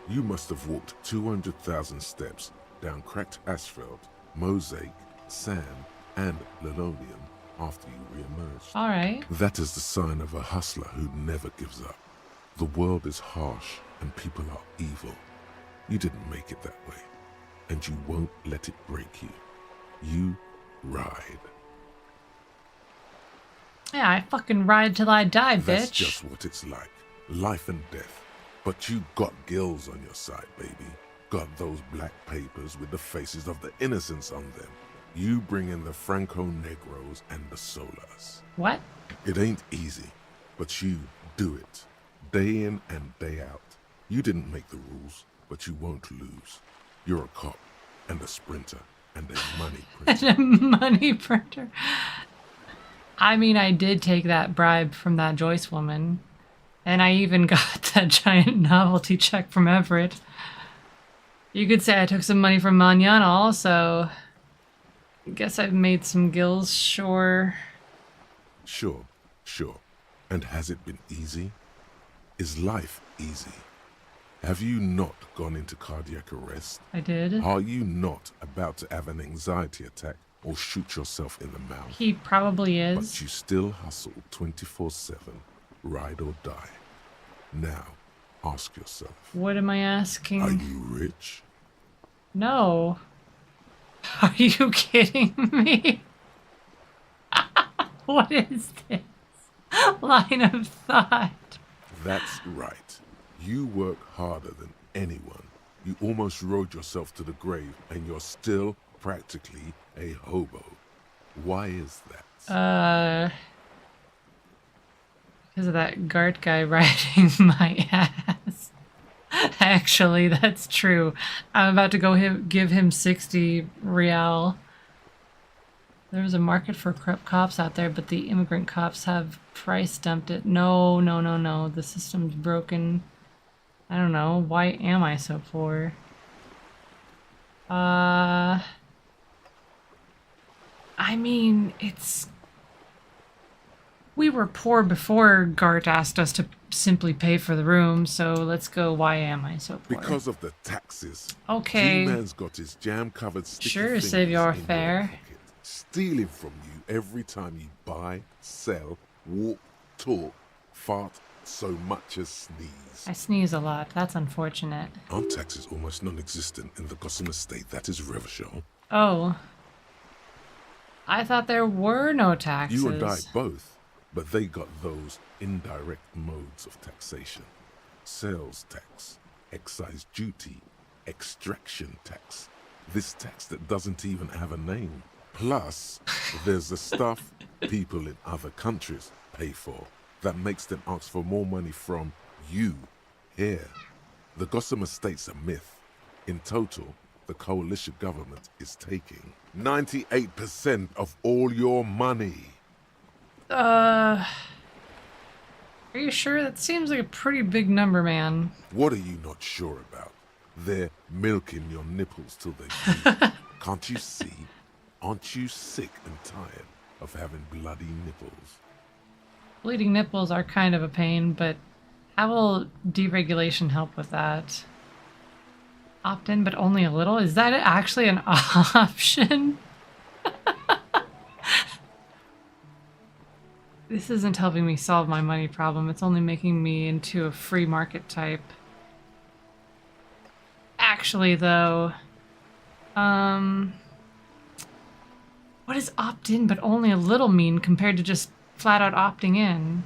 You must have walked 200,000 steps down cracked asphalt, mosaic, sand, and linoleum after you re-emerged. Alright. That is the sign of a hustler who never gives up. The world is harsh and people are evil. You didn't make it that way, and you won't let it break you. You ride. Yeah, I fucking ride till I die, bitch. That's just what it's like. Life and death. But you got gills on your side, baby. Got those black papers with the faces of the innocents on them. You bring in the Franco-Negros and the Solas. What? It ain't easy, but you do it. Day in and day out. You didn't make the rules, but you won't lose. You're a cop, and a sprinter, and a money printer. And a money printer. I mean, I did take that bribe from that Joyce woman. And I even got that giant novelty check from Everett. You could say I took some money from Manana also. I guess I've made some gills, sure. Sure. And has it been easy? Is life easy? Have you not gone into cardiac arrest? I did. Are you not about to have an anxiety attack or shoot yourself in the mouth? He probably is. But you still hustle 24/7, ride or die. Now, ask yourself. What am I asking? Are you rich? No. Are you kidding me? What is this line of thought? That's right. You work harder than anyone. You almost rode yourself to the grave, and you're still practically a hobo. Why is that? Because of that Gart guy riding my ass. Actually, that's true. I'm about to go give him 60 real. There's a market for corrupt cops out there, but the immigrant cops have price dumped it. No. The system's broken. I don't know. Why am I so poor? I mean, it's... We were poor before Gart asked us to simply pay for the room, so let's go, why am I so poor? Because of the taxes. Okay. G-Man's got his jam-covered sticky Sure, fingers Savior in your Fair. pocket, stealing from you every time you buy, sell, walk, talk, fart so much as sneeze. I sneeze a lot. That's unfortunate. Our tax is almost non-existent in the Gotham estate that is Revachol. Oh. I thought there were no taxes. You and I both, but they got those indirect modes of taxation. Sales tax, excise duty, extraction tax. This tax that doesn't even have a name. Plus, there's the stuff people in other countries pay for that makes them ask for more money from you here. The Gotham estate's a myth. In total, the coalition government is taking 98% of all your money. Are you sure? That seems like a pretty big number, man. What are you not sure about? They're milking your nipples till they bleed. Can't you see? Aren't you sick and tired of having bloody nipples? Bleeding nipples are kind of a pain, but how will deregulation help with that? Opt in, but only a little? Is that actually an option? This isn't helping me solve my money problem. It's only making me into a free market type. Actually, though, what does opt in but only a little mean compared to just flat out opting in?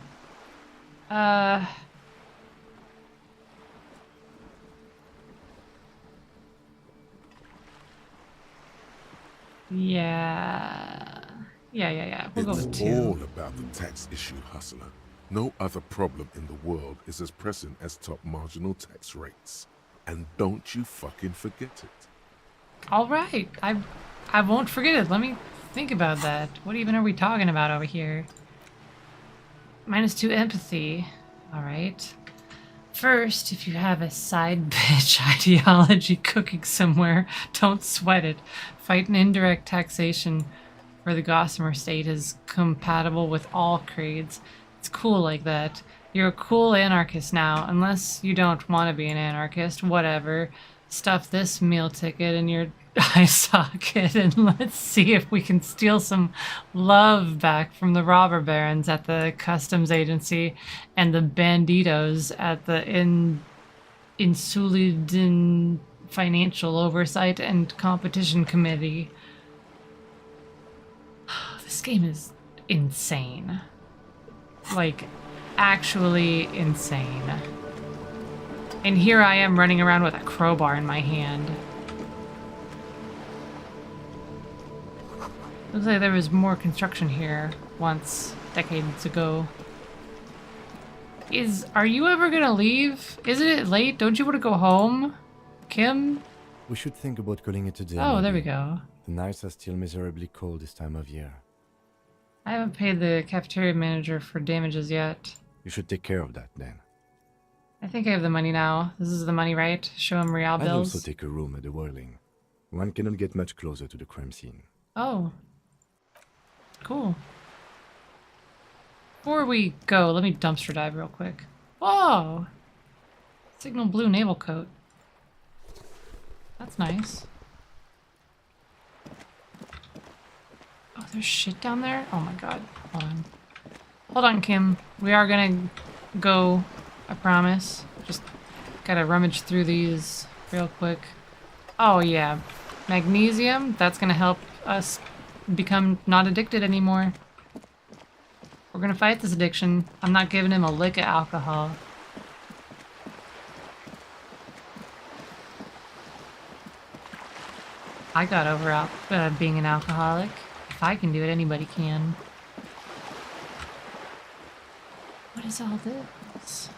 Yeah. We'll go with 2. It's all about the tax issue, hustler. No other problem in the world is as pressing as top marginal tax rates. And don't you fucking forget it. All right. I won't forget it. Let me think about that. What even are we talking about over here? -2 empathy. All right. First, if you have a side bitch ideology cooking somewhere, don't sweat it. Fight an indirect taxation for the Gossamer state is compatible with all creeds. It's cool like that. You're a cool anarchist now, unless you don't want to be an anarchist. Whatever. Stuff this meal ticket in your eye socket and let's see if we can steal some love back from the robber barons at the customs agency and the banditos at the Insulidin Financial Oversight and Competition Committee. This game is insane. Like, actually insane. And here I am running around with a crowbar in my hand. Looks like there was more construction here once, decades ago. Are you ever gonna leave? Isn't it late? Don't you want to go home? Kim? We should think about calling it a day. Oh, there we maybe. go. The nights are still miserably cold this time of year. I haven't paid the cafeteria manager for damages yet. You should take care of that then. I think I have the money now. This is the money, right? Show him real I'll bills. also take a room at the Whirling. One cannot get much closer to the crime scene. Oh. Cool. Before we go, let me dumpster dive real quick. Whoa! Signal blue naval coat. That's nice. Oh, there's shit down there? Oh my god. Hold on. Hold on, Kim. We are gonna go, I promise. Just gotta rummage through these real quick. Oh yeah. Magnesium, that's gonna help us become not addicted anymore. We're gonna fight this addiction. I'm not giving him a lick of alcohol. I got over being an alcoholic. If I can do it, anybody can. What is all this?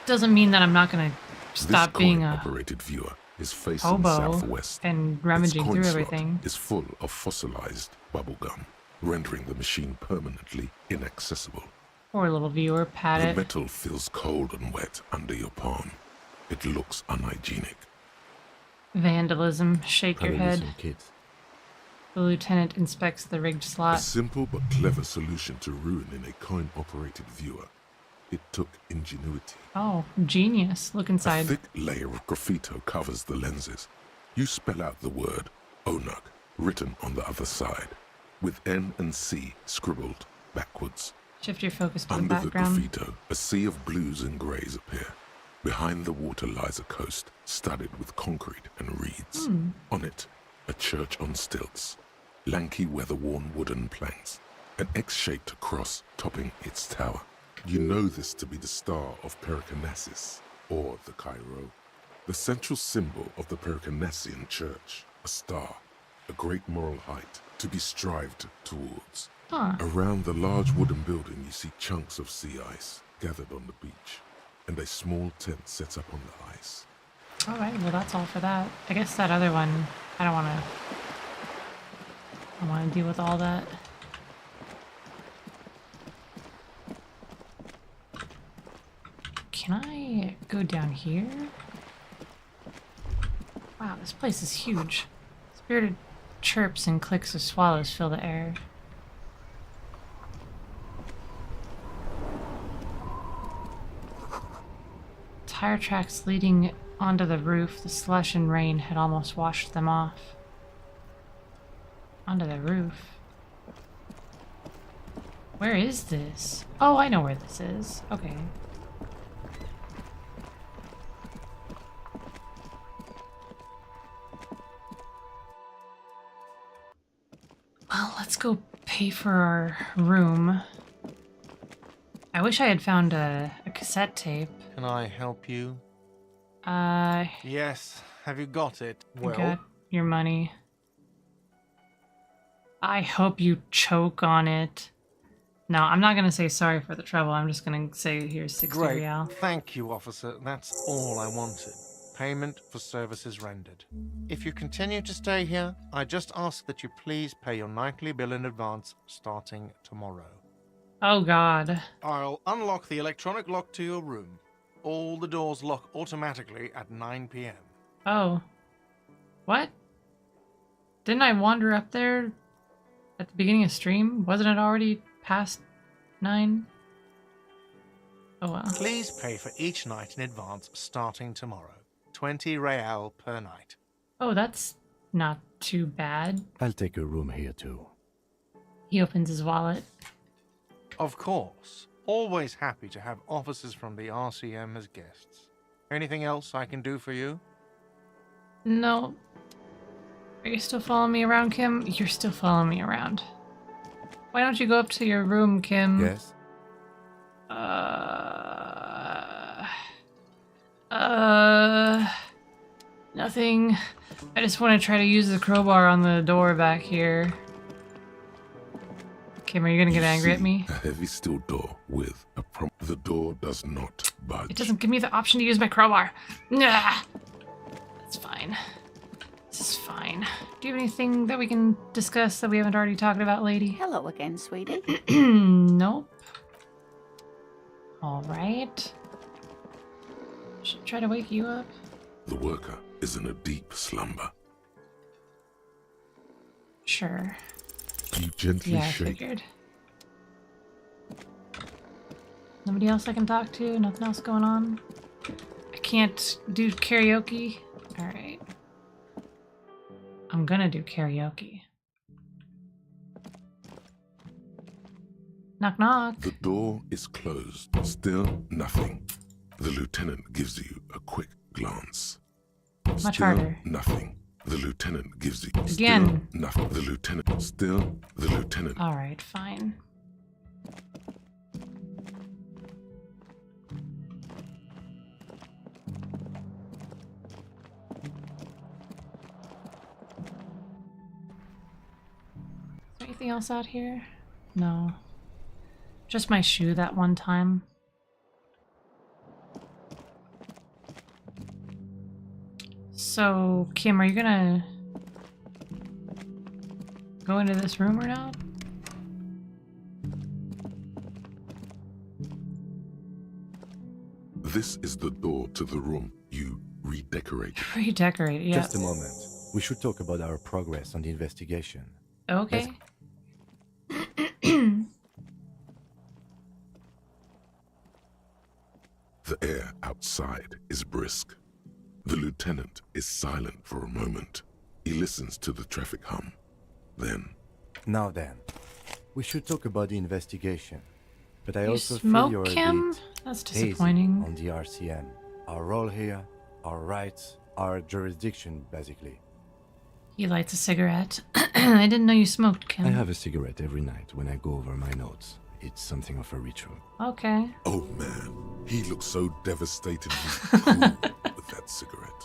Doesn't mean that I'm not gonna stop being a operated viewer is facing hobo southwest. and rummaging Its through coin slot everything. is full of fossilized bubblegum, rendering the machine permanently inaccessible. Poor little viewer, pat The it. metal feels cold and wet under your palm. It looks unhygienic. Vandalism, shake your Probably head. some kids. The lieutenant inspects the rigged A slot. simple but clever solution to ruining a coin-operated viewer. It took ingenuity. Oh, genius. Look A inside. thick layer of graffito covers the lenses. You spell out the word Onuk written on the other side, with N and C scribbled backwards. Shift your focus to the Under the background. graffito, a sea of blues and greys appear. Behind the water lies a coast, studded with concrete and reeds. On it, a church on stilts, lanky weather-worn wooden planks, an X-shaped cross topping its tower. You know this to be the star of Pericanasis, or the Cairo, the central symbol of the Pericanassian church, a star, a great moral height to be strived towards. Around the large wooden building you see chunks of sea ice gathered on the beach, and a small tent set up on the ice. Alright, well that's all for that. I guess that other one, I don't want to deal with all that. Can I go down here? Wow, this place is huge. Spirited chirps and clicks of swallows fill the air. Tire tracks leading onto the roof. The slush and rain had almost washed them off. Onto the roof. Where is this? Oh, I know where this is. Okay. Well, let's go pay for our room. I wish I had found a cassette tape. Can I help you? Yes. Have you got it? Well, Got your money. I hope you choke on it. No, I'm not gonna say sorry for the trouble. I'm just gonna say here's 60 great. real. Thank you, officer. That's all I wanted. Payment for services rendered. If you continue to stay here, I just ask that you please pay your nightly bill in advance starting tomorrow. Oh God. I'll unlock the electronic lock to your room. All the doors lock automatically at 9 p.m. Oh. What? Didn't I wander up there at the beginning of stream? Wasn't it already past 9? Oh well. Please pay for each night in advance starting tomorrow. 20 real per night. Oh, that's not too bad. I'll take a room here too. He opens his wallet. Of course. Always happy to have officers from the RCM as guests. Anything else I can do for you? No. Are you still following me around, Kim? You're still following me around. Why don't you go up to your room, Kim? Yes? Nothing. I just want to try to use the crowbar on the door back here. Kim, are you gonna get angry at me? A heavy steel door with a The door does not budge. It doesn't give me the option to use my crowbar. Nah. That's fine. This is fine. Do you have anything that we can discuss that we haven't already talked about, lady? Hello again, sweetie. Nope. Alright. Should I try to wake you up? The worker is in a deep slumber. Sure. You gently Yeah, I shake. figured. Nobody else I can talk to? Nothing else going on? I can't do karaoke? Alright. I'm gonna do karaoke. Knock knock. The door is closed. Still nothing. The lieutenant gives you a quick glance. Much Still harder. nothing. The lieutenant gives you Again. Still nothing. The lieutenant. Still the lieutenant. Alright, fine. Is there anything else out here? No. Just my shoe that one time. So, Kim, are you gonna go into this room or not? This is the door to the room you redecorated. Redecorate, yeah. Just a moment. We should talk about our progress on the investigation. Okay. The air outside is brisk. The lieutenant is silent for a moment. He listens to the traffic hum. Then, Now then, we should talk about the investigation. But I You also smoke feel you're him? a bit That's hazy disappointing. on the RCM. Our role here, our rights, our jurisdiction, basically. He lights a cigarette. I didn't know you smoked, Kim. I have a cigarette every night when I go over my notes. It's something of a ritual. Okay. Oh man, he looks so devastatedly cool with that cigarette.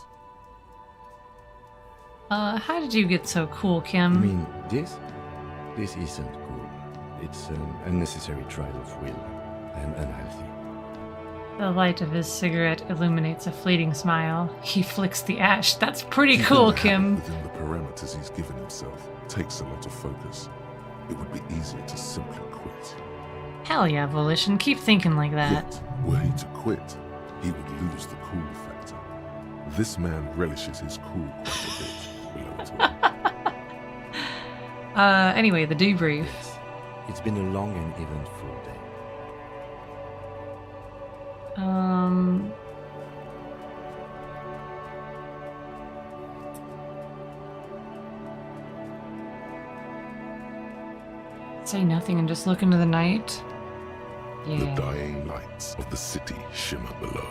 How did you get so cool, Kim? You mean this? This isn't cool. It's an unnecessary trial of will and unhealthy. The light of his cigarette illuminates a fleeting smile. He flicks the ash. That's pretty cool, Kim. Within the parameters he's given himself takes a lot of focus. It would be easier to simply quit. Hell yeah, Volition. Keep thinking like that. Yet, were he to quit, he would lose the cool factor. This man relishes his cool quite a bit, below to Anyway, the debrief. It's been a long and eventful day. Say nothing and just look into the night. The Yeah. dying lights of the city shimmer below.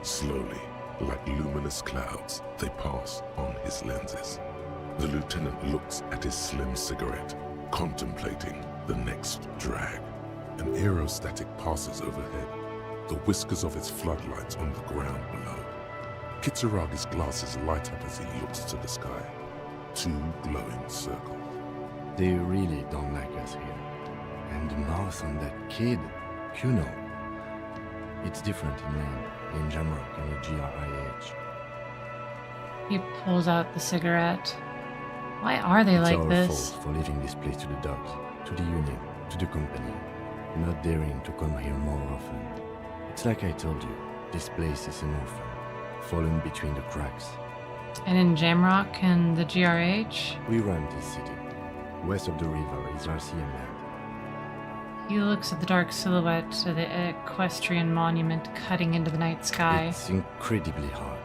Slowly, like luminous clouds, they pass on his lenses. The lieutenant looks at his slim cigarette, contemplating the next drag. An aerostatic passes overhead, the whiskers of its floodlights on the ground below. Kitsuragi's glasses light up as he looks to the sky. Two glowing circles. They really don't like us here. And the mouth on that kid, Kuno. It's different in land, in Jamrock and the GRIH. He pulls out the cigarette. Why are they It's like our this? fault for leaving this place to the dogs, to the union, to the company, not daring to come here more often. It's like I told you, this place is an orphan, fallen between the cracks. And in Jamrock and the GRH? We run this city. West of the river is RCM land. He looks at the dark silhouette of the equestrian monument cutting into the night sky. It's incredibly hard.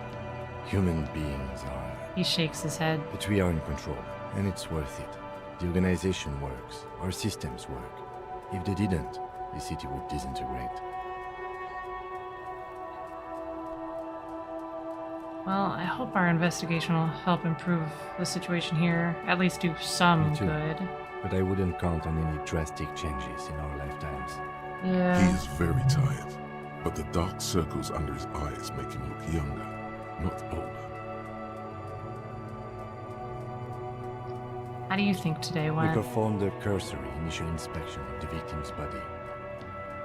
Human beings are... He shakes his head. But we are in control, and it's worth it. The organization works, our systems work. If they didn't, the city would disintegrate. Well, I hope our investigation will help improve the situation here. At least do some Me too. good. But I wouldn't count on any drastic changes in our lifetimes. Yeah. He is very tired, but the dark circles under his eyes make him look younger, not older. How do you think today We went? performed a cursory initial inspection of the victim's body.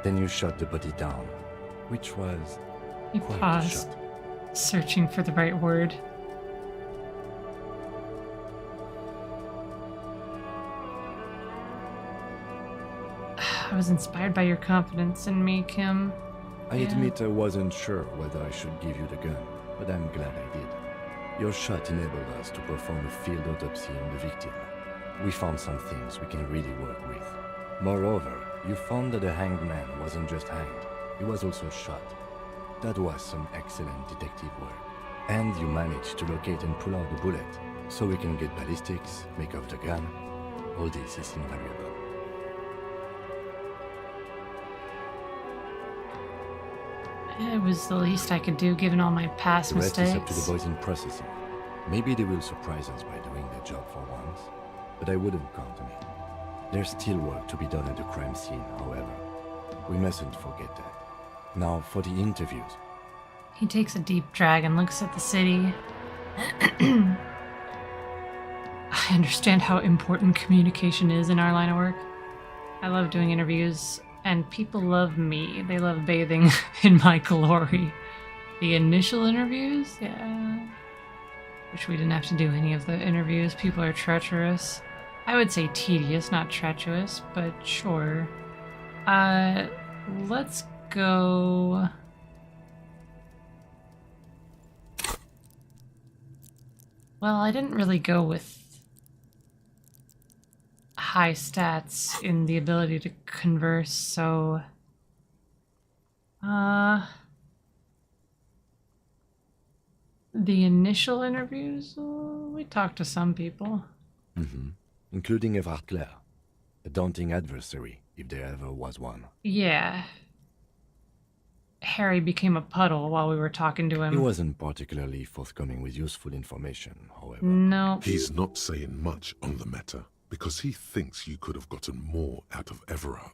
Then you shot the body down, which was He quite a paused, shot. searching for the right word. I was inspired by your confidence in me, Kim. I Yeah. admit I wasn't sure whether I should give you the gun, but I'm glad I did. Your shot enabled us to perform a field autopsy on the victim. We found some things we can really work with. Moreover, you found that the hanged man wasn't just hanged, he was also shot. That was some excellent detective work. And you managed to locate and pull out the bullet, so we can get ballistics, make off the gun. All this is invaluable. It was the least I could do given all my past The rest mistakes. is up to the boys in processing. Maybe they will surprise us by doing their job for once, but I wouldn't count on it. There's still work to be done at the crime scene, however. We mustn't forget that. Now for the interviews. He takes a deep drag and looks at the city. I understand how important communication is in our line of work. I love doing interviews, and people love me. They love bathing in my glory. The initial interviews? Yeah. Wish we didn't have to do any of the interviews. People are treacherous. I would say tedious, not treacherous, but sure. Let's go... Well, I didn't really go with high stats in the ability to converse, so... The initial interviews, we talked to some people. Including Evrard Clare, a daunting adversary if there ever was one. Yeah. Harry became a puddle while we were talking to him. He wasn't particularly forthcoming with useful information, however. No. He's not saying much on the matter because he thinks you could have gotten more out of Everard.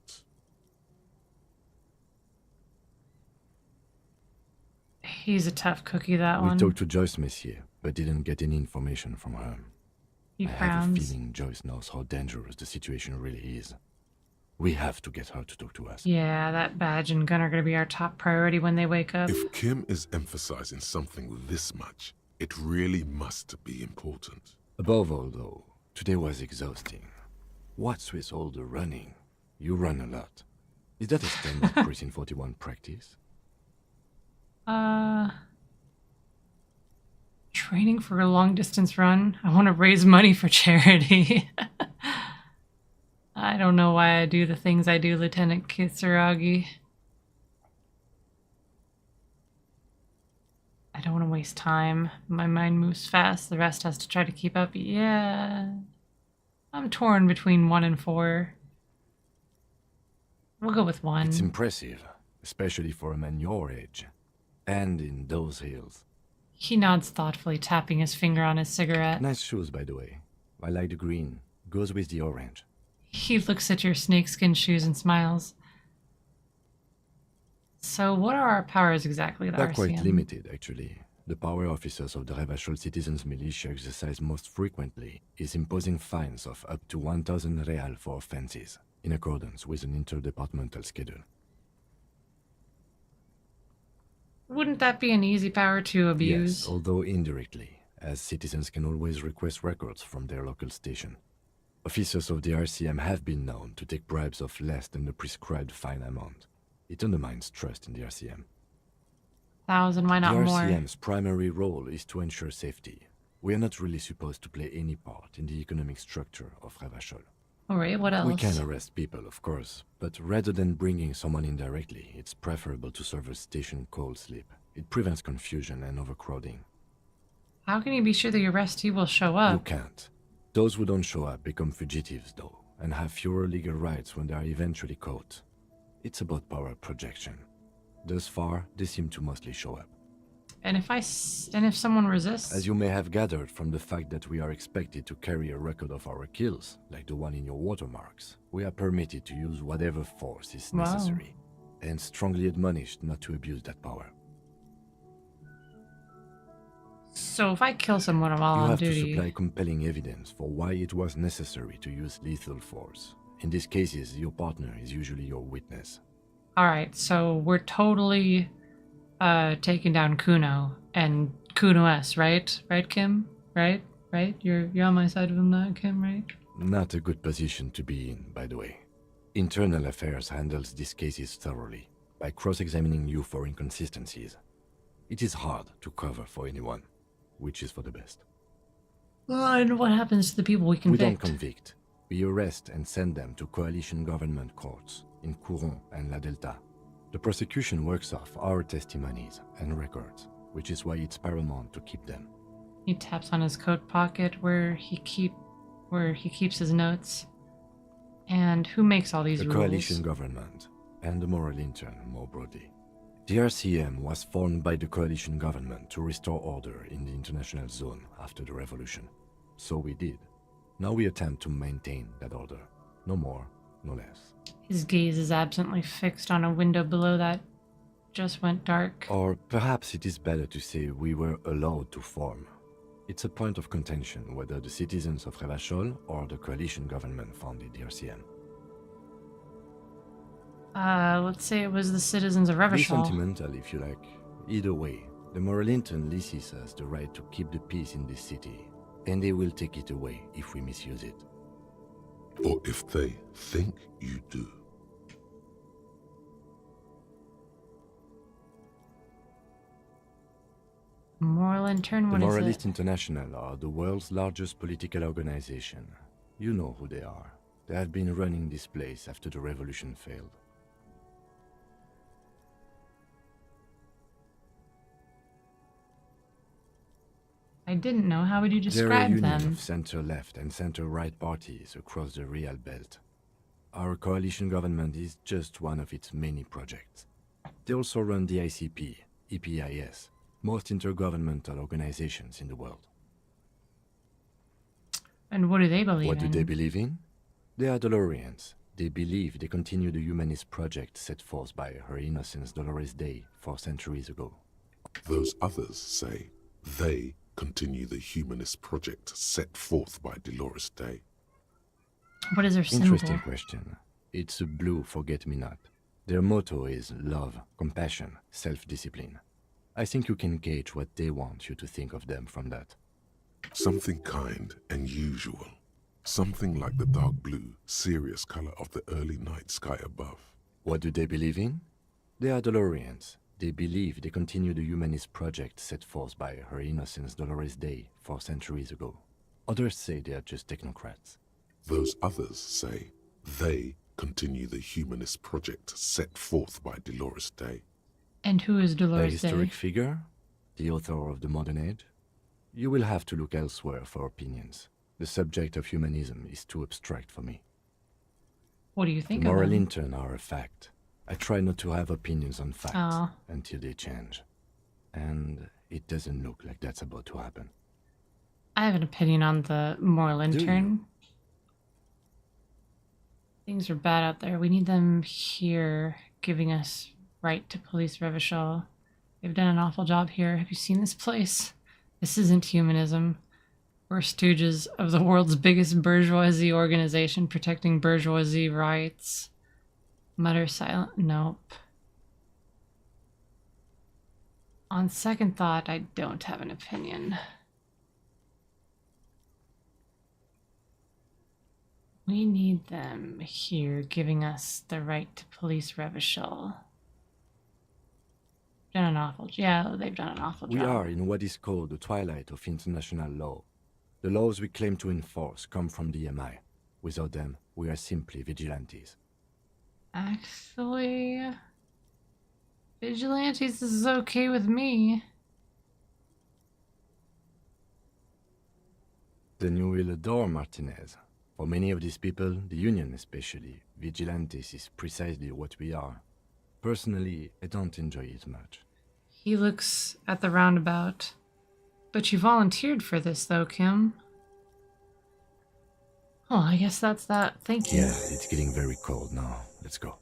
He's a tough cookie, that We one. talked to Joyce, Monsieur, but didn't get any information from her. He I have a frowns. feeling Joyce knows how dangerous the situation really is. We have to get her to talk to us. Yeah, that badge and gun are going to be our top priority when they wake up. If Kim is emphasizing something this much, it really must be important. Above all, though, today was exhausting. What's with all the running? You run a lot. Is that a standard Precinct 41 practice? Training for a long distance run? I want to raise money for charity. I don't know why I do the things I do, Lieutenant Kisaragi. I don't want to waste time. My mind moves fast. The rest has to try to keep up. Yeah. I'm torn between 1 and 4. We'll go with 1. It's impressive, especially for a man your age. And in those hills. He nods thoughtfully, tapping his finger on his cigarette. Nice shoes, by the way. I like the green. Goes with the orange. He looks at your snakeskin shoes and smiles. So what are our powers exactly, the They're RCM? quite limited, actually. The power officers of the Revachol Citizens Militia exercise most frequently is imposing fines of up to 1,000 real for offenses, in accordance with an interdepartmental schedule. Wouldn't that be an easy power to abuse? Yes, although indirectly, as citizens can always request records from their local station. Officers of the RCM have been known to take bribes of less than the prescribed fine amount. It undermines trust in the RCM. 1,000, why not the more? RCM's primary role is to ensure safety. We are not really supposed to play any part in the economic structure of Revachol. Alright, what else? We can arrest people, of course, but rather than bringing someone in directly, it's preferable to serve a station cold sleep. It prevents confusion and overcrowding. How can you be sure the arrestee will show up? You can't. Those who don't show up become fugitives, though, and have fewer legal rights when they are eventually caught. It's about power projection. Thus far, they seem to mostly show up. And if if someone resists? As you may have gathered from the fact that we are expected to carry a record of our kills, like the one in your watermarks, we are permitted to use whatever force is necessary, and strongly admonished not to abuse that power. So if I kill someone while You on have duty... to supply compelling evidence for why it was necessary to use lethal force. In these cases, your partner is usually your witness. Alright, so we're totally taking down Kuno and Kuno S, right? Right, Kim? Right? Right? You're on my side of him now, Kim, right? Not a good position to be in, by the way. Internal Affairs handles these cases thoroughly, by cross-examining you for inconsistencies. It is hard to cover for anyone, which is for the best. And what happens to the people we We convict? don't convict. We arrest and send them to coalition government courts in Couron and La Delta. The prosecution works off our testimonies and records, which is why it's paramount to keep them. He taps on his coat pocket where he keeps his notes. And who makes all these The rules? coalition government, and the moral intern more broadly. The RCM was formed by the coalition government to restore order in the international zone after the revolution. So we did. Now we attempt to maintain that order. No more, no less. His gaze is absently fixed on a window below that just went dark. Or perhaps it is better to say we were allowed to form. It's a point of contention whether the citizens of Revachol or the coalition government founded the RCM. Let's say it was the citizens of Be Revachol. sentimental if you like. Either way, the moral intern leases us the right to keep the peace in this city, and they will take it away if we misuse it. Or if they think you do. Moral intern, The what is Moralist it? International are the world's largest political organization. You know who they are. They have been running this place after the revolution failed. I didn't know. How would you They're a describe union them? of center-left and center-right parties across the Real Belt. Our coalition government is just one of its many projects. They also run the ICP, EPIS, most intergovernmental organizations in the world. And what do they believe What in? do they believe in? They are Dolorians. They believe they continue the humanist project set forth by Her Innocence Dolores Day 4 centuries ago. Those others say they continue the humanist project set forth by Dolores Day. What is their symbol? Interesting question. It's a blue forget-me-not. Their motto is love, compassion, self-discipline. I think you can gauge what they want you to think of them from that. Something kind and usual. Something like the dark blue, serious color of the early night sky above. What do they believe in? They are Dolorians. They believe they continue the humanist project set forth by Her Innocence Dolores Day 4 centuries ago. Others say they are just technocrats. Those others say they continue the humanist project set forth by Dolores Day. And who is A Dolores historic Day? figure? The author of the modern age? You will have to look elsewhere for opinions. The subject of humanism is too abstract for me. What do you think The of moral them? intern are a fact. I try not to have opinions on facts Oh. until they change. And it doesn't look like that's about to happen. I have an opinion on the moral Do intern. Things are bad out there. We need them here giving us right to police Revachol. They've done an awful job here. Have you seen this place? This isn't humanism. We're stooges of the world's biggest bourgeoisie organization protecting bourgeoisie rights. Mutter silent. Nope. On second thought, I don't have an opinion. We need them here giving us the right to police Revachol. Done an awful they've done an awful We job. are in what is called the twilight of international law. The laws we claim to enforce come from the MI. Without them, we are simply vigilantes. Actually, vigilantes is okay with me. Then you will adore Martinez. For many of these people, the Union especially, vigilantes is precisely what we are. Personally, I don't enjoy it much. He looks at the roundabout. But you volunteered for this, though, Kim. Oh, I guess that's that. Thank you. Yeah, it's getting very cold now. Let's go.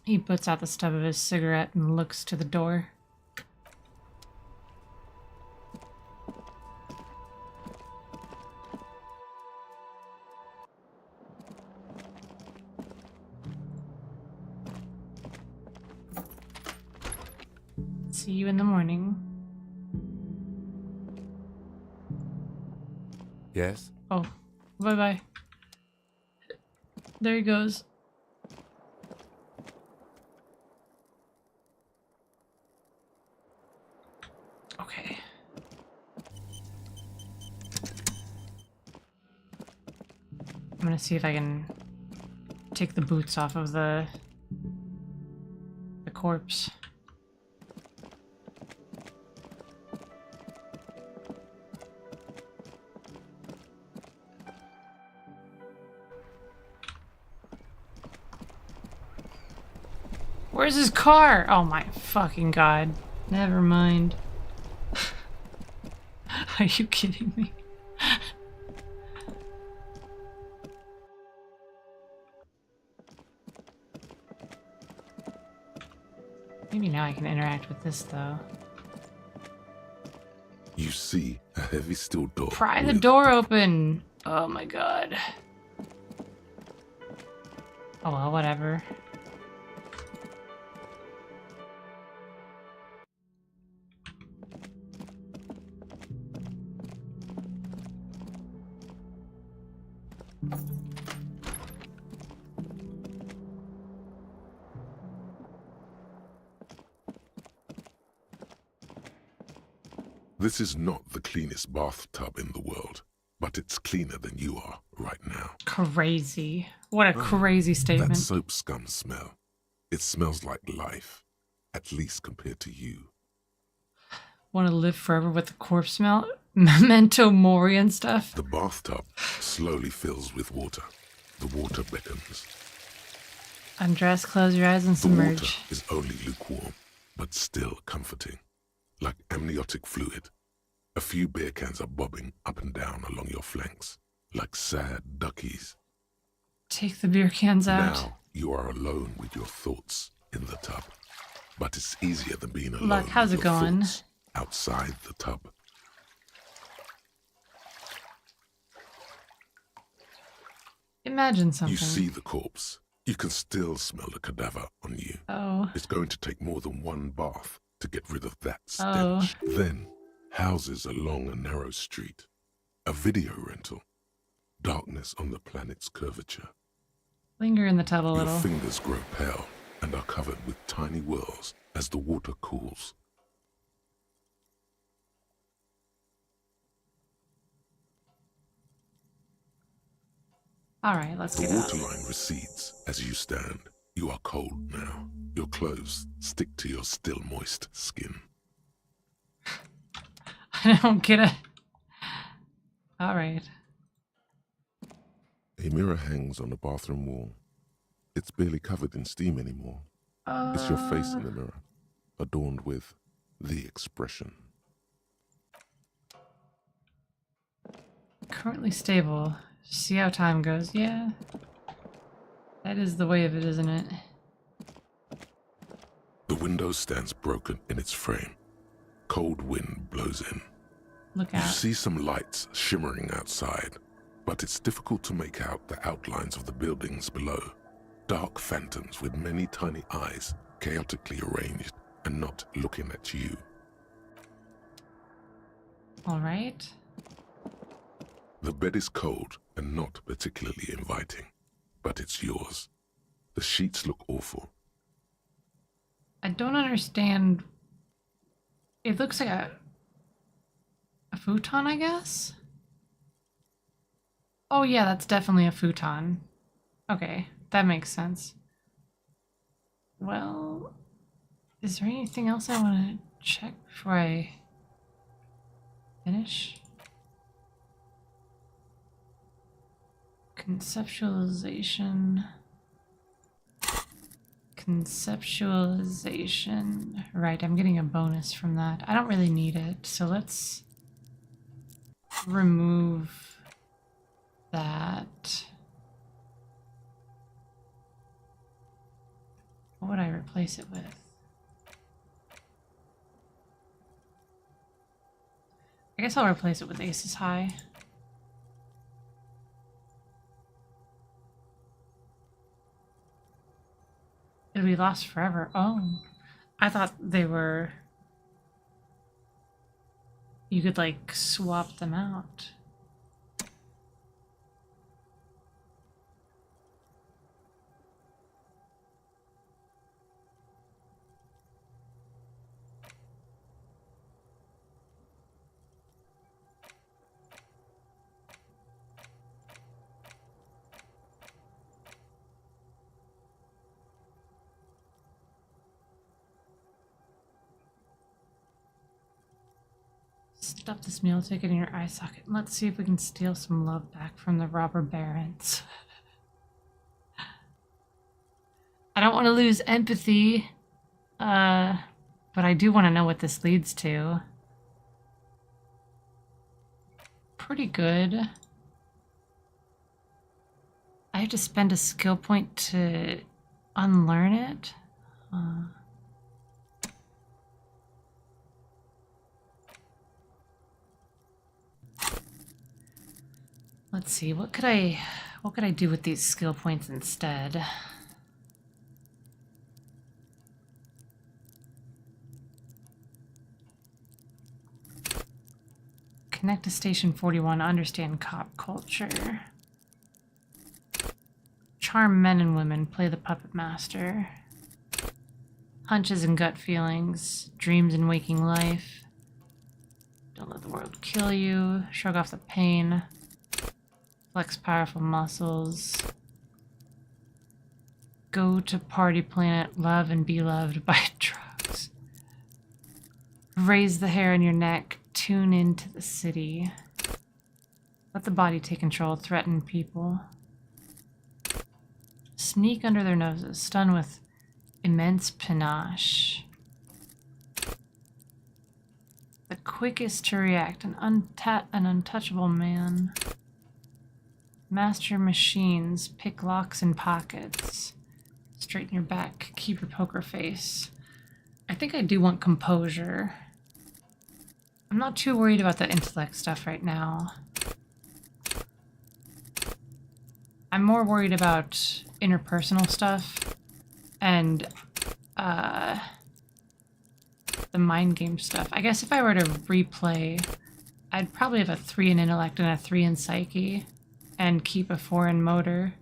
He puts out the stub of his cigarette and looks to the door. See you in the morning. Yes? Oh, bye-bye. There he goes. Okay. I'm gonna see if I can take the boots off of the corpse. Where's his car? Oh my fucking god. Never mind. Are you kidding me? Maybe now I can interact with this though. You see a heavy steel door. Pry the with- door open! Oh my god. Oh well, whatever. This is not the cleanest bathtub in the world, but it's cleaner than you are right now. Crazy. What a crazy statement. That soap scum smell. It smells like life, at least compared to you. Want to live forever with the corpse smell? Memento mori and stuff? The bathtub slowly fills with water. the water beckons. Undress, close your eyes, and The water submerge. is only lukewarm, but still comforting. Like amniotic fluid, a few beer cans are bobbing up and down along your flanks, like sad duckies. Take the beer cans out. Now you are alone with your thoughts in the tub. But it's easier than being alone Look, how's with it your going? thoughts outside the tub. Imagine something. You see the corpse. You can still smell the cadaver on you. Oh. It's going to take more than one bath to get rid of that Oh. stench. Then, houses along a narrow street. A video rental. Darkness on the planet's curvature. Linger in the tub a Your little. fingers grow pale and are covered with tiny whirls as the water cools. All right, let's The get out. waterline recedes as you stand. You are cold now. Your clothes stick to your still moist skin. I don't get it. All right. A mirror hangs on the bathroom wall. It's barely covered in steam anymore. It's your face in the mirror, adorned with the expression. Currently stable. See how time goes. Yeah. That is the way of it, isn't it? The window stands broken in its frame. Cold wind blows in. Look You out. see some lights shimmering outside, but it's difficult to make out the outlines of the buildings below. Dark phantoms with many tiny eyes, chaotically arranged and not looking at you. All right. The bed is cold and not particularly inviting, but it's yours. The sheets look awful. I don't understand. It looks like a futon, I guess? Oh yeah, that's definitely a futon. Okay, that makes sense. Well, is there anything else I want to check before I finish? Conceptualization. Conceptualization. Right, I'm getting a bonus from that. I don't really need it, so let's remove that. What would I replace it with? I guess I'll replace it with Aces High. It'll be lost forever. Oh, I thought they were... You could, like, swap them out. Stuff this meal ticket in your eye socket. Let's see if we can steal some love back from the robber barons. I don't want to lose empathy, but I do want to know what this leads to. Pretty good. I have to spend a skill point to unlearn it. Let's see, what could I do with these skill points instead? Connect to Station 41, understand cop culture. Charm men and women, play the puppet master. Hunches and gut feelings, dreams and waking life. Don't let the world kill you, shrug off the pain. Flex powerful muscles. Go to party planet, love and be loved by drugs. Raise the hair on your neck, tune into the city. Let the body take control, threaten people. Sneak under their noses. Stun with immense panache. The quickest to react. An untouchable man. Master machines. Pick locks in pockets. Straighten your back. Keep your poker face. I think I do want composure. I'm not too worried about the intellect stuff right now. I'm more worried about interpersonal stuff and the mind game stuff. I guess if I were to replay, I'd probably have a 3 in intellect and a 3 in psyche and keep a 4 in motor.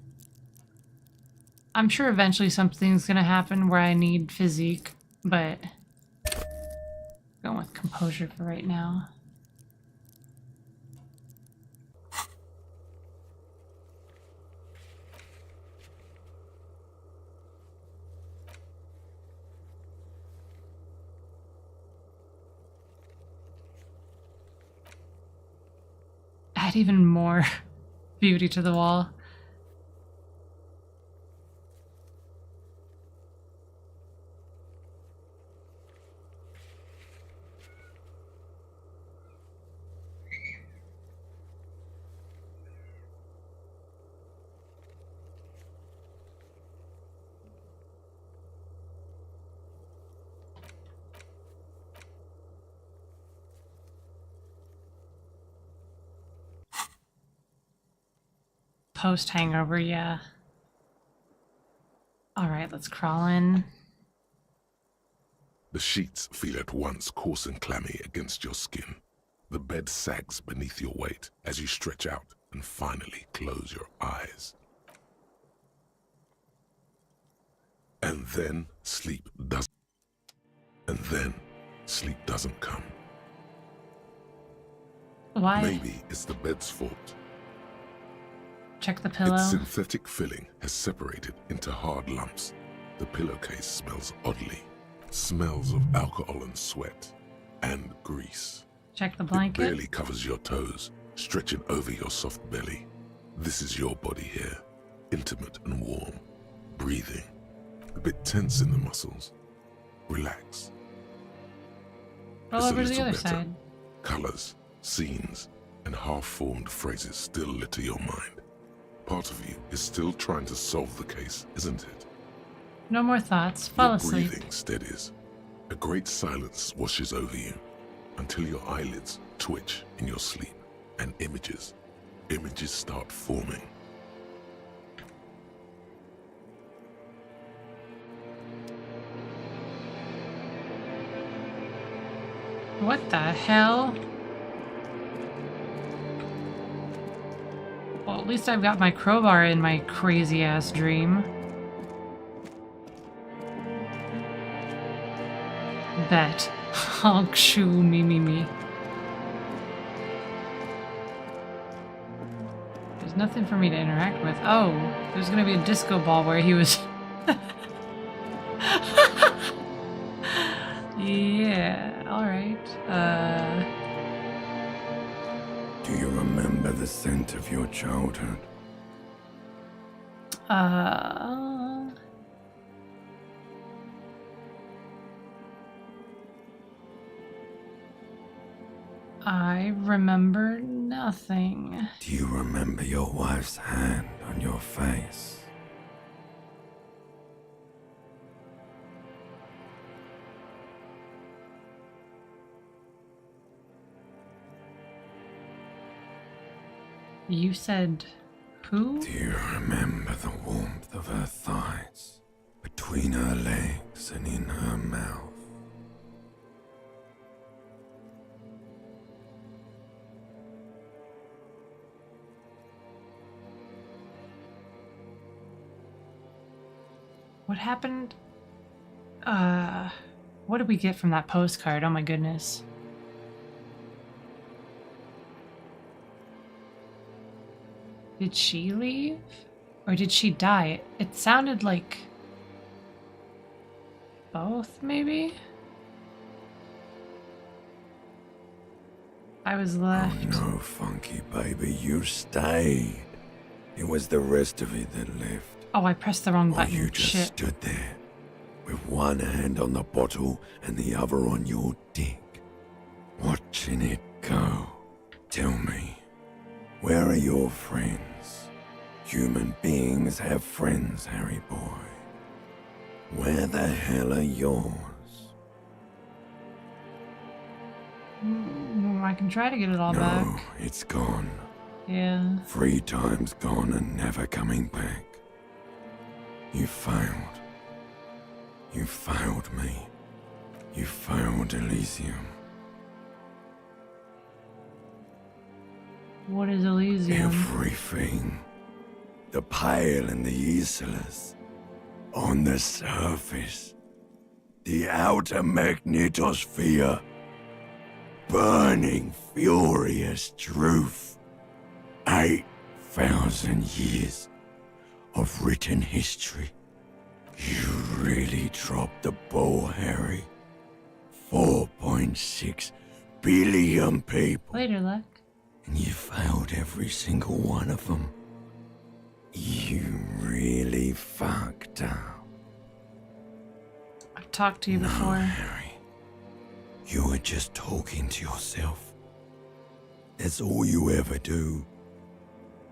I'm sure eventually something's gonna happen where I need physique, but going with composure for right now. Add even more beauty to the wall. Post-hangover, yeah. Alright, let's crawl in. The sheets feel at once coarse and clammy against your skin. The bed sags beneath your weight as you stretch out and finally close your eyes. And then sleep doesn't come. Why? Maybe it's the bed's fault. Check the pillow. Its synthetic filling has separated into hard lumps. The pillowcase smells oddly. Smells of alcohol and sweat and grease. Check the blanket. It barely covers your toes, stretching over your soft belly. This is your body here, intimate and warm, breathing, a bit tense in the muscles. Relax. Roll It's a over to the little other better. side. Colors, scenes, and half-formed phrases still litter your mind. Part of you is still trying to solve the case, isn't it? No more thoughts. Fall Your asleep. breathing steadies. A great silence washes over you until your eyelids twitch in your sleep and images start forming. What the hell? Well, at least I've got my crowbar in my crazy ass dream. Bet. Honk shoo me. There's nothing for me to interact with. Oh, there's gonna be a disco ball where he was. Yeah, alright. Do you remember the scent of your childhood? I remember nothing. Do you remember your wife's hand on your face? You said who? Do you remember the warmth of her thighs, between her legs and in her mouth? What happened? What did we get from that postcard? Oh my goodness. Did she leave? Or did she die? It sounded like both, maybe? I was left. Oh no, Funky baby, you stayed. It was the rest of it that left. Oh, I pressed the wrong Or button. you just Shit. stood there with one hand on the bottle and the other on your dick, watching it go. Tell me, where are your friends? Human beings have friends, Harry boy. Where the hell are yours? I can try to get it all No, back. it's gone. Yeah. 3 times gone and never coming back. You failed. You failed me. You failed Elysium. What is Elysium? Everything. The Pale and the Islas. On the surface. The outer magnetosphere. Burning, furious truth. 8,000 years of written history. You really dropped the ball, Harry. 4.6 billion people. Later, Luck. And you failed every single one of them. You really fucked up. I've talked to you before. Harry. You were just talking to yourself. That's all you ever do.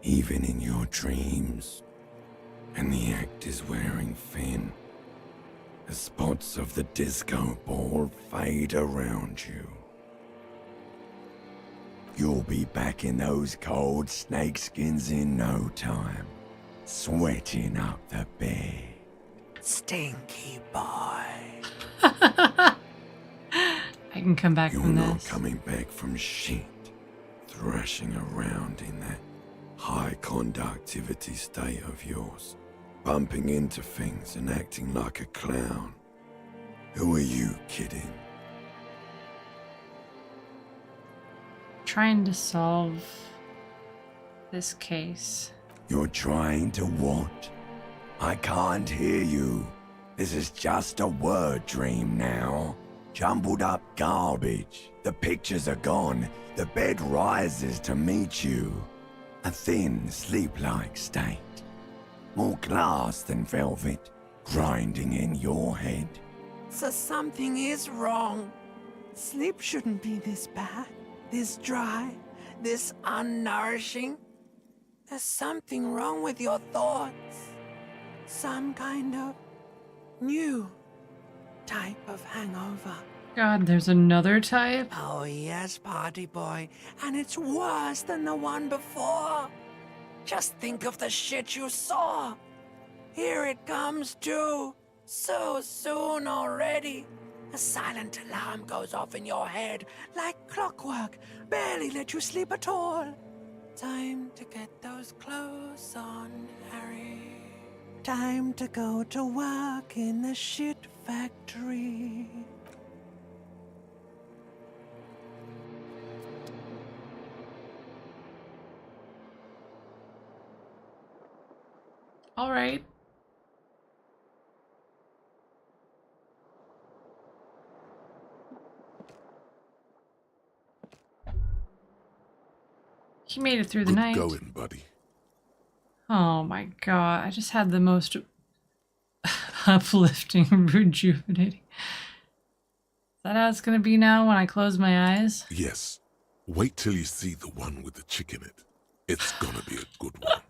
Even in your dreams. And the act is wearing thin. The spots of the disco ball fade around you. You'll be back in those cold snakeskins in no time. Sweating up the bed. Stinky boy. I can come back You're from not this. coming back from shit. Thrashing around in that high conductivity state of yours. Bumping into things and acting like a clown. Who are you kidding? Trying to solve this case. You're trying to what? I can't hear you. This is just a word dream now. Jumbled up garbage. The pictures are gone. The bed rises to meet you. A thin, sleep-like state. More glass than velvet, grinding in your head. So something is wrong. Sleep shouldn't be this bad, this dry, this unnourishing. There's something wrong with your thoughts. Some kind of new type of hangover. God, there's another type? Oh yes, party boy. And it's worse than the one before. Just think of the shit you saw. Here it comes too. So soon already. A silent alarm goes off in your head like clockwork. Barely let you sleep at all. Time to get those clothes on, Harry. Time to go to work in the shit factory. All right. He made it through the night. Good going, buddy. Oh my god, I just had the most uplifting, rejuvenating. Is that how it's gonna be now when I close my eyes? Yes. Wait till you see the one with the chick in it. It's gonna be a good one.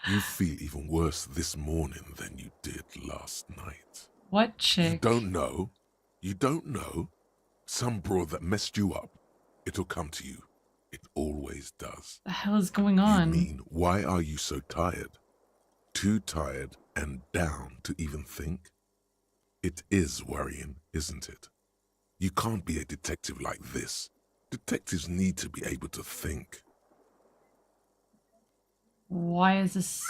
You feel even worse this morning than you did last night. What chick? You don't know. You don't know. Some broad that messed you up. It'll come to you. It always does. The hell is going on? You mean, why are you so tired? Too tired and down to even think? It is worrying, isn't it? You can't be a detective like this. Detectives need to be able to think. Why is this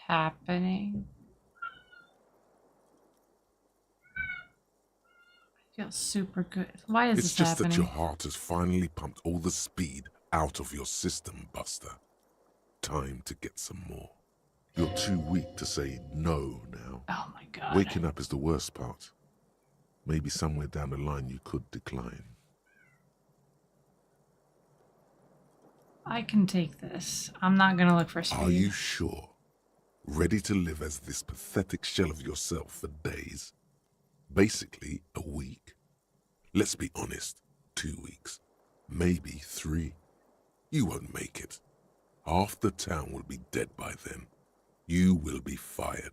happening? I feel super good. Why is It's this just happening? that your heart has finally pumped all the speed out of your system, Buster. Time to get some more. You're too weak to say no now. Oh my god. Waking up is the worst part. Maybe somewhere down the line you could decline. I can take this. I'm not gonna look for speed. Are you sure? ready to live as this pathetic shell of yourself for days. Basically, a week. Let's be honest, 2 weeks. Maybe 3. You won't make it. Half the town will be dead by then. You will be fired.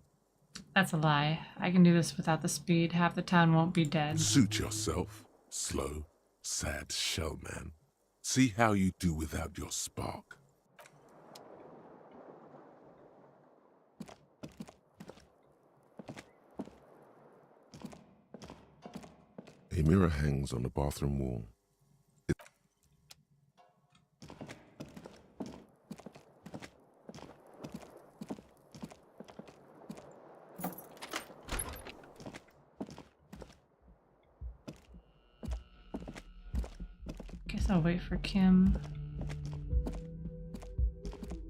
That's a lie. I can do this without the speed. Half the town won't be dead. Suit yourself, slow, sad shell man. See how you do without your spark. A mirror hangs on the bathroom wall. Guess I'll wait for Kim.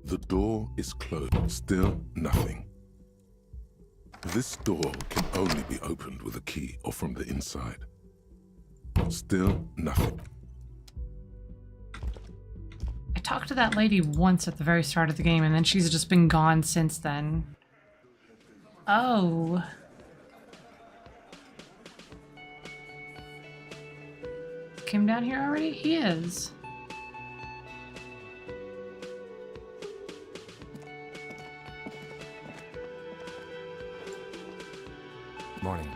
The door is closed. Still nothing. This door can only be opened with a key or from the inside. Still nothing. I talked to that lady once at the very start of the game, and then she's just been gone since then. Oh. Is Kim down here already? He is. Morning.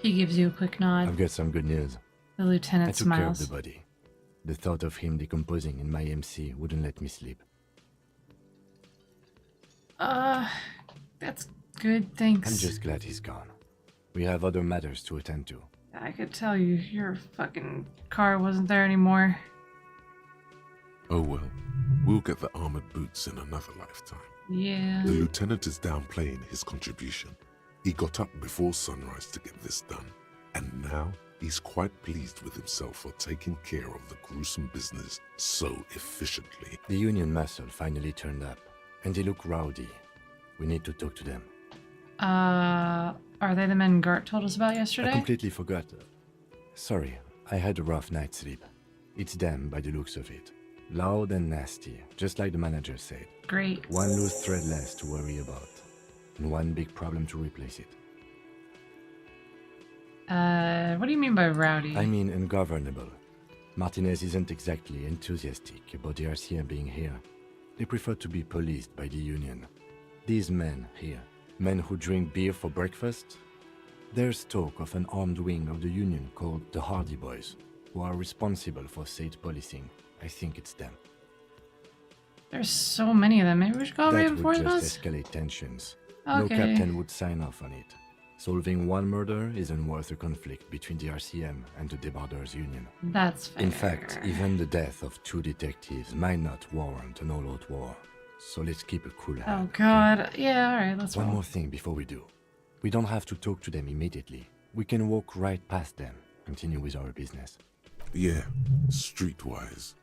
He gives you a quick nod. I've got some good news. The lieutenant I took care of smiles. the body. The thought of him decomposing in my MC wouldn't let me sleep. That's good, thanks. I'm just glad he's gone. We have other matters to attend to. I could tell you your fucking car wasn't there anymore. Oh well, we'll get the armored boots in another lifetime. Yeah. The lieutenant is downplaying his contribution. He got up before sunrise to get this done, and now he's quite pleased with himself for taking care of the gruesome business so efficiently. The Union muscle finally turned up, and they look rowdy. We need to talk to them. Are they the men Gert told us about yesterday? I completely forgot. Sorry, I had a rough night's sleep. It's them by the looks of it. Loud and nasty, just like the manager said. Great. One loose thread less to worry about, and one big problem to replace it. What do you mean by rowdy? I mean ungovernable. Martinez isn't exactly enthusiastic about the RCM being here. They prefer to be policed by the Union. These men here, men who drink beer for breakfast, there's talk of an armed wing of the Union called the Hardy Boys, who are responsible for state policing. I think it's them. There's so many of them. Maybe we should go That reinforce would us? just escalate tensions. Okay. No captain would sign off on it. Solving one murder isn't worth a conflict between the RCM and the Debarders Union. That's fair. In fact, even the death of 2 detectives might not warrant an all-out war. So let's keep a cool head. Oh god. Yeah, alright, let's One roll. more thing before we do. We don't have to talk to them immediately. We can walk right past them, continue with our business. Yeah, streetwise.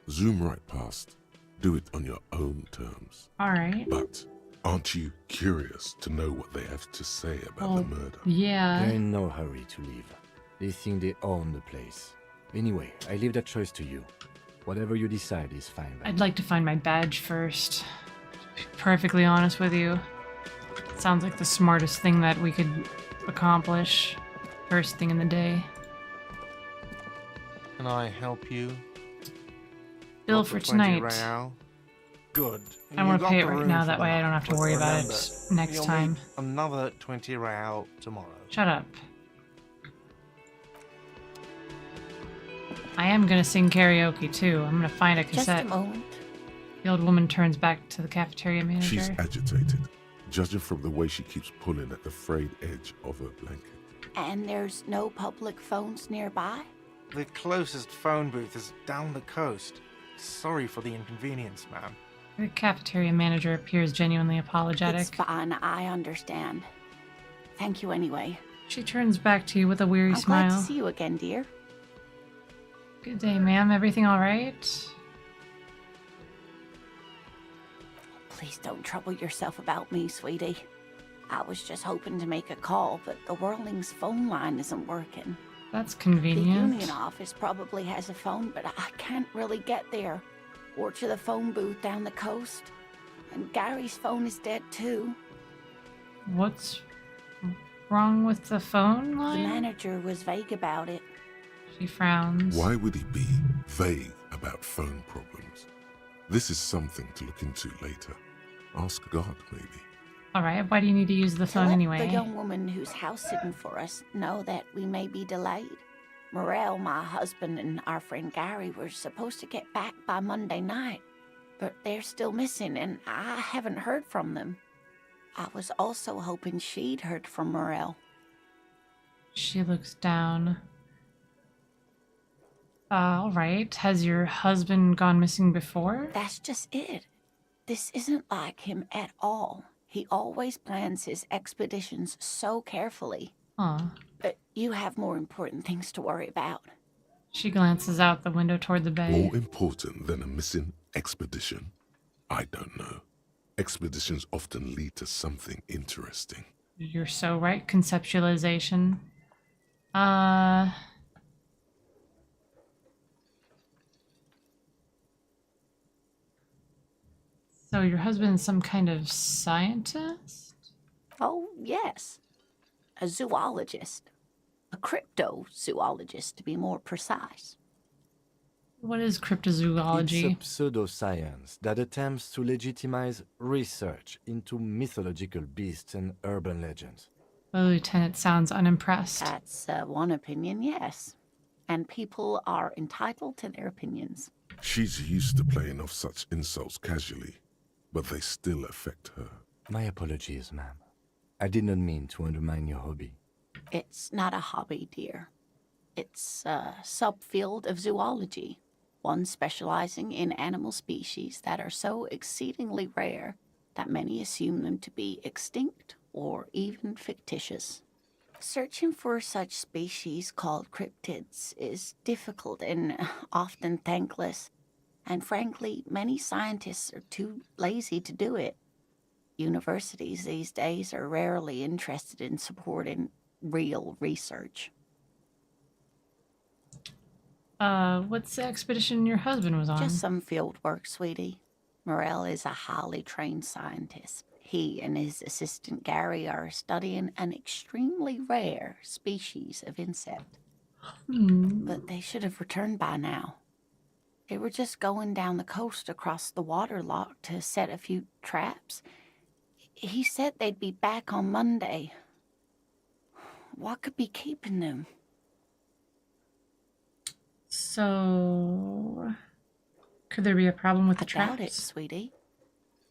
Zoom right past. Do it on your own terms. Alright. But aren't you curious to know what they have to say about Well, the murder? yeah. They're in no hurry to leave. They think they own the place. Anyway, I leave that choice to you. Whatever you decide is fine. I'd like to find my badge first. To be perfectly honest with you. Sounds like the smartest thing that we could accomplish first thing in the day. Can I help you? Bill Got for the 20 tonight. real? Good. I want You to got pay it the right room now, for that the way I don't night, have to but worry about remember, it next you'll time. need another 20 real tomorrow. Shut up. I am gonna sing karaoke too. I'm gonna find a Just cassette. a moment. The old woman turns back to the cafeteria manager. She's agitated, judging from the way she keeps pulling at the frayed edge of her blanket. And there's no public phones nearby? The closest phone booth is down the coast. Sorry for the inconvenience, ma'am. The cafeteria manager appears genuinely It's apologetic. fine, I understand. Thank you anyway. She turns back to you with a weary I'm smile. glad to see you again, dear. Good day, ma'am. Everything all right? Please don't trouble yourself about me, sweetie. I was just hoping to make a call, but the Whirling's phone line isn't working. That's The convenient. union office probably has a phone, but I can't really get there. Or to the phone booth down the coast. And Gary's phone is dead too. What's wrong with the phone The line? manager was vague about it. She frowns. Why would he be vague about phone problems? This is something to look into later. Ask God, maybe. Alright, why do you need to use the phone Let anyway? the young woman who's house sitting for us know that we may be delayed. Morel, my husband, and our friend Gary were supposed to get back by Monday night, but they're still missing, and I haven't heard from them. I was also hoping she'd heard from Morel. She looks down. Alright. Has your husband gone missing before? That's just it. This isn't like him at all. He always plans his expeditions so carefully. Huh. But you have more important things to worry about. She glances out the window toward the bay. More important than a missing expedition? I don't know. Expeditions often lead to something interesting. You're so right. Conceptualization. So your husband's some kind of scientist? Oh, yes. A zoologist. A cryptozoologist, to be more precise. What is cryptozoology? It's a pseudoscience that attempts to legitimize research into mythological beasts and urban legends. The lieutenant sounds unimpressed. That's one opinion, yes. And people are entitled to their opinions. She's used to playing off such insults casually, but they still affect her. My apologies, ma'am. I did not mean to undermine your hobby. It's not a hobby, dear. It's a subfield of zoology, one specializing in animal species that are so exceedingly rare that many assume them to be extinct or even fictitious. Searching for such species called cryptids is difficult and often thankless, and frankly, many scientists are too lazy to do it. Universities these days are rarely interested in supporting real research. What's the expedition your husband was on? Just some field work, sweetie. Morel is a highly trained scientist. He and his assistant Gary are studying an extremely rare species of insect. But they should have returned by now. They were just going down the coast across the waterlock to set a few traps. He said they'd be back on Monday. What could be keeping them? So, could there be a problem with the I doubt traps? it, sweetie.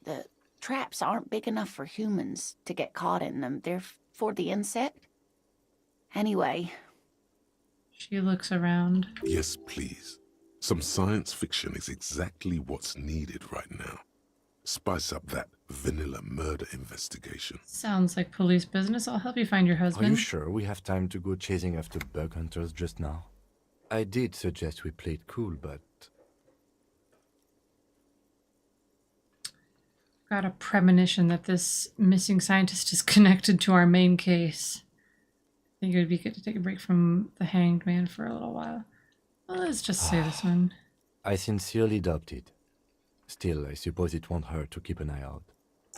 The traps aren't big enough for humans to get caught in them. They're for the insect. Anyway. She looks around. Yes, please. Some science fiction is exactly what's needed right now. Spice up that vanilla murder investigation. Sounds like police business. I'll help you find your husband. Are you sure we have time to go chasing after bug hunters just now? I did suggest we play it cool, but... Got a premonition that this missing scientist is connected to our main case. I think it would be good to take a break from the hanged man for a little while. Well, let's just say this one. I sincerely doubt it. Still, I suppose it won't hurt to keep an eye out.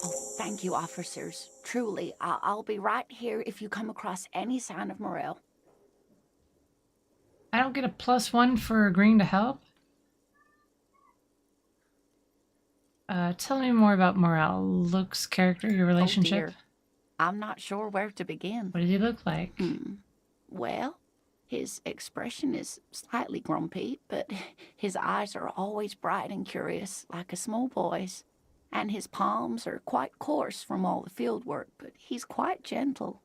Oh, thank you, officers. Truly, I'll be right here if you come across any sign of Morel. I don't get a +1 for agreeing to help? Tell me more about Morel. Looks, character, your relationship. Oh dear. I'm not sure where to begin. What does he look like? Well, his expression is slightly grumpy, but his eyes are always bright and curious, like a small boy's. And his palms are quite coarse from all the field work, but he's quite gentle.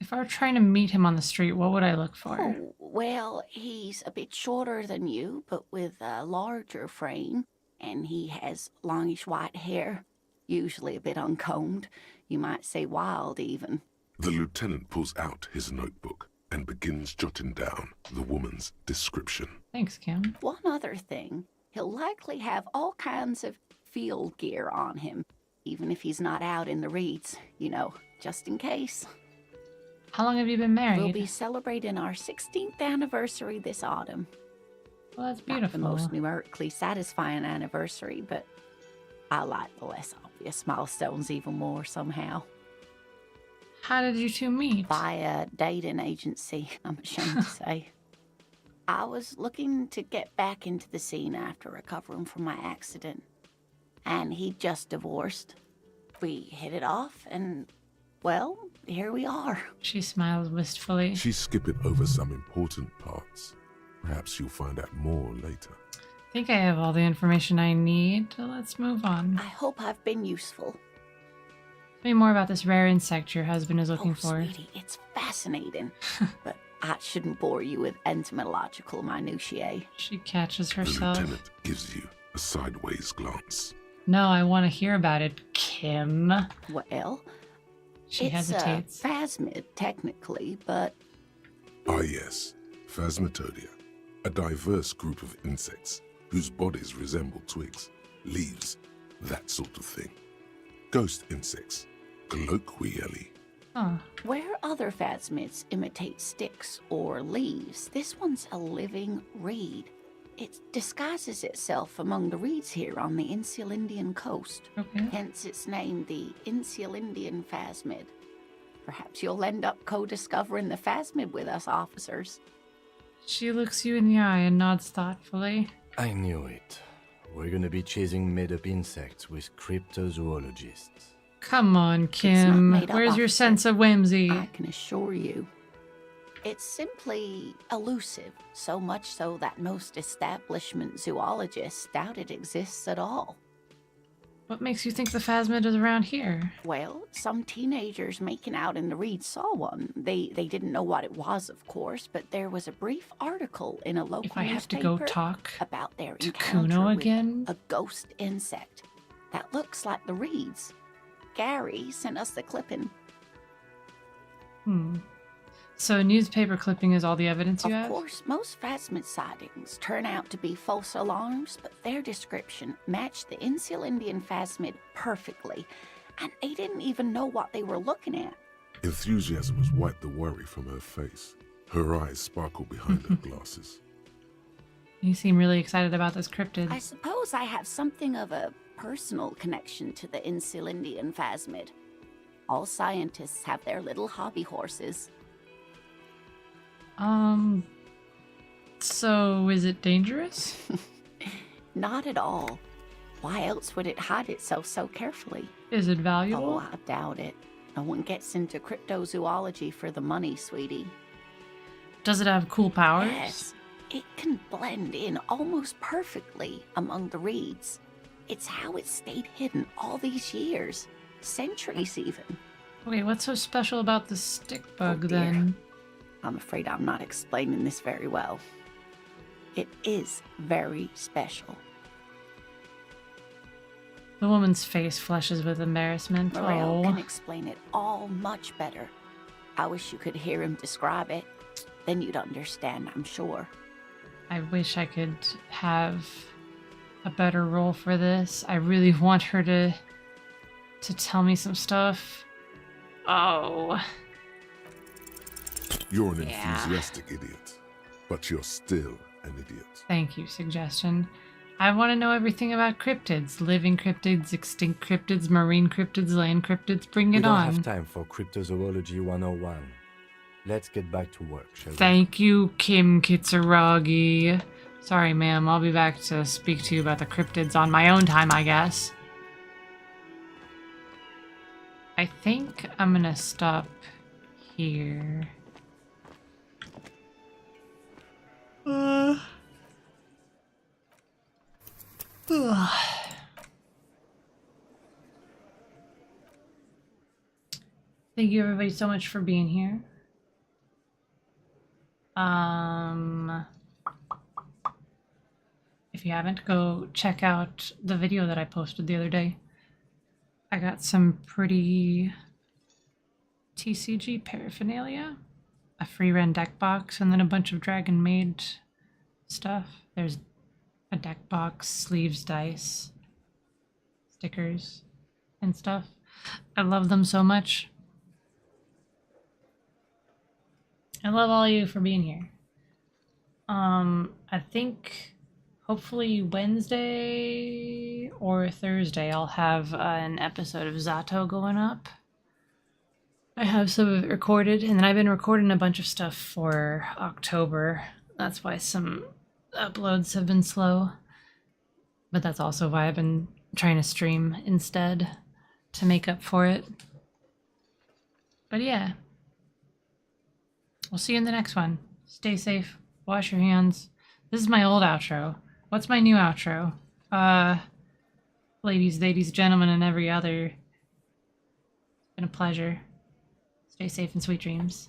If I were trying to meet him on the street, what would I look for? Oh, well, he's a bit shorter than you, but with a larger frame. And he has longish white hair, usually a bit uncombed. You might say wild, even. The lieutenant pulls out his notebook and begins jotting down the woman's description. Thanks, Kim. One other thing, he'll likely have all kinds of field gear on him, even if he's not out in the reeds, you know, just in case. How long have you been married? We'll be celebrating our 16th anniversary this autumn. Well, that's Not beautiful. the most numerically satisfying anniversary, but I like the less obvious milestones even more somehow. How did you two meet? By a dating agency, I'm ashamed to say. I was looking to get back into the scene after recovering from my accident. And he'd just divorced. We hit it off and, well, here we are. She smiles wistfully. She's skipping over some important parts. Perhaps you'll find out more later. I think I have all the information I need. Let's move on. I hope I've been useful. Tell me more about this rare insect your husband is looking for. Sweetie, it's fascinating. But I shouldn't bore you with entomological minutiae. She catches The herself. lieutenant gives you a sideways glance. No, I want to hear about it, Kim. Well, She hesitates. It's a phasmid, technically, but... Ah yes, Phasmatodea, a diverse group of insects whose bodies resemble twigs, leaves, that sort of thing. Ghost insects, colloquially. Huh. Where other phasmids imitate sticks or leaves, this one's a living reed. It disguises itself among the reeds here on the Insulindian coast. Okay. Hence its name, the Insulindian phasmid. Perhaps you'll end up co-discovering the phasmid with us officers. She looks you in the eye and nods thoughtfully. I knew it. We're gonna be chasing made-up insects with cryptozoologists. Come on, It's not Kim. made up, Where's your officer. sense of whimsy? I can assure you. It's simply elusive, so much so that most establishment zoologists doubt it exists at all. What makes you think the phasmid is around here? Well, some teenagers making out in the reeds saw one. They didn't know what it was, of course, but there was a brief article in a local If I have to go newspaper talk about their to encounter Kuno with again? a ghost insect that looks like the reeds. Gary sent us the clipping. So a newspaper clipping is all the evidence you Of have? course, most phasmid sightings turn out to be false alarms, but their description matched the Insulindian phasmid perfectly, and they didn't even know what they were looking at. Enthusiasm has wiped the worry from her face. Her eyes sparkle behind her glasses. You seem really excited about this cryptid. I suppose I have something of a personal connection to the Insulindian phasmid. All scientists have their little hobby horses. So is it dangerous? Not at all. Why else would it hide itself so carefully? Is it valuable? Oh, I doubt it. No one gets into cryptozoology for the money, sweetie. Does it have cool powers? Yes. It can blend in almost perfectly among the reeds. It's how it stayed hidden all these years. Centuries, even. Wait, what's so special about the stick bug, dear. then? I'm afraid I'm not explaining this very well. It is very special. The woman's face flushes with embarrassment. Morel Oh. can explain it all much better. I wish you could hear him describe it. Then you'd understand, I'm sure. I wish I could have a better role for this. I really want her to tell me some stuff. Oh. You're an enthusiastic idiot, but you're still an idiot. Thank you, suggestion. I want to know everything about cryptids. Living cryptids, extinct cryptids, marine cryptids, land cryptids. Bring We it don't on. have time for Cryptozoology 101. Let's get back to work, shall we? Thank you, Kim Kitsuragi. Sorry, ma'am. I'll be back to speak to you about the cryptids on my own time, I guess. I think I'm gonna stop here. Thank you everybody so much for being here. If you haven't, go check out the video that I posted the other day. I got some pretty TCG paraphernalia, a free run deck box, and then a bunch of Dragon Maid stuff. There's a deck box, sleeves, dice, stickers, and stuff. I love them so much. I love all of you for being here. I think hopefully Wednesday or Thursday I'll have an episode of Zato going up. I have some of it recorded, and then I've been recording a bunch of stuff for October. That's why some uploads have been slow. But that's also why I've been trying to stream instead to make up for it. But yeah. We'll see you in the next one. Stay safe. Wash your hands. This is my old outro. What's my new outro? Ladies, gentlemen, and every other. It's been a pleasure. Stay safe and sweet dreams.